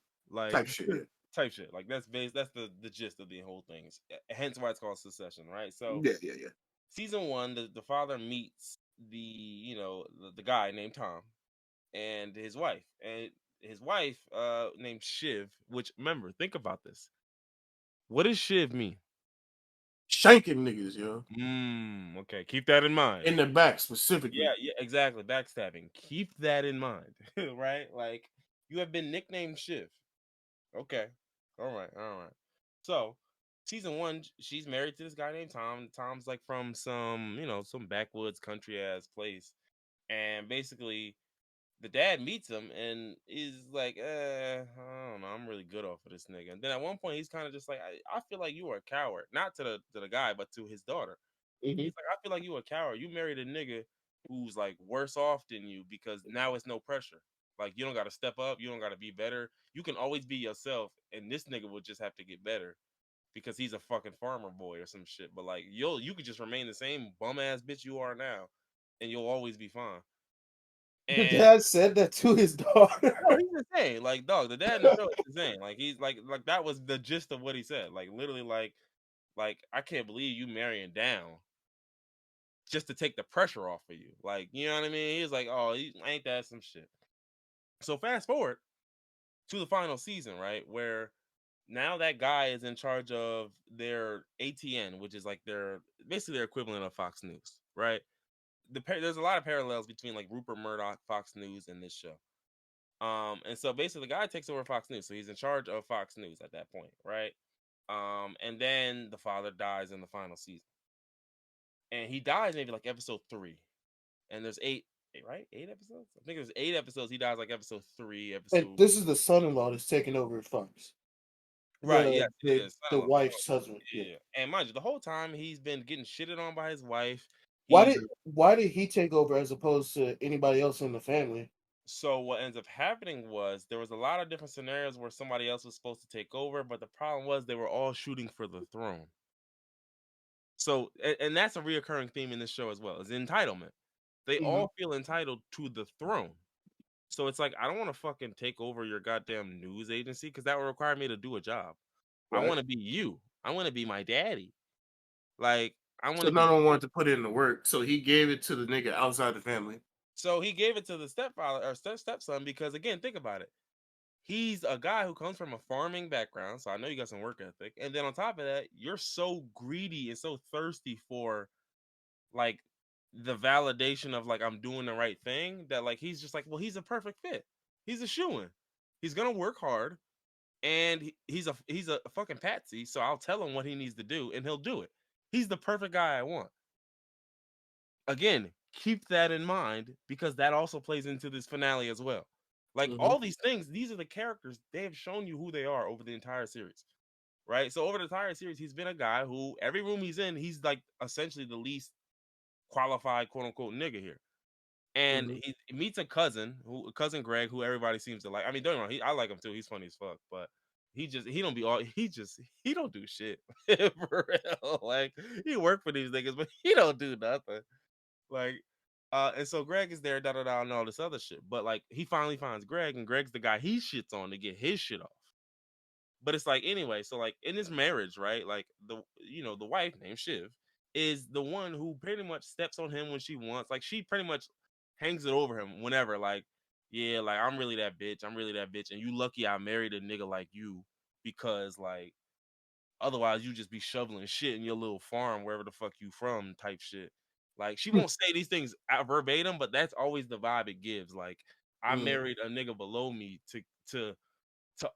type Like shit. Yeah, type shit. Like that's the gist of the whole thing. Hence why it's called Succession, right? So yeah, yeah, yeah. season one, the father meets the guy named Tom and his wife named Shiv. Which, remember, think about this. What does Shiv mean? Shanking niggas, yo, Okay, keep that in mind. in the back Yeah, specifically. yeah, exactly. Backstabbing. Keep that in mind, right? Like, you have been nicknamed Shiv. Okay. All right. All right. So, season one, she's married to this guy named Tom. Tom's like from some backwoods country ass place. And basically, the dad meets him and is like, I don't know, I'm really good off of this nigga. And then at one point he's kind of just like, I feel like you are a coward, not to the guy, but to his daughter. Hmm. He's like, I feel like you a coward. You married a nigga who's like worse off than you because now it's no pressure. Like you don't got to step up, you don't got to be better. You can always be yourself, and this nigga will just have to get better because he's a fucking farmer boy or some shit. But like you could just remain the same bum ass bitch you are now, and you'll always be fine. The And dad said that to his daughter. I know he's insane. Like, dog, the dad in the show is insane. Like, he's like that was the gist of what he said. Like, literally, like I can't believe you marrying down just to take the pressure off of you. Like, you know what I mean? He's like, oh, ain't that some shit? So fast forward to the final season, right? Where now that guy is in charge of their ATN, which is like their basically their equivalent of Fox News, right? There's a lot of parallels between like Rupert Murdoch, Fox News, and this show. And so basically the guy takes over Fox News. So he's in charge of Fox News at that point, right? And then the father dies in the final season. And he dies maybe like episode 3. And there's eight, right? 8 episodes? I think there's 8 episodes. He dies like episode 3, And episode this is the son-in-law that's taking over at Fox. right, The yes, it the is. the Son-in-law. wife's husband. Yeah. Yeah. And mind you, the whole time he's been getting shitted on by his wife. Why He's did why did he take over as opposed to anybody else in the family? So what ends up happening was there was a lot of different scenarios where somebody else was supposed to take over, but the problem was they were all shooting for the throne. So, and that's a reoccurring theme in this show as well, is entitlement. They Hmm. all feel entitled to the throne. So it's like, I don't want to fucking take over your goddamn news agency because that would require me to do a job. I Right. want to be you. I want to be my daddy. Like, I want So to be. none of them wanted to put in the work, so he gave it to the nigga outside the family. So he gave it to the stepfather or stepson because, again, think about it. He's a guy who comes from a farming background, so I know you got some work ethic. And then on top of that, you're so greedy and so thirsty for like the validation of like I'm doing the right thing that like he's just like, well, he's a perfect fit. He's a shoo-in. He's gonna work hard and he's a fucking patsy. So I'll tell him what he needs to do and he'll do it. He's the perfect guy I want. Again, keep that in mind because that also plays into this finale as well. Like Hmm. all these things, these are the characters they have shown you who they are over the entire series. Right? So over the entire series, he's been a guy who every room he's in, he's like essentially the least qualified quote unquote nigga here. And Hmm. he meets a cousin Greg, who everybody seems to like. I mean, don't get me wrong, I like him too. He's funny as fuck, but he don't be all he don't do shit for real. Like he work for these niggas, but he don't do nothing. Like, and so Greg is there, da da da, and all this other shit. But like, he finally finds Greg, and Greg's the guy he shits on to get his shit off. But it's like anyway, so like in this marriage, right? Like the wife named Shiv is the one who pretty much steps on him when she wants. Like she pretty much hangs it over him whenever, like, yeah, like I'm really that bitch. I'm really that bitch. And you lucky I married a nigga like you because like otherwise you just be shoveling shit in your little farm wherever the fuck you from type shit. Like she won't say these things verbatim, but that's always the vibe it gives. Like I Hmm. married a nigga below me to to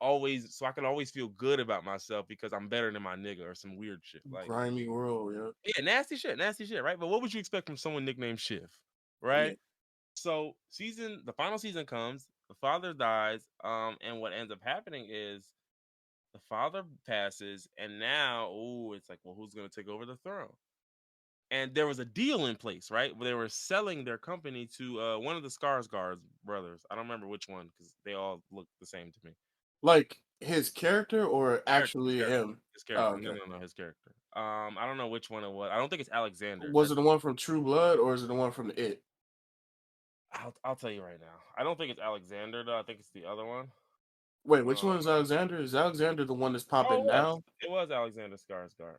always so I can always feel good about myself because I'm better than my nigga or some weird shit. Like, Grimy world, yeah. yeah, nasty shit, right? But what would you expect from someone nicknamed Shiv, Yeah. right? So the final season comes, the father dies, and what ends up happening is the father passes, and now, it's like, well, who's gonna take over the throne? And there was a deal in place, right? Where they were selling their company to one of the Skarsgård brothers. I don't remember which one because they all look the same to me. Like his character or Character, actually him? his Oh, character. No, okay. no, no, his character. I don't know which one it was. I don't think it's Alexander. Was That's it the one from True Blood or is it the one from It? I'll tell you right now. I don't think it's Alexander though. I think it's the other one. Wait, which Uh, one is Alexander? Is Alexander the one that's oh, popping now? it was Alexander Skarsgård.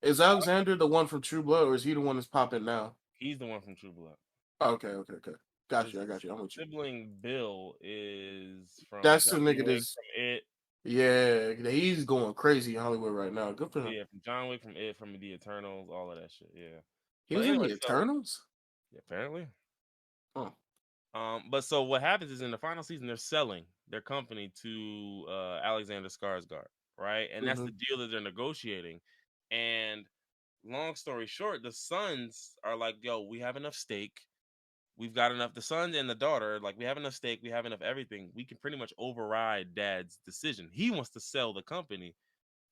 Is Alexander the one from True Blood or is he the one that's popping now? He's the one from True Blood. Oh, okay, okay, okay. Got His you. I got you. I'm with you. sibling Bill is from That's John the nigga Wick that's from It. yeah. He's going crazy in Hollywood right now. Good for him. Yeah, from John Wick from It, from the Eternals, all of that shit. Yeah. He But was in anyway, the so Eternals. yeah, apparently. Oh. But so what happens is in the final season they're selling their company to Alexander Skarsgård, right? And that's Hmm. the deal that they're negotiating. And long story short, the sons are like, "Yo, we have enough stake. we've got enough. The son and the daughter, like we have enough stake, we have enough everything. We can pretty much override dad's decision. He wants to sell the company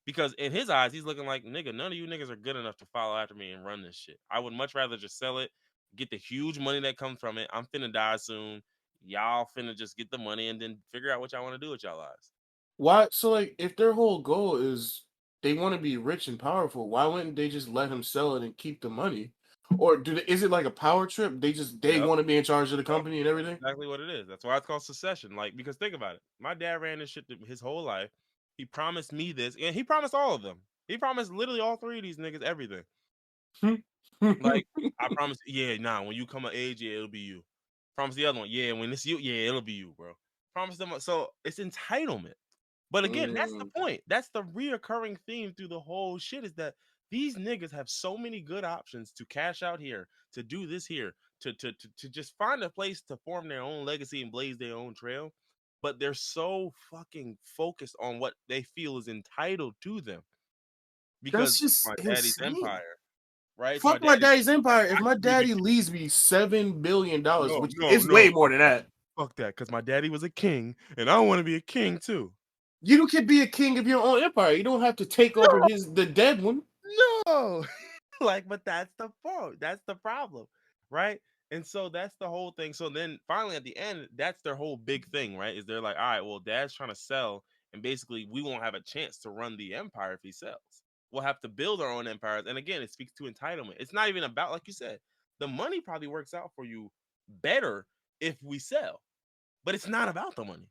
because in his eyes, he's looking like, nigga, none of you niggas are good enough to follow after me and run this shit. I would much rather just sell it, get the huge money that comes from it. I'm finna die soon. Y'all finna just get the money and then figure out what y'all want to do with y'all lives. Why? So, like, if their whole goal is they want to be rich and powerful, why wouldn't they just let him sell it and keep the money? Or is it like a power trip? They Yep. want to be in charge of the Yep. company and everything. Exactly what it is. That's why it's called secession. Like, because think about it. My dad ran this shit his whole life. He promised me this, and he promised all of them. He promised literally all three of these niggas everything. Like, I promise, yeah, nah, when you come of age, yeah, it'll be you. Promise the other one, yeah, when it's you, yeah, it'll be you, bro. Promise them. So it's entitlement. But again, that's the point. That's the reoccurring theme through the whole shit is that these niggas have so many good options to cash out here, to do this here, to just find a place to form their own legacy and blaze their own trail. But they're so fucking focused on what they feel is entitled to them because That's it's just my daddy's insane. empire, right? It's Fuck my daddy's empire. If I my should be the daddy king. leaves me $7 billion, No, which no, is no. way more than that, Fuck that, because my daddy was a king, and I want to be a king too. you can be a king of your own empire. You don't have to take over the dead one. No. Like, but that's the point. That's the problem, right? And so that's the whole thing. So then finally at the end, that's their whole big thing, right? Is they're like, all right, well, dad's trying to sell, and basically we won't have a chance to run the empire if he sells. We'll have to build our own empires. And again, it speaks to entitlement. It's not even about, like you said, the money probably works out for you better if we sell, but it's not about the money.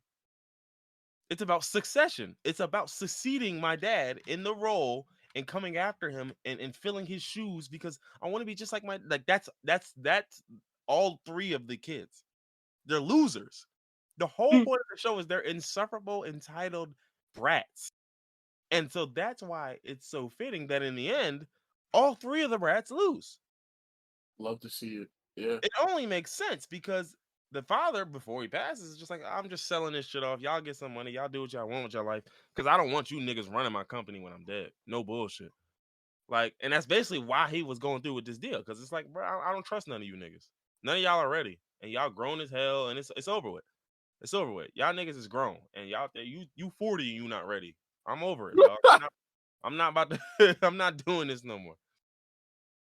It's about succession. It's about succeeding my dad in the role and coming after him and filling his shoes because I want to be just like my like that's all three of the kids. They're losers. The whole point of the show is they're insufferable, entitled brats. And so that's why it's so fitting that in the end, all three of the brats lose. Love to see it. Yeah. It only makes sense because the father, before he passes, is just like, I'm just selling this shit off. Y'all get some money. Y'all do what y'all want with your life. Because I don't want you niggas running my company when I'm dead. No bullshit. Like, and that's basically why he was going through with this deal. Because it's like, bro, I don't trust none of you niggas. None of y'all are ready. And y'all grown as hell. And it's over with. It's over with. Y'all niggas is grown. And y'all, you 40 and you not ready. I'm over it, dog. I'm not about to, I'm not doing this no more.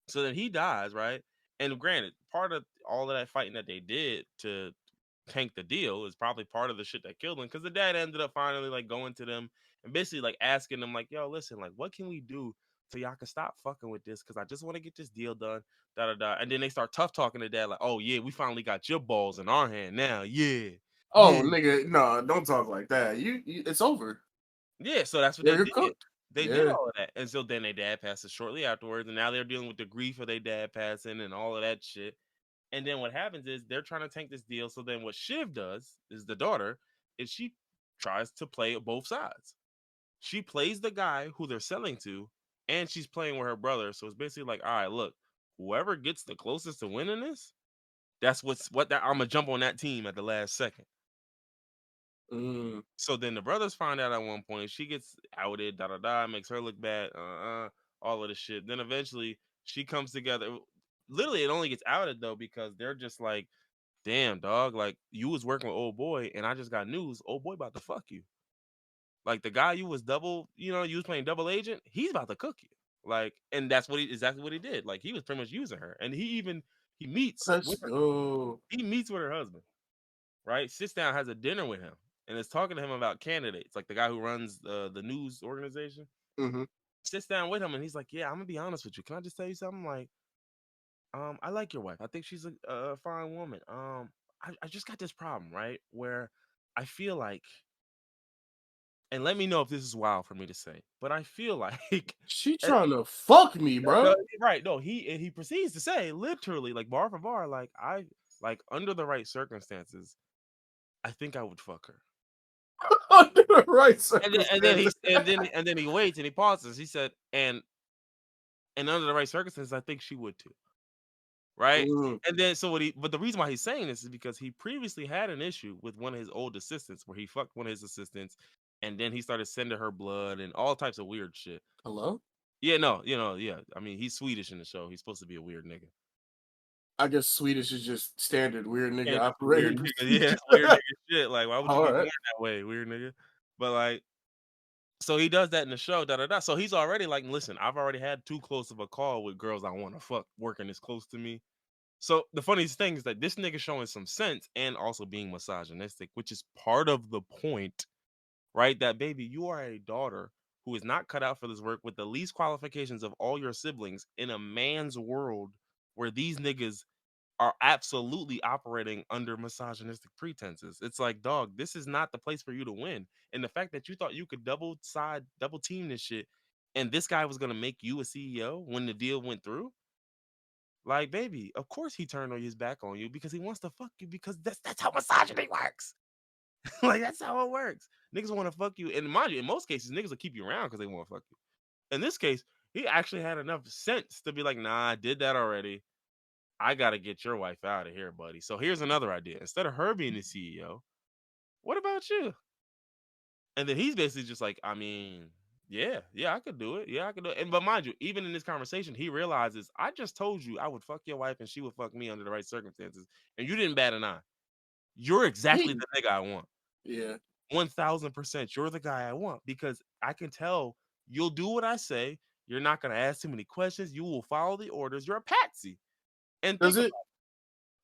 So then he dies, right? And granted, part of all of that fighting that they did to tank the deal is probably part of the shit that killed him because the dad ended up finally like going to them and basically like asking them like, yo, listen, like what can we do so y'all can stop fucking with this? Because I just want to get this deal done. Da da da. And then they start tough talking to dad like, oh yeah, we finally got your balls in our hand now. Yeah. Oh, Yeah. nigga, no, don't talk like that. It's over. Yeah, so that's what Yeah, they you're did. cooked. They did Yeah. all of that. And so then their dad passes shortly afterwards. And now they're dealing with the grief of their dad passing and all of that shit. And then what happens is they're trying to tank this deal. So then what Shiv does is the daughter is she tries to play both sides. She plays the guy who they're selling to, and she's playing with her brother. So it's basically like, all right, look, whoever gets the closest to winning this, that's what that I'm gonna jump on that team at the last second. So then the brothers find out at one point, she gets outed, da da da, makes her look bad, all of the shit. Then eventually she comes together. Literally, it only gets outed though because they're just like, damn, dog, like you was working with old boy, and I just got news, old boy about to fuck you. Like the guy you was double, you was playing double agent, he's about to cook you. Like, and that's exactly what he did. Like he was pretty much using her, and he meets Let's with her. go. He meets with her husband, right? Sits down, has a dinner with him, and is talking to him about candidates, like the guy who runs the news organization. Mm-hmm. Sits down with him, and he's like, "Yeah, I'm gonna be honest with you. Can I just tell you something? Like, I like your wife. I think she's a fine woman. I just got this problem, right? Where I feel like, and let me know if this is wild for me to say, but I feel like She trying to fuck me, bro. right? No, he proceeds to say literally, like bar for bar, like I like under the right circumstances, I think I would fuck her. Under the right And then he waits and he pauses. He said, and under the right circumstances, I think she would too. Right. And then but the reason why he's saying this is because he previously had an issue with one of his old assistants where he fucked one of his assistants and then he started sending her blood and all types of weird shit. Hello? Yeah, no, yeah. I mean, he's Swedish in the show. He's supposed to be a weird nigga. I guess Swedish is just standard weird nigga Standard operating weird nigga, yeah, procedure. weird nigga shit. Like, why would you All be right. born that way, weird nigga? But like, so he does that in the show, da da da. So he's already like, listen, I've already had too close of a call with girls I want to fuck working this close to me. So the funniest thing is that this nigga showing some sense and also being misogynistic, which is part of the point, right? That baby, you are a daughter who is not cut out for this work with the least qualifications of all your siblings in a man's world where these niggas are absolutely operating under misogynistic pretenses. It's like, dog, this is not the place for you to win. And the fact that you thought you could double team this shit, and this guy was gonna make you a CEO when the deal went through, like, baby, of course he turned on his back on you because he wants to fuck you because that's how misogyny works. Like, that's how it works. Niggas want to fuck you, and mind you, in most cases, niggas will keep you around because they want to fuck you. In this case, he actually had enough sense to be like, nah, I did that already. I gotta get your wife out of here, buddy. So here's another idea. Instead of her being the CEO, what about you? And then he's basically just like, I mean, yeah, I could do it. Yeah, I could do it. And but mind you, even in this conversation, he realizes I just told you I would fuck your wife and she would fuck me under the right circumstances, and you didn't bat an eye. You're exactly the nigga I want. Yeah. 1000%. You're the guy I want because I can tell you'll do what I say. You're not gonna ask too many questions. You will follow the orders. You're a patsy. And Does think about it?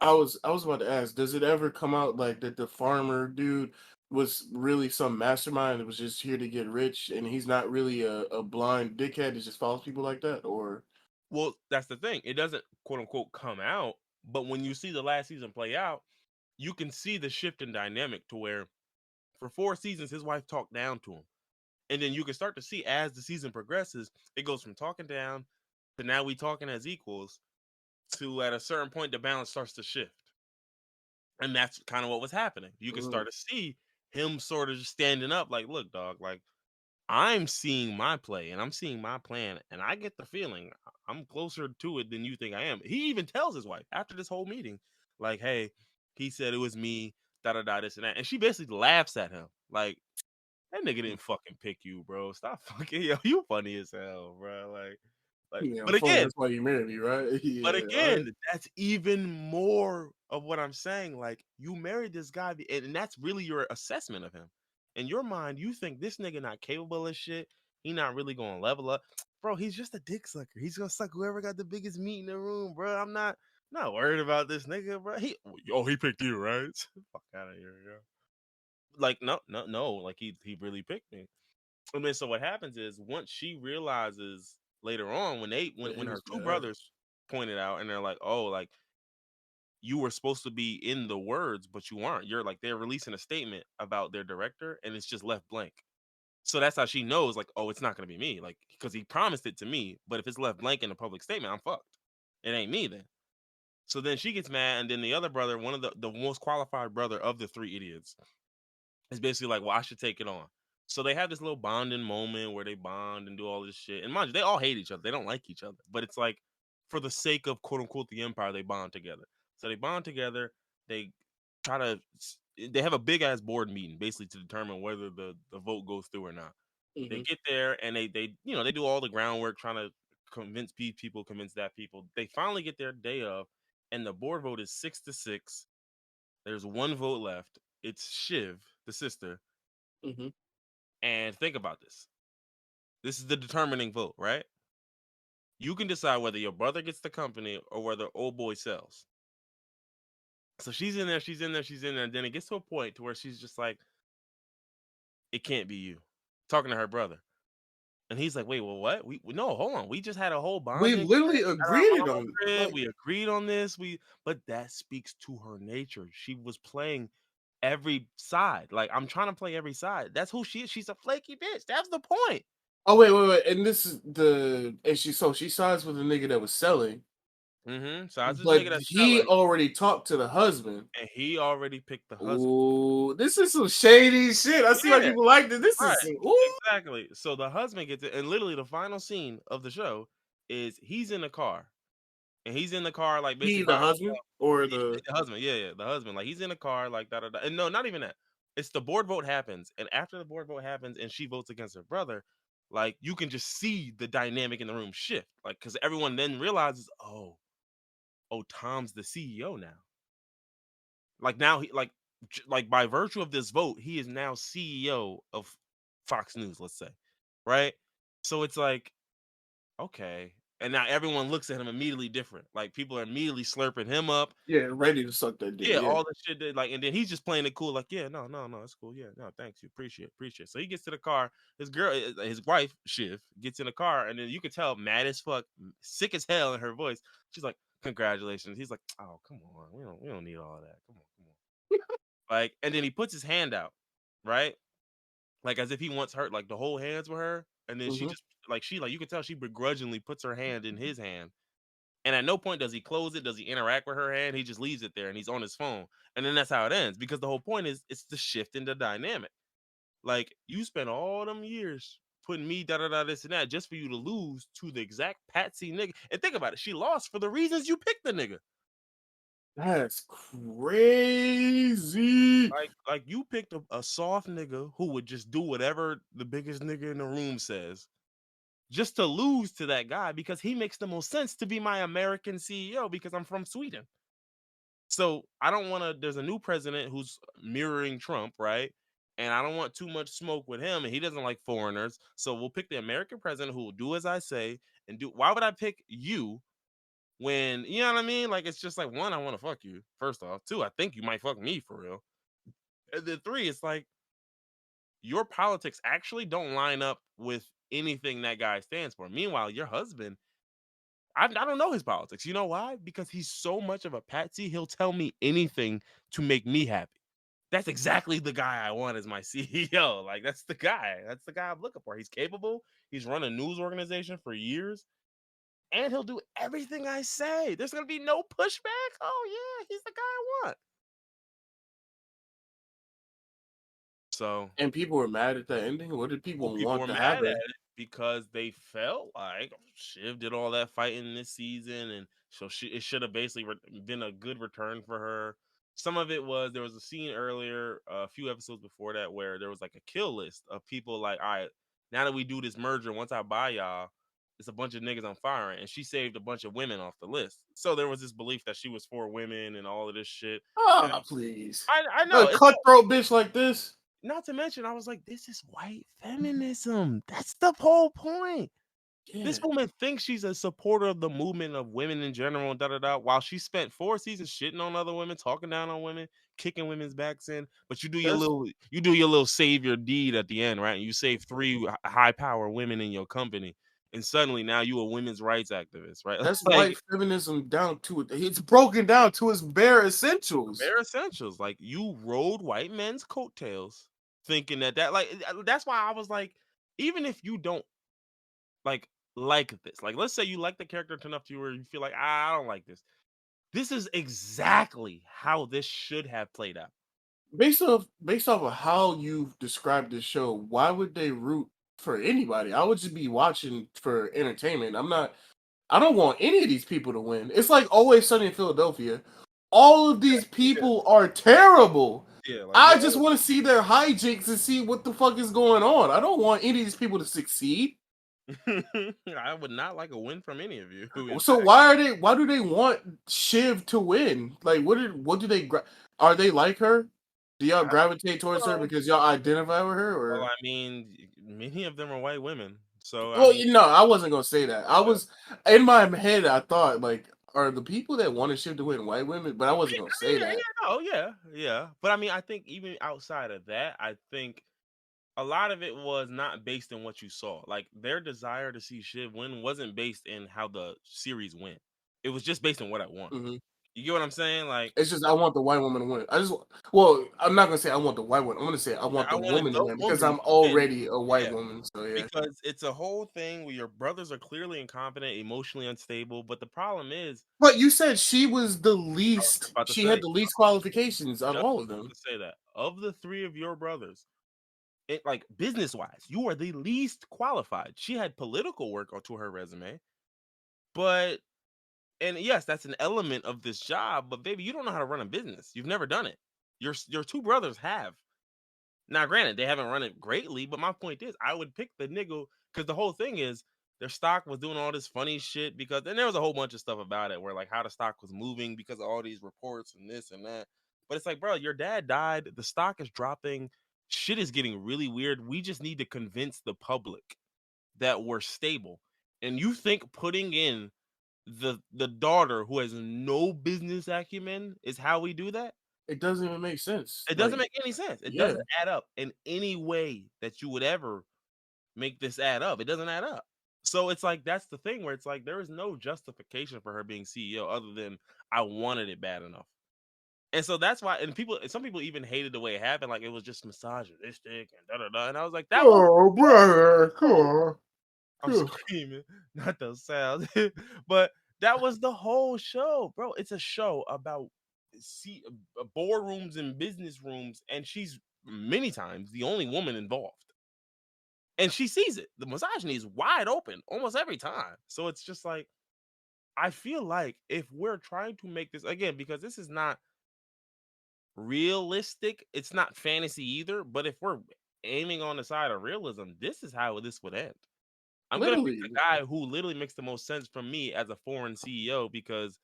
I was about to ask, does it ever come out like that the farmer dude was really some mastermind that was just here to get rich and he's not really a blind dickhead that just follows people like that? Or well, that's the thing. It doesn't quote unquote come out, but when you see the last season play out, you can see the shift in dynamic to where for 4 seasons his wife talked down to him. And then you can start to see as the season progresses, it goes from talking down to now we talking as equals to at a certain point the balance starts to shift. And that's kind of what was happening. You can mm, start to see him sort of just standing up like, look, dog, like I'm seeing my play and I'm seeing my plan, and I get the feeling I'm closer to it than you think I am. He even tells his wife after this whole meeting, like, hey, he said it was me, da da da, this and that. And she basically laughs at him, like, that nigga mm, didn't fucking pick you, bro. Stop fucking, yo, you funny as hell, bro. yeah, but funny. again, That's why you married me, right? but Yeah, all right. again, that's even more of what I'm saying. Like, you married this guy, and that's really your assessment of him. In your mind, you think this nigga not capable of shit. He not really gonna level up, bro. He's just a dick sucker. He's gonna suck whoever got the biggest meat in the room, bro. I'm not worried about this nigga, bro. He picked you, right? Fuck out of here, yo. Like, no. Like, he really picked me. And then so what happens is once she realizes later on when Yeah, he when her was two bad. brothers pointed out and they're like, oh, like you were supposed to be in the words, but you aren't. You're like they're releasing a statement about their director and it's just left blank. So that's how she knows, like, oh, it's not gonna be me. Like, because he promised it to me, but if it's left blank in a public statement, I'm fucked. It ain't me then. So then she gets mad, and then the other brother, one of the most qualified brother of the three idiots, it's basically like, well, I should take it on. So they have this little bonding moment where they bond and do all this shit. And mind you, they all hate each other. They don't like each other. But it's like, for the sake of quote unquote the empire, they bond together. So they bond together. They try to, they have a big ass board meeting basically to determine whether the vote goes through or not. They Hmm. get there and they do all the groundwork trying to convince people, convince that people. They finally get their day of, and the board vote is 6-6. There's one vote left. It's Shiv, the sister. Hmm. And think about this. This is the determining vote, right? You can decide whether your brother gets the company or whether old boy sells. So she's in there, and then it gets to a point to where she's just like, it can't be you. Talking to her brother. And he's like, wait, well, what? No, hold on. We just had a whole We bonding literally at our agreed mama on it. crib. Like, We agreed on this. But that speaks to her nature. She was playing every side. Like, I'm trying to play every side. That's who she is. She's a flaky bitch. That's the point. oh wait, and this is and she sides with the nigga that was selling, So I was this but nigga that's he selling, already talked to the husband. and he already picked the husband. Ooh, this is some shady shit. I see why Yeah, people like this. This right. is some, ooh. Exactly. So the husband gets it, and literally the final scene of the show is he's in the car, and he's in the car like He basically by the husband himself. or Yeah, the the husband, yeah, the husband. Like he's in the car, like da da da. And no, not even that. It's the board vote happens, and after the board vote happens, and she votes against her brother, like you can just see the dynamic in the room shift, like because everyone then realizes, oh, oh, Tom's the CEO now. Like now he like by virtue of this vote, he is now CEO of Fox News, let's say. Right? So it's like, okay. And now everyone looks at him immediately different. Like people are immediately slurping him up. Yeah, ready to suck that dick. Yeah, Yeah. all the shit that like, and then he's just playing it cool, like, yeah, no, it's cool. Yeah, no, thanks, you appreciate. So he gets to the car. His wife, Shiv, gets in the car, and then you can tell mad as fuck, sick as hell in her voice. She's like, congratulations. He's like, oh, come on, we don't need all of that. Come on. Like, and then he puts his hand out, right? Like as if he wants her, like to hold hands with her, and then she Mhm. just like you can tell she begrudgingly puts her hand in his hand. And at no point does he close it, does he interact with her hand. He just leaves it there and he's on his phone. And then that's how it ends. Because the whole point is it's the shift in the dynamic. Like you spent all them years putting me this and that just for you to lose to the exact patsy nigga. And think about it, she lost for the reasons you picked the nigga. That's crazy. Like you picked a soft nigga who would just do whatever the biggest nigga in the room says. Just to lose to that guy because he makes the most sense to be my American CEO because I'm from Sweden. So I don't want to. There's a new president who's mirroring Trump, right? And I don't want too much smoke with him, and he doesn't like foreigners. So we'll pick the American president who will do as I say and do. Why would I pick you when you know what I mean? Like it's just like one, I want to fuck you. First off, two, I think you might fuck me for real. And then three, it's like your politics actually don't line up with anything that guy stands for. Meanwhile, your husband, I don't know his politics. You know why? Because he's so much of a patsy. He'll tell me anything to make me happy. That's exactly the guy I want as my CEO. Like that's the guy. That's the guy I'm looking for. He's capable. He's run a news organization for years, and he'll do everything I say. There's gonna be no pushback. Oh yeah, he's the guy I want. So And people were mad at that ending. What did well, people people want were to mad at happen? it because they felt like Shiv did all that fighting this season, and so it should have basically been a good return for her. Some of it was there was a scene earlier, a few episodes before that, where there was like a kill list of people like, all right, now that we do this merger, once I buy y'all, it's a bunch of niggas I'm firing, and she saved a bunch of women off the list. So there was this belief that she was for women and all of this shit. And Oh, please. I know A it's cutthroat bitch like this. not to mention, I was like, this is white feminism. That's the whole point. Yeah. This woman thinks she's a supporter of the movement of women in general, da da da. While she spent 4 seasons shitting on other women, talking down on women, kicking women's backs in. But That's you do your little savior deed at the end, right? And you save 3 high power women in your company, and suddenly now you a women's rights activist, right? that's Like white feminism down to it. It's broken down to its bare essentials. bare essentials. Like you rode white men's coattails, thinking that that's why I was like, even if you don't like this. Like, let's say you like the character enough to where you feel like I don't like this. This is exactly how this should have played out. Based off of how you've described this show, why would they root for anybody? I would just be watching for entertainment. I don't want any of these people to win. It's like Always Sunny in Philadelphia. All of these people are terrible. Yeah, like I just want to see their hijinks and see what the fuck is going on. I don't want any of these people to succeed. I would not like a win from any of you. So why do they want Shiv to win? Like what do they are they like her? Do y'all gravitate towards her because y'all identify with her Well, or I mean, many of them are white women. So I well, mean, I wasn't gonna say that. I was in my head. I thought like, are the people that want to Shiv to win white women? But I wasn't gonna say that. yeah. But I mean, I think even outside of that, I think a lot of it was not based in what you saw. Like their desire to see Shiv win wasn't based in how the series went. It was just based on what I want. Mm-hmm. You get what I'm saying? Like It's just I want the white woman to win. Well, I'm not gonna say I want the white one. I'm gonna say I want I the wanted woman to the win because woman I'm to win. already a white Yeah, woman. So yeah. because it's a whole thing where your brothers are clearly incompetent, emotionally unstable. But the problem is, But you said she was the I was just least. about to She say, had the least qualifications out of just all of about them. to say that of the 3 of your brothers, it like business wise, you are the least qualified. She had political work onto her resume, but and yes, that's an element of this job. But baby, you don't know how to run a business. You've never done it. Your 2 brothers have. Now, granted, they haven't run it greatly, but my point is, I would pick the nigga because the whole thing is their stock was doing all this funny shit because, and there was a whole bunch of stuff about it where like how the stock was moving because of all these reports and this and that. But it's like, bro, your dad died. The stock is dropping. Shit is getting really weird. We just need to convince the public that we're stable. And you think putting in the daughter who has no business acumen is how we do that? It doesn't even make sense. It doesn't Like, make any sense. It yeah, doesn't add up in any way that you would ever make this add up. It doesn't add up. So it's like that's the thing where it's like there is no justification for her being CEO other than I wanted it bad enough. And so that's why, and some people even hated the way it happened, like it was just misogynistic and da da da. And I was like, that was oh brother, come on. I'm screaming, not those sounds, but that was the whole show, bro. It's a show about boardrooms and business rooms, and she's many times the only woman involved. And she sees it. The misogyny is wide open almost every time. So it's just like, I feel like if we're trying to make this again, because this is not realistic, it's not fantasy either. But if we're aiming on the side of realism, this is how this would end. I'm gonna pick Literally. the guy who literally makes the most sense for me as a foreign CEO because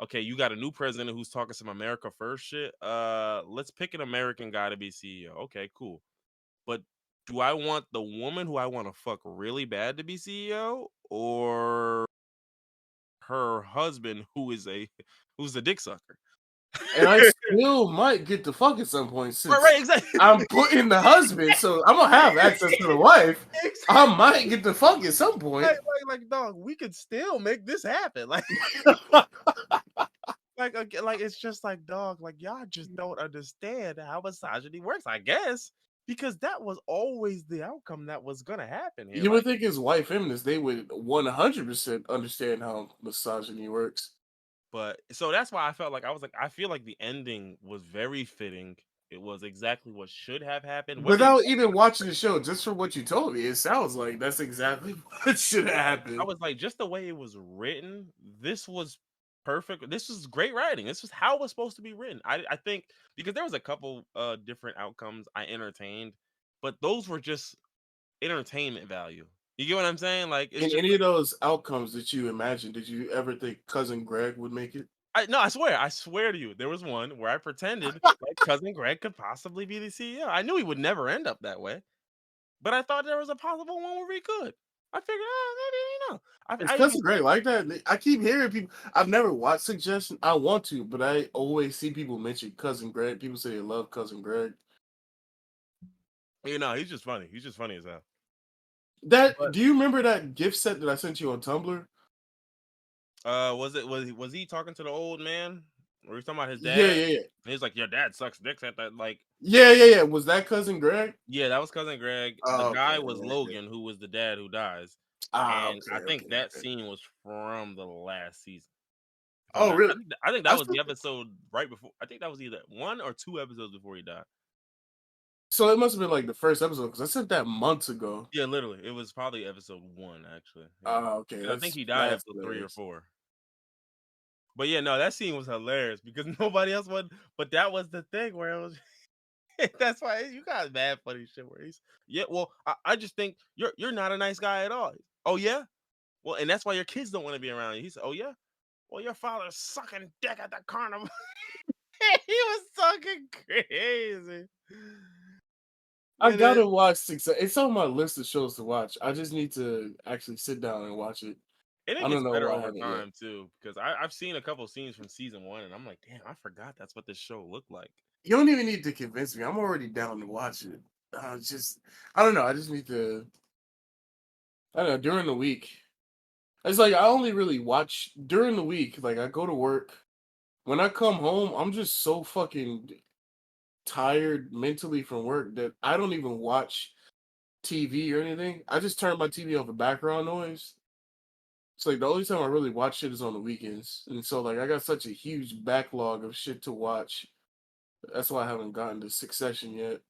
okay, you got a new president who's talking some America first shit. Let's pick an American guy to be CEO. Okay, cool. But do I want the woman who I want to fuck really bad to be CEO or her husband who's a dick sucker? And I still might get the fuck at some point since Right, exactly. I'm putting the husband, so I'm gonna have access to the wife. I might get the fuck at some point. Like, dog, we could still make this happen. Like, like it's just like, dog, like y'all just don't understand how misogyny works, I guess, because that was always the outcome that was gonna happen here. You would Like, think as white feminists, they would 100% understand how misogyny works. but so that's why I felt like I feel like the ending was very fitting. It was exactly what should have happened. Whether you Without even watching the show, just from what you told me, it sounds like that's exactly what should have I happened. was like, just the way it was written, this was perfect. This was great writing. This was how it was supposed to be written. I think because there was a couple different outcomes I entertained, but those were just entertainment value. You get what I'm saying? Like it's In just any of those outcomes that you imagined, did you ever think Cousin Greg would make it? no, I swear to you, there was one where I pretended like cousin Greg could possibly be the CEO. I knew he would never end up that way, but I thought there was a possible one where he could. I figured, maybe you know. Is I even Cousin Greg like that? I keep hearing people. I've never watched Suggestion. I want to, but I always see people mention Cousin Greg. People say they love Cousin Greg. you know he's just funny. He's just funny as hell. That But do you remember that gift set that I sent you on Tumblr? was he talking to the old man? Or he talking about his Yeah, dad? yeah, yeah, And he's like, your dad sucks dicks at that. Like, yeah, yeah, yeah. Was that Cousin Greg? yeah, that was cousin Greg. The Oh, okay, guy was okay. Logan, who was the dad who dies. Ah, And okay, I think okay, that okay. scene was from the last season. If I'm Oh, not, really? I think I that was the still, episode right before. I think that was either 1 or 2 episodes before he died. so it must have been like the first episode because I sent that months ago. Yeah, literally, it was probably episode 1 actually. Yeah, Ah, okay, 'cause I think he died that's episode 3 or 4. hilarious. But yeah, no, that scene was hilarious because nobody else would. But that was the thing where it was. That's why you got mad funny shit where he's yeah. Well, I just think you're not a nice guy at all. Oh yeah. Well, and that's why your kids don't want to be around you. He said, oh yeah. Well, your father's sucking dick at the carnival. He was fucking crazy. I And then gotta watch Success. It's on my list of shows to watch. I just need to actually sit down and watch it. and it I don't gets know better why I over haven't yet. time too because I've seen a couple scenes from season 1 and I'm like, damn, I forgot that's what this show looked like. You don't even need to convince me. I'm already down to watch it. Just, I don't know. I just need to. I don't know. During the week, it's like I only really watch during the week. Like I go to work. When I come home, I'm just so fucking tired mentally from work that I don't even watch TV or anything. I just turn my TV off for background noise. It's like the only time I really watch shit is on the weekends. And so like I got such a huge backlog of shit to watch. That's why I haven't gotten to Succession yet.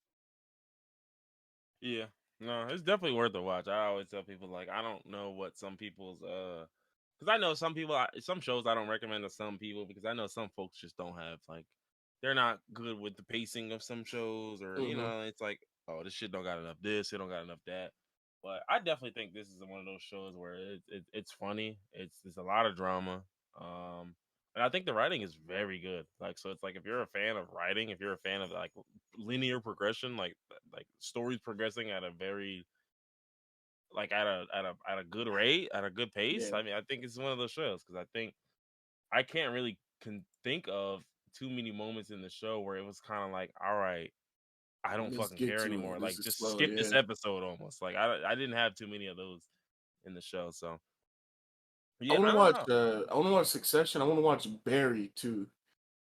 Yeah. No, it's definitely worth a watch. I always tell people like I don't know what some people's because I know some people some shows I don't recommend to some people because I know some folks just don't have like they're not good with the pacing of some shows or you Hmm. know it's like oh this shit don't got enough this it don't got enough that. But I definitely think this is one of those shows where it's funny. It's a lot of drama. And I think the writing is very good. Like, so it's like if you're a fan of writing, if you're a fan of like linear progression, like stories progressing at a very like at a good rate, at a good pace. Yeah, I mean, I think it's one of those shows because I think I can't really can think of too many moments in the show where it was kind of like, all right, I don't let's fucking get care to it. anymore. This Like, is just slow. skip this Yeah. episode almost. Like, I didn't have too many of those in the show. So I yeah, want I to don't watch. know. I want to watch Succession. I want to watch Barry too.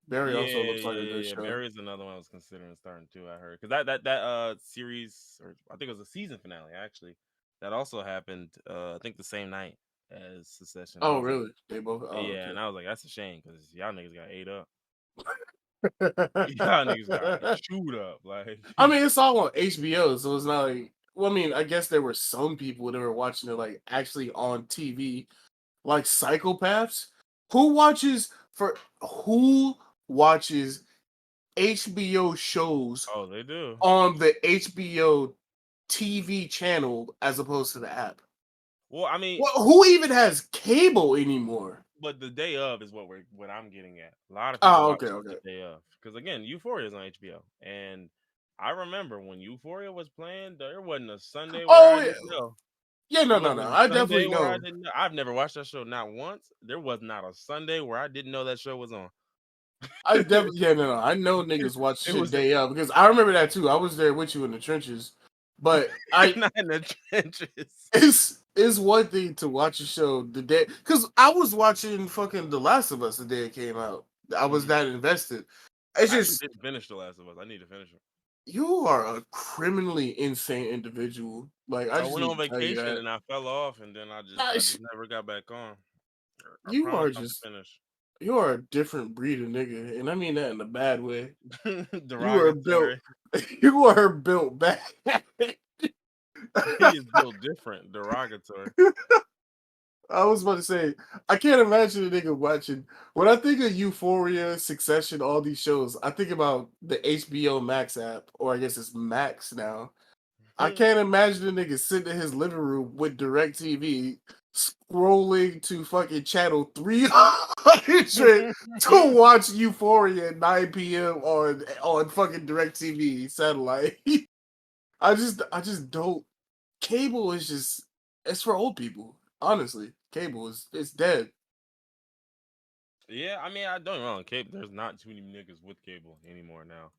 Barry Yeah, also looks like a good yeah. show. Barry is another one I was considering starting too. I heard because that series, or I think it was a season finale actually, that also happened. I think the same night as Succession. I Oh, was like, really? They both. Oh, yeah, okay. and I was like, that's a shame because y'all niggas got ate up. Y'all niggas got chewed up. Like, I mean, it's all on HBO, so it's not like. Well, I mean, I guess there were some people that were watching it like actually on TV, like psychopaths. Who watches HBO shows oh, they do. on the HBO TV channel as opposed to the app? Well, I mean, Well, who even has cable anymore? but the day of is what I'm getting at. A lot of people Oh, watch okay, it okay. the day of because again, Euphoria is on HBO, and I remember when Euphoria was playing, there wasn't a Sunday where Oh, I yeah. didn't know. Yeah, There no, no, wasn't no. a I Sunday definitely where I know. didn't know. I've never watched that show not once. There was not a Sunday where I didn't know that show was on. I definitely, yeah, no, no. I know niggas watch It shit was day up because I remember that too. I was there with you in the trenches, but not in the trenches. it's one thing to watch a show the day because I was watching fucking The Last of Us the day it came out. I was Mhm. that invested. It's I actually just didn't finish The Last of Us. I need to finish it. you are a criminally insane individual. Like I I just went need on to tell you vacation that. and I fell off, and then Nah, I just never got back on. I you promise are I'm just gonna finish. you are a different breed of nigga, and I mean that in a bad way. You are built. Derogatory. You are built bad. He is built different. Derogatory. I was about to say, I can't imagine a nigga watching. When I think of Euphoria, Succession, all these shows, I think about the HBO Max app, or I guess it's Max now. I can't imagine a nigga sitting in his living room with DirecTV, scrolling to fucking channel 300 to watch Euphoria at 9 p.m. on fucking DirecTV satellite. I just don't. Cable is just it's for old people. Honestly, cable is it's dead. Yeah, I mean, I don't get me wrong. Cable, there's not too many niggas with cable anymore now.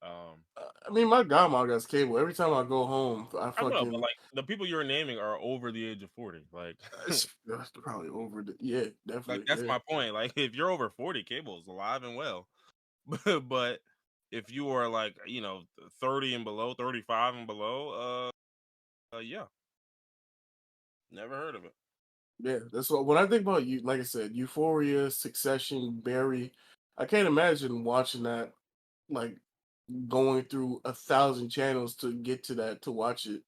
I mean, my grandma got cable. Every time I go home, I I know, but fucking like the people you're naming are over the age of 40. Like, that's probably over the yeah, like definitely that's yeah. my point. Like, if you're over 40, cable is alive and well. But if you are like 30 and below, 35 and below, yeah, never heard of it. Yeah, that's what when I think about you. Like I said, Euphoria, Succession, Barry. I can't imagine watching that. Like going through 1,000 channels to get to that to watch it.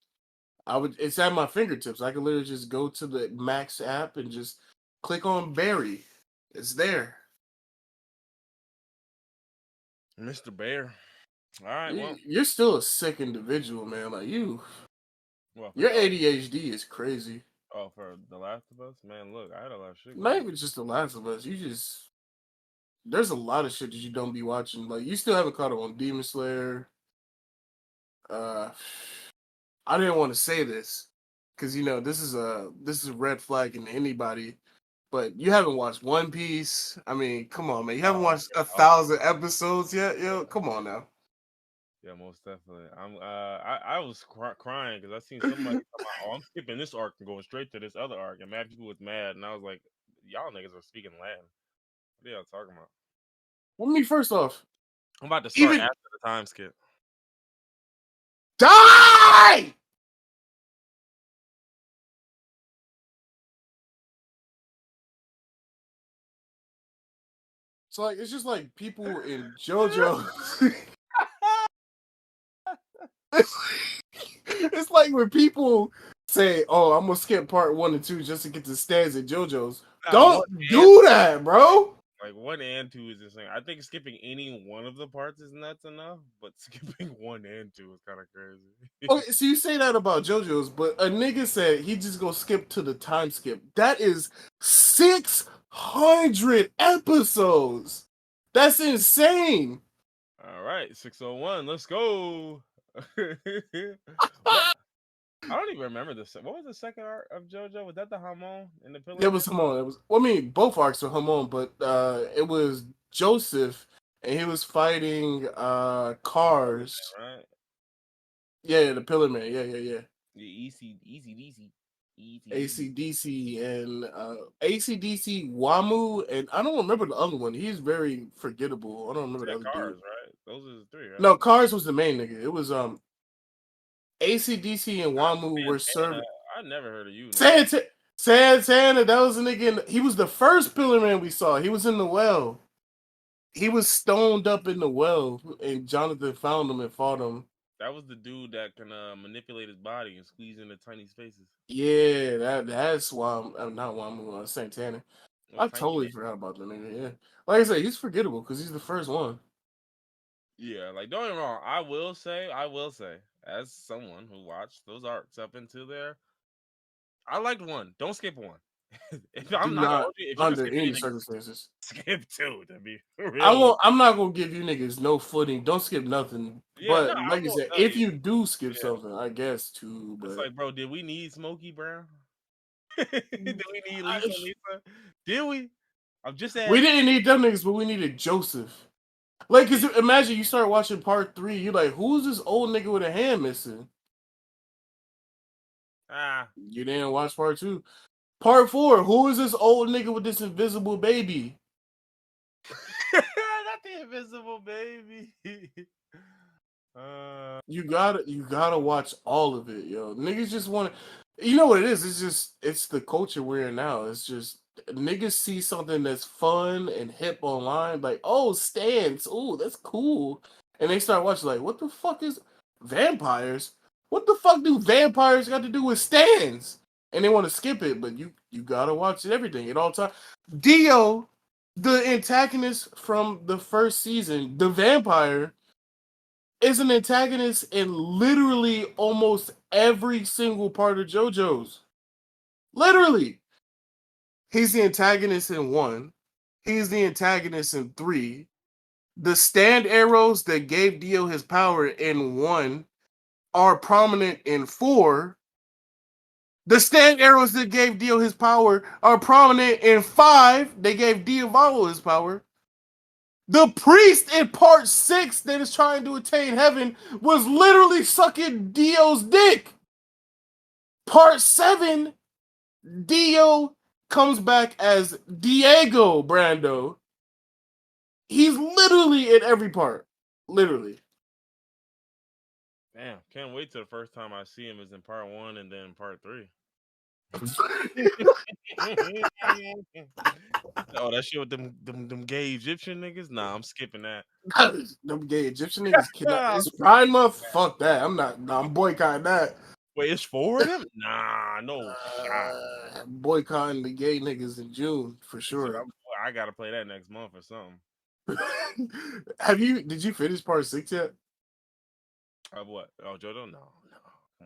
I would. It's at my fingertips. I could literally just go to the Max app and just click on Barry. It's there. Mr. Bear. All right, well, You're still a sick individual, man. Like well for your dog. ADHD is crazy. Oh, for The Last of Us, man. Look, I had a lot of shit Not going on. even just The Last of Us. There's a lot of shit that you don't be watching. Like you still haven't caught up on Demon Slayer. Uh, I didn't want to say this because this is a red flag in anybody. But you haven't watched One Piece. I mean, come on, man. You haven't Oh watched yeah, 1,000 episodes yet, yo. Come on now. yeah, most definitely. I was crying because I seen somebody come out. Oh, I'm skipping this arc and going straight to this other arc, and mad people was mad, and I was like, y'all niggas are speaking Latin. What are y'all talking about? Well, me first off, I'm about to start even after the time skip. die. So like, it's just like people in JoJo. It's like when people say, "Oh, I'm gonna skip part 1 and 2 just to get to stands at JoJo's." Not one Don't do that, bro. Like 1 and 2 is insane. I think skipping any one of the parts is nuts enough, but skipping 1 and 2 is kind of crazy. Okay, so you say that about JoJo's, but a nigga said he just go skip to the time skip. That is 600 episodes. That's insane. All right, 601. Let's go. What? I don't even remember this. What was the second arc of JoJo? Was that the Hamon and the Pillar It Man? was Hamon. It was. Well, I mean, both arcs were Hamon, but it was Joseph, and he was fighting Cars. Right? Yeah, the Pillar Man. Yeah. Yeah, easy, DC. ACDC and ACDC Wamu, and I don't remember the other one. He's very forgettable. I don't remember the Yeah, other Cars, dude. right? Those are the three, right? No, Cars was the main nigga. It was ACDC and Wamu were Santana. serving. I never heard of you, nigga. Santana, that was a nigga. He was the first Pillar Man we saw. He was in the well. He was stoned up in the well, and Jonathan found him and fought him. That was the dude that can manipulate his body and squeeze into tiny spaces. Yeah, that's why I'm not Wamu, Santana. Those I tiny totally forgot about the nigga. Yeah, like I said, he's forgettable because he's the first one. Yeah, like don't get me wrong. I will say, as someone who watched those arcs up into there, I liked one. Don't skip one. If Do I'm not gonna not hold you, if you're gonna under skip any anything, circumstances. skip two. To be I real, won't. I'm not gonna give you niggas no footing. Don't skip nothing. yeah, no, But I like I will said, tell if you. you do skip Yeah, something, I guess too. it's But like, bro, did we need Smokey Brown? Did we need Lisa? Did we? I'm just we asking. didn't need them niggas, but we needed Joseph. Like, cause imagine you start watching part 3, you're like, who's this old nigga with a hand missing? Ah, You didn't watch part 2. Part 4, who is this old nigga with this invisible baby? not the invisible baby. uh, You gotta watch all of it, yo. Niggas just want to. You know what it is? It's the culture we're in now. It's just niggas see something that's fun and hip online, like stands, that's cool, and they start watching like, what the fuck is vampires? What the fuck do vampires got to do with stands? And they want to skip it, but you gotta watch everything at all times. Dio, the antagonist from the first season, the vampire is an antagonist in literally almost every single part of JoJo's. Literally. He's the antagonist in 1. He's the antagonist in 3. The stand arrows that gave Dio his power in 1 are prominent in 4. The stand arrows that gave Dio his power are prominent in 5. They gave Diavolo his power. The priest in part 6 that is trying to attain heaven was literally sucking Dio's dick. Part 7, Dio comes back as Diego Brando. He's literally in every part. Literally. damn, can't wait till the first time I see him is in part 1 and then part 3. Oh, that shit with them gay Egyptian niggas? Nah, I'm skipping that. Them gay Egyptian niggas kidnapped. It's Pride Month? Fuck that. I'm boycotting that. Wait, it's 4 of them? Nah, no shot. Boycotting the gay niggas in June for Shit, sure. I gotta play that next month or something. Did you finish part 6 yet? Of what? Oh, JoJo? No.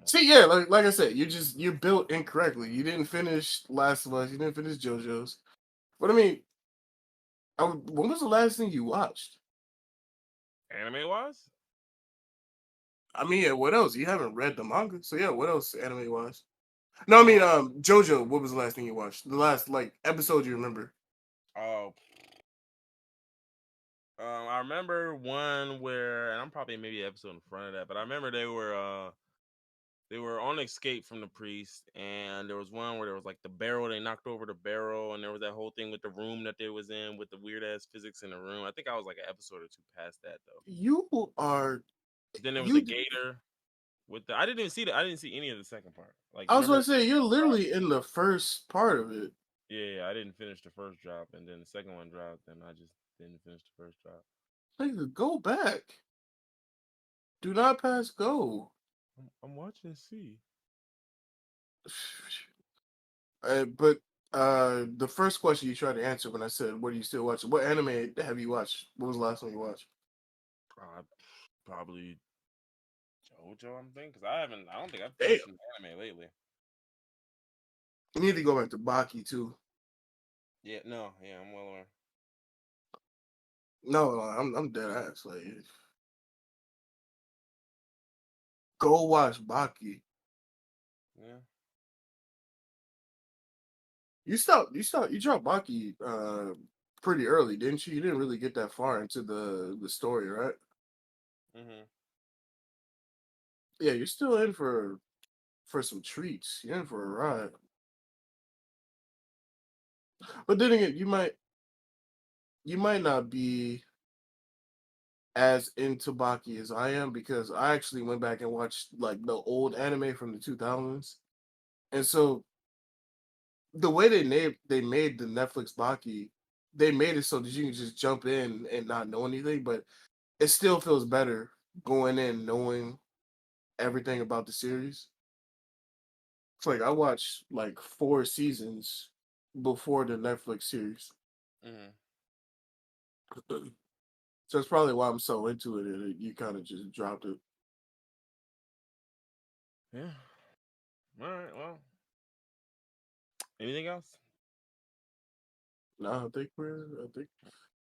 See, yeah, like I said, you're built incorrectly. You didn't finish Last of Us. You didn't finish JoJo's. But I mean, when was the last thing you watched? Anime wise? I mean, yeah, what else? You haven't read the manga, so yeah, what else anime wise? No, I mean, JoJo. What was the last thing you watched? The last episode you remember? Oh, I remember one where, and I'm probably maybe an episode in front of that, but I remember they were on escape from the priest, and there was one where there was like the barrel. They knocked over the barrel, and there was that whole thing with the room that they was in with the weird ass physics in the room. I think I was like an episode or 2 past that though. You are. Then there was a gator with the. I didn't even see that. I didn't see any of the second part. Like I was remember, going to say you're literally in the first part of it. yeah, I didn't finish the first drop, and then the second one dropped, and I just didn't finish the first drop. Nigga, go back. Do not pass go. I'm watching C. But The first question you tried to answer when I said, "What are you still watching?" What anime have you watched? What was the last one you watched? Probably JoJo. I'm thinking because I haven't. I don't think I've Damn, finished an anime lately. you need to go back to Baki too. Yeah, no, yeah, I'm well aware. No, I'm dead ass. Like, go watch Baki. Yeah. You dropped Baki pretty early, didn't you? You didn't really get that far into the story, right? Mhm. Yeah, you're still in for some treats. You're in for a ride. But then again, you might not be as into Baki as I am because I actually went back and watched like the old anime from the 2000s. And so the way they made the Netflix Baki, they made it so that you can just jump in and not know anything, but it still feels better going in knowing everything about the series. It's like I watched like 4 seasons before the Netflix series. Mhm. So that's probably why I'm so into it and you kind of just dropped it. Yeah. All right. Well, anything else? No, I think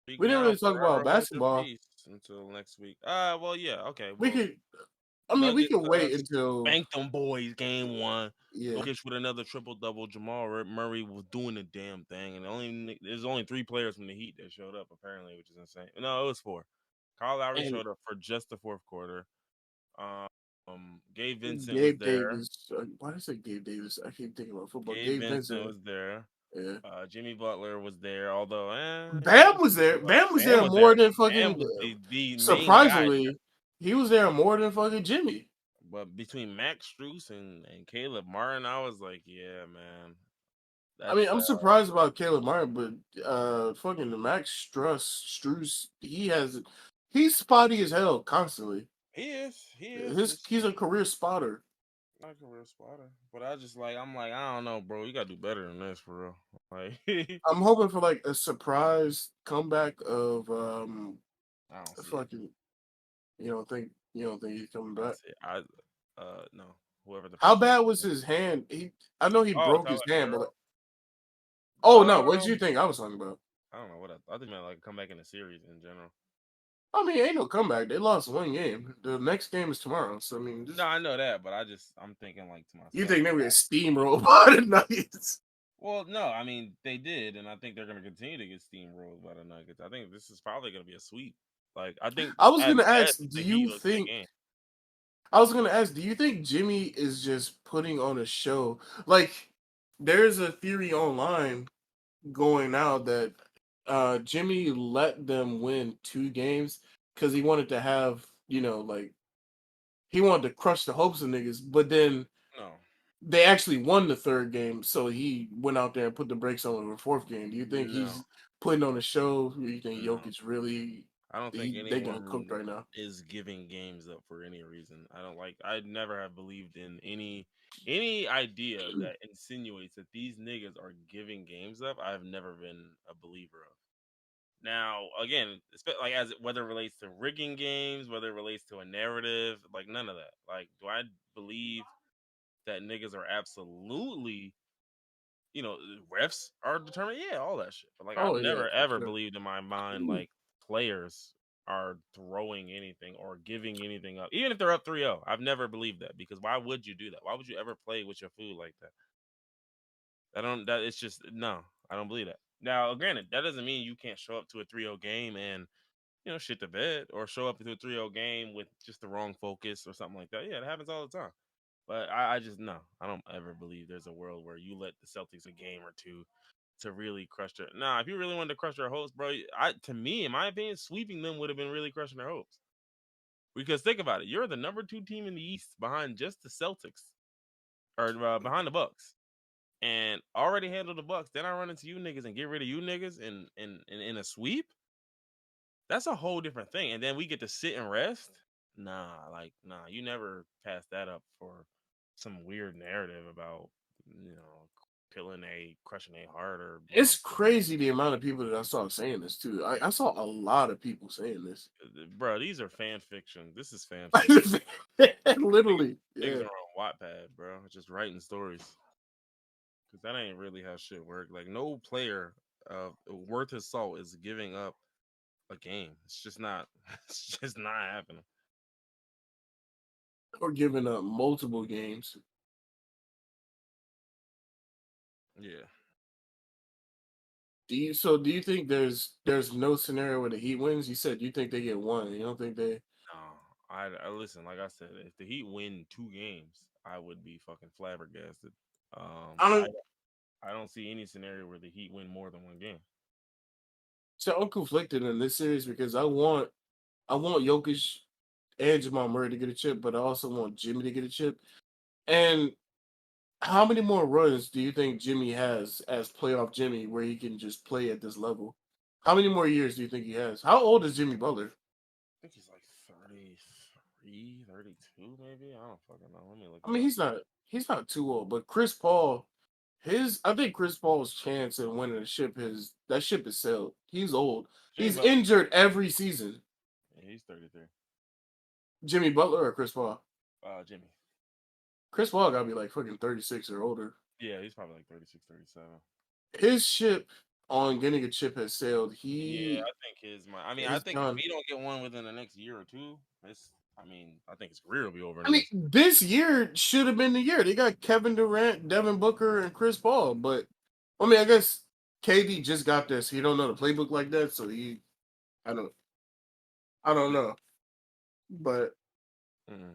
Speak we didn't now, really talk forever about hold your basketball. peace until next week. Well, yeah. Okay. We Well, could I mean we Nuggets could wait until spanked them boys game one. yeah. Jokic with another triple double. Jamal Murray was doing the damn thing, and there's only 3 players from the Heat that showed up apparently, which is insane. No, it was 4. Kyle Lowry And showed up for just the fourth quarter. Gabe Vincent was Gabe there. Davis. Why did I say Gabe Davis? I keep thinking about football. Gabe Gabe Vincent Vincent. was there. Yeah. Jimmy Butler was there, although he Bam didn't was there. show up. Bam was Bam there was there. more than Bam fucking. was the main guy. Surprisingly, he was there more than fucking Jimmy. But between Max Struess and Caleb Martin, I was like, yeah, man, I mean, that's I'm surprised about Caleb Martin, but fucking the Max Struess, he's spotty as hell constantly. he is. He is. It's He's a career spotter. not a career spotter, but I'm like, I don't know, bro. You gotta do better than this, for real. Like, I'm hoping for like a surprise comeback of I don't see it. fucking you don't think he's coming I don't back. see it. No. Whoever the How person bad is. was his hand? I know he Oh, broke his Tyler hand, but Hero. oh no, what did you Um, think I was talking about? I don't know what I think. Man, like come back in the series in general. I mean, ain't no comeback. They lost one game. The next game is tomorrow. So I mean, No, I know that, but I'm thinking like to you myself. think they were gonna steamroll by the Nuggets? Well, no, I mean they did, and I think they're going to continue to get steamrolled by the Nuggets. I think this is probably going to be a sweep. Like I think I was at gonna ask, best the Heat look good game. do you think Jimmy is just putting on a show? Like, there's a theory online going now that Jimmy let them win 2 games because he wanted to have, like he wanted to crush the hopes of niggas, but then No, they actually won the third game, so he went out there and put the brakes on in the fourth game. Do you think no, he's putting on a show? Do you think no. Jokic really I don't think they getting anyone cooked right now? is giving games up for any reason. I don't like. I never have believed in any idea that insinuates that these niggas are giving games up. I've never been a believer of. Now, again, like as whether it relates to rigging games, whether it relates to a narrative, like none of that. Like, do I believe that niggas are absolutely, refs are determined? Yeah, all that shit. But like, I've Oh yeah, never for ever sure. believed in my mind like players are throwing anything or giving anything up, even if they're up 3-0. I've never believed that because why would you do that? Why would you ever play with your food like that? I don't. That it's just no. I don't believe that. Now, granted, that doesn't mean you can't show up to a 3-0 game and shit the bed or show up to a 3-0 game with just the wrong focus or something like that. Yeah, it happens all the time. But I just no, I don't ever believe there's a world where you let the Celtics a game or two to really crush their. Nah, if you really wanted to crush their hopes, bro, to me, in my opinion, sweeping them would have been really crushing their hopes. Because think about it, you're the number 2 team in the East behind just the Celtics or behind the Bucks, and already handled the Bucks. Then I run into you niggas and get rid of you niggas in a sweep. That's a whole different thing. And then we get to sit and rest. Nah, you never pass that up for some weird narrative about, you know, killing a, crushing a heart, or It's crazy the amount of people that I saw saying this too. I saw a lot of people saying this. bro. These are fan fiction. This is fan fiction. Literally, Niggas yeah. are on Wattpad, bro, just writing stories. Cause that ain't really how shit work. Like no player worth his salt is giving up a game. It's just not. It's just not happening. Or giving up multiple games. Yeah. Do you think there's no scenario where the Heat wins? You said you think they get one. You don't think they? No, I listen. Like I said, if the Heat win 2 games, I would be fucking flabbergasted. Um, I I don't. I don't see any scenario where the Heat win more than 1 game. So I'm conflicted in this series because I want Jokic and Jamal Murray to get a chip, but I also want Jimmy to get a chip. And how many more runs do you think Jimmy has as playoff Jimmy where he can just play at this level? How many more years do you think he has? How old is Jimmy Butler? I think he's like 33, 32, maybe. I don't fucking know. Let me look I it mean, up. he's not too old, but Chris Paul, I think Chris Paul's chance in winning the ship is sailed. He's old. Jimmy He's Butler, injured every season. yeah, he's 33. Jimmy Butler or Chris Paul? Jimmy. Chris Paul gotta be like fucking 36 or older. Yeah, he's probably like 36, 37. His ship on getting a chip has sailed. Yeah, He I think his. I mean, I is think if done. he don't get one within the next year or two, it's. I mean, I think his career will be over in I the mean, next. this year should have been the year. They got Kevin Durant, Devin Booker, and Chris Paul. But I mean, I guess KD just got this. He don't know the playbook like that, so I don't I don't know. But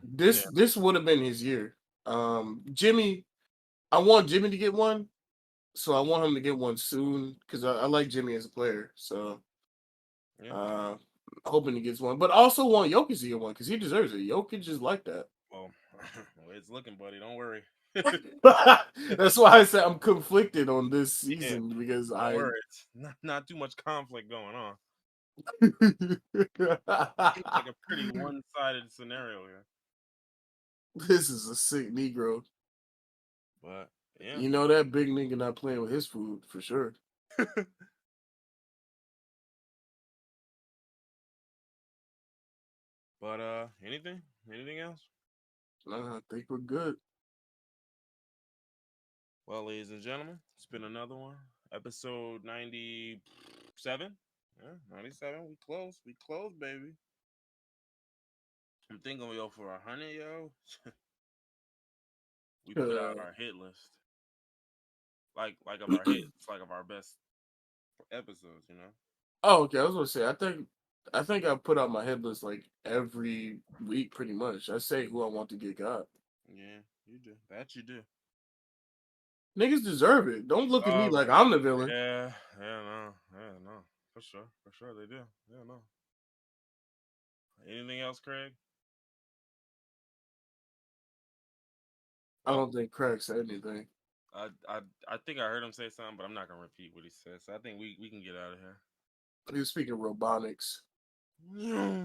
this Yeah. this would have been his year. Jimmy, I want Jimmy to get one, so I want him to get one soon because I like Jimmy as a player. So Yeah. uh hoping he gets one. But I also want Jokic to get one because he deserves it. Jokic is like that. Well, it's looking, buddy. Don't worry. That's why I said I'm conflicted on this Yeah, season because don't I worry. It's not too much conflict going on. Seems like a pretty one-sided scenario here. this is a sick Negro. But yeah. You know that big nigga not playing with his food for sure. But anything else? Nah, I think we're good. Well, ladies and gentlemen, it's been another one. Episode 97. Yeah, 97. We close. We close, baby. I'm thinking we go for 100, yo. We put out Uh, our hit list. Like of our hits, like of our best episodes, you know? oh, okay. I was gonna say I think I put out my head list like every week pretty much. I say who I want to get got. Yeah, you do. That you do. Niggas deserve it. Don't look at me Uh, like I'm the villain. no. For sure they do. Yeah, no. Anything else, Craig? I Oh, don't think Craig said anything. I think I heard him say something, but I'm not gonna repeat what he said. So I think we can get out of here. He was speaking robotics. Yeah.